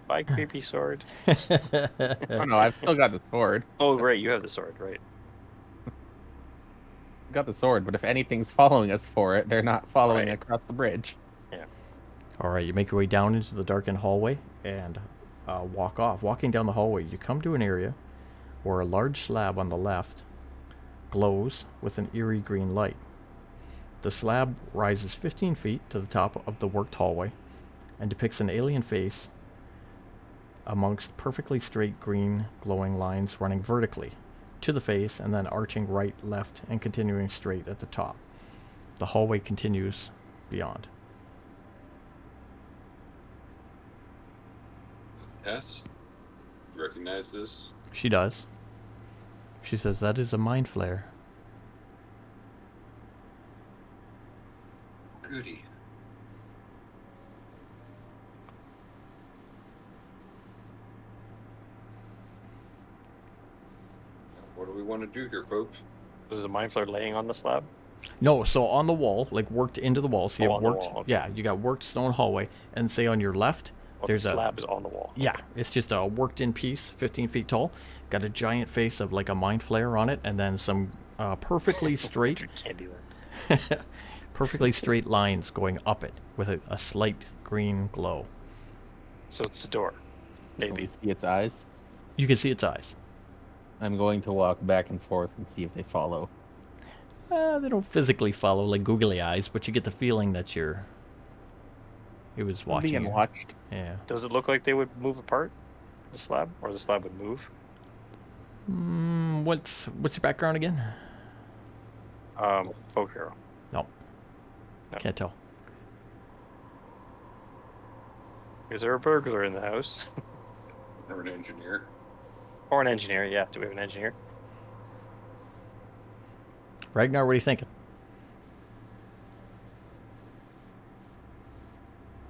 Bye, creepy sword. Oh no, I've still got the sword. Oh, right, you have the sword, right? I've got the sword, but if anything's following us for it, they're not following Right. across the bridge. All right, you make your way down into the darkened hallway and walk off. Walking down the hallway, you come to an area where a large slab on the left glows with an eerie green light. The slab rises 15 feet to the top of the worked hallway and depicts an alien face amongst perfectly straight green glowing lines running vertically to the face and then arching right, left, and continuing straight at the top. The hallway continues beyond. Yes. Do you recognize this? She does. She says, that is a mind flare. Goody. What do we want to do here, folks? Was the mind flare laying on the slab? No, so on the wall, like worked into the wall. So you Oh, have on the worked, wall, okay. yeah, you got worked stone hallway, and say on your left, Well, there's the a slab is on the wall. yeah, it's just a worked-in piece, 15 feet tall, got a giant face of like a mind flare on it, and then some perfectly straight, Richard Candyland. perfectly straight lines going up it with a slight green glow. So it's the door. Can we Maybe. see its eyes? You can see its eyes. I'm going to walk back and forth and see if they follow. They don't physically follow like googly eyes, but you get the feeling that it was I'm watching being you. watched. Yeah. Does it look like they would move apart? The slab? Or the slab would move? What's your background again? Folk hero. No. No. Can't tell. Is there a burglar in the house? Or an engineer? Or an engineer, yeah. Do we have an engineer? Ragnar, what are you thinking?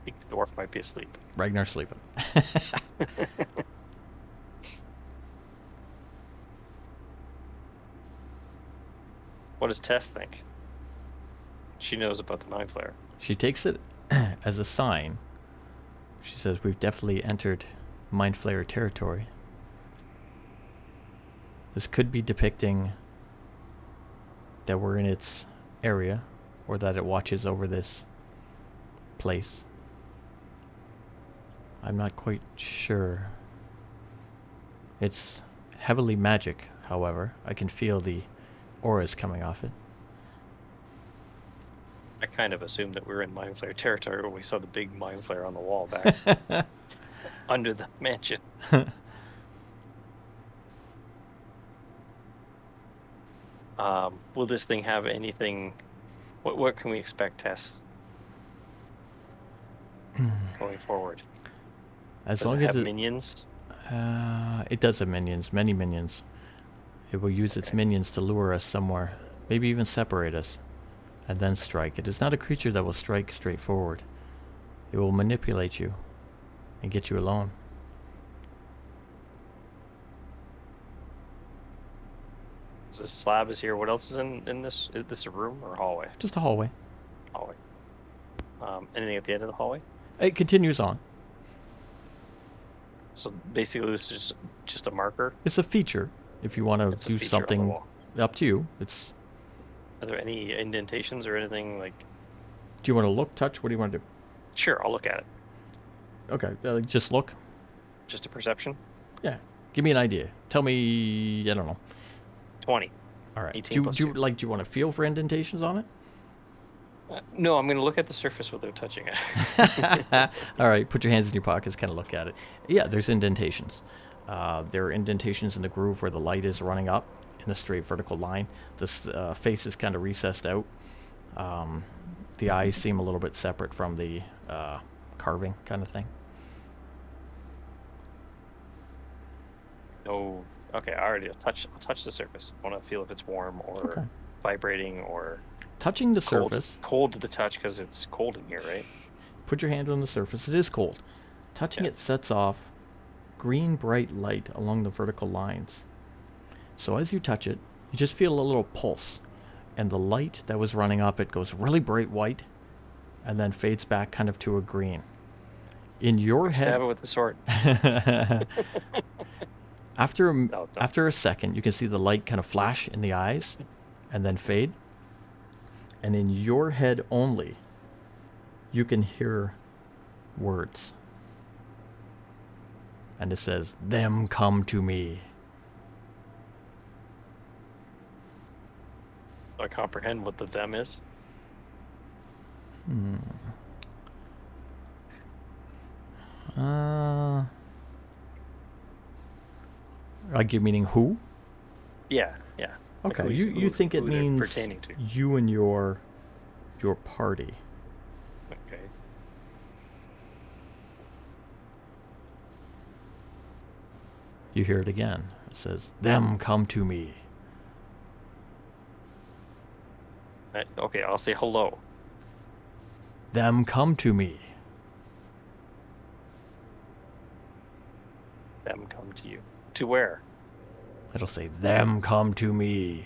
I think the dwarf might be asleep. Ragnar's sleeping. What does Tess think? She knows about the mind flare. She takes it as a sign. She says, we've definitely entered Mind Flayer territory. This could be depicting that we're in its area, or that it watches over this place. I'm not quite sure. It's heavily magic, however. I can feel the auras coming off it. I kind of assumed that we were in mind flare territory when we saw the big mind flare on the wall back under the mansion. Will this thing have anything? What can we expect, Tess? Going forward. As Does long it as have minions? it does have minions, many minions. It will use its Okay. minions to lure us somewhere, maybe even separate us, and then strike. It is not a creature that will strike straight forward. It will manipulate you and get you alone. So this slab is here. What else is in this? Is this a room or a hallway? Just a hallway. Hallway. Anything at the end of the hallway? It continues on. So basically, this is just a marker. It's a feature. If you want It's a to do feature on the something, wall. up to you. It's. Are there any indentations or anything like? Do you want to look, touch? What do you want to do? Sure, I'll look at it. Okay, just look. Just a perception. Yeah, give me an idea. Tell me. I don't know. 20. All right. 18 plus 2. Do you want to feel for indentations on it? No, I'm going to look at the surface without touching it. All right, put your hands in your pockets, kind of look at it. Yeah, there's indentations. There are indentations in the groove where the light is running up in a straight vertical line. This face is kind of recessed out. The eyes seem a little bit separate from the carving kind of thing. No. Okay, I'll touch the surface. I want to feel if it's warm or Okay. vibrating or Touching the cold. surface, Cold to the touch because it's cold in here, right? put your hand on the surface. It is cold. Touching Yeah. it sets off green bright light along the vertical lines. So as you touch it, you just feel a little pulse, and the light that was running up it goes really bright white and then fades back kind of to a green. In your Stab head, it with the sword. after No. after a second, you can see the light kind of flash in the eyes and then fade. And in your head only, you can hear words. And it says, "Them come to me." I comprehend what the them is. Like you meaning who? Yeah, yeah. Like Okay, who's- you think it who they're means pertaining to. you and your your party. Okay. You hear it again. It says, "Them come to me." Okay, I'll say hello. Them come to me. Them come to you. To where? It'll say, "Them come to me."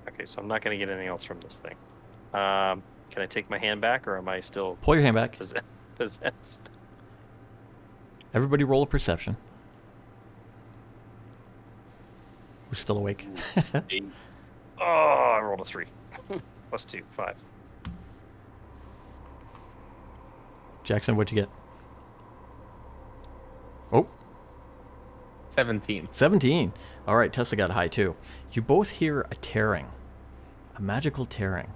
Okay, so I'm not going to get anything else from this thing. Can I take my hand back, or am I still Pull your hand back. possessed? Everybody roll a perception. Who's still awake? Oh, I rolled a 3. Plus 2, 5. Jackson, what'd you get? Oh, 17. 17. All right, Tessa got high too. You both hear a tearing, a magical tearing.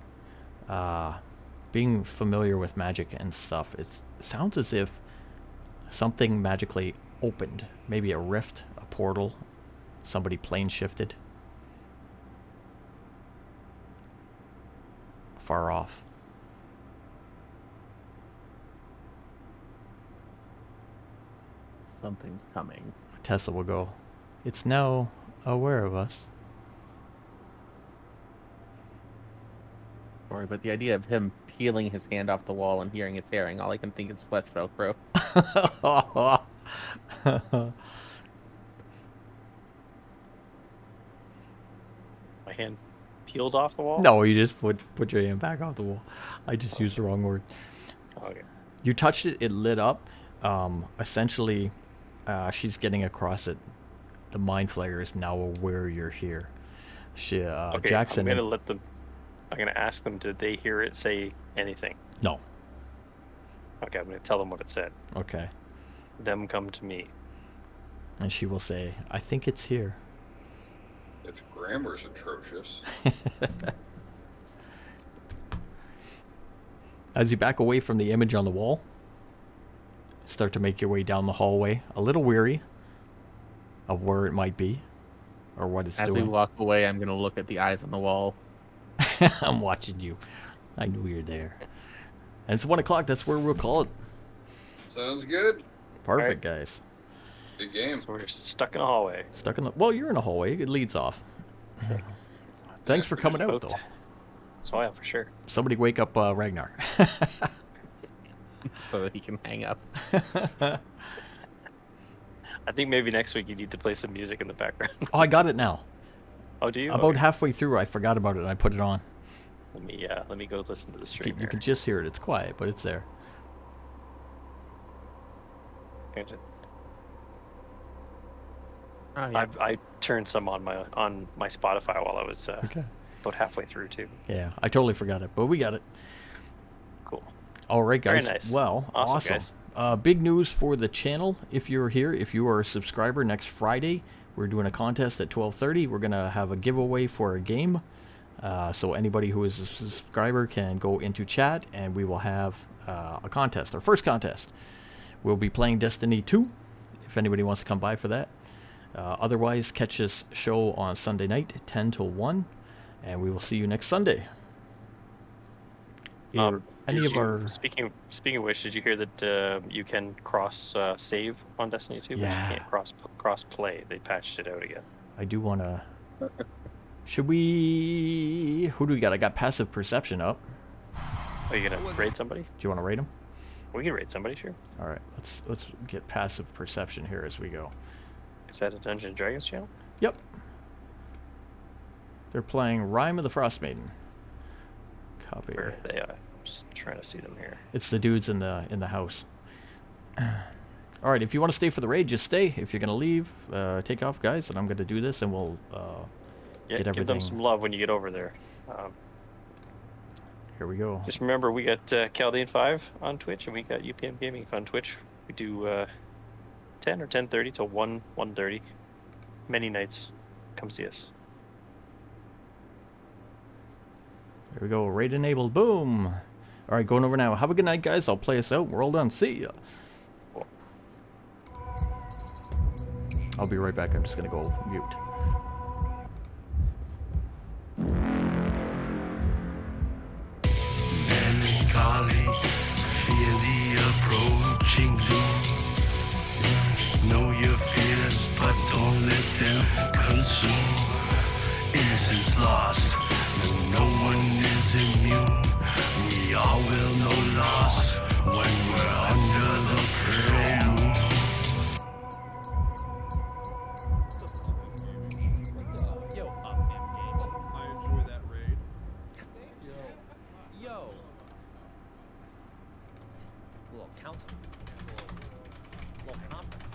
Being familiar with magic and stuff, it sounds as if something magically opened. Maybe a rift, a portal, somebody plane shifted. Far off. Something's coming. Tessa will go, "It's now aware of us." Sorry, but the idea of him peeling his hand off the wall and hearing it tearing, all I can think is flesh Velcro. My hand peeled off the wall? No, you just put your hand back off the wall. I just used the wrong word. Okay. You touched it, it lit up. Essentially, she's getting across it. The Mind Flayer is now aware you're here. Okay, Jackson. I'm gonna ask them, did they hear it say anything? No. Okay, I'm gonna tell them what it said. Okay. Them come to me. And she will say, "I think it's here." Its grammar's atrocious. As you back away from the image on the wall, start to make your way down the hallway, a little weary of where it might be or what it's As we doing. walk away, I'm going to look at the eyes on the wall. I'm watching you. I knew you were there. And it's 1 o'clock. That's where we'll call it. Sounds good. Perfect, guys. Good game. So we're stuck in a hallway. Stuck in the... Well, you're in a hallway. It leads off. Thanks for coming out, though. Oh, yeah, for sure. Somebody wake up Ragnar. So that he can hang up. I think maybe next week you need to play some music in the background. Oh, I got it now. Oh, do you? About Okay. halfway through, I forgot about it and I put it on. Let me go listen to the stream. You can just hear it. It's quiet, but it's there. Oh, yeah. I turned some on my Spotify while I was Okay. about halfway through too. Yeah, I totally forgot it, but we got it. Cool. All right, Very guys. nice. Well, Awesome, awesome. guys. Big news for the channel. If you're here, if you are a subscriber, next Friday we're doing a contest at 12:30. We're gonna have a giveaway for a game. So anybody who is a subscriber can go into chat, and we will have a contest. Our first contest. We'll be playing Destiny 2. If anybody wants to come by for that. Otherwise, catch this show on Sunday night, 10 till 1, and we will see you next Sunday. Any of our... Speaking of which, did you hear that you can cross save on Destiny 2? Yeah. But you can't cross play. They patched it out again. I do want to... Should we... Who do we got? I got Passive Perception up. Oh, you gonna raid somebody? Do you want to rate him? We can raid somebody, sure. All right, let's get Passive Perception here as we go. Is that a Dungeons & Dragons channel? Yep. They're playing Rime of the Frost Maiden. Copy. Where are they? I'm just trying to see them here. It's the dudes in the house. All right, if you want to stay for the raid, just stay. If you're gonna leave, take off, guys, and I'm gonna do this, and we'll Yeah, get give them everything. some love when you get over there. Here we go. Just remember, we got Chaldean5 on Twitch, and we got UPM Gaming on Twitch. We do 10 or 10:30 till 1:30. Many nights. Come see us. There we go. Raid enabled. Boom. All right, going over now. Have a good night, guys. I'll play us out. We're all done. See ya. Cool. I'll be right back. I'm just gonna go mute. innocence lost. No one is immune. We all will know loss when we're under the pearl moon. I enjoy that raid. Yo. Little council. Little conference.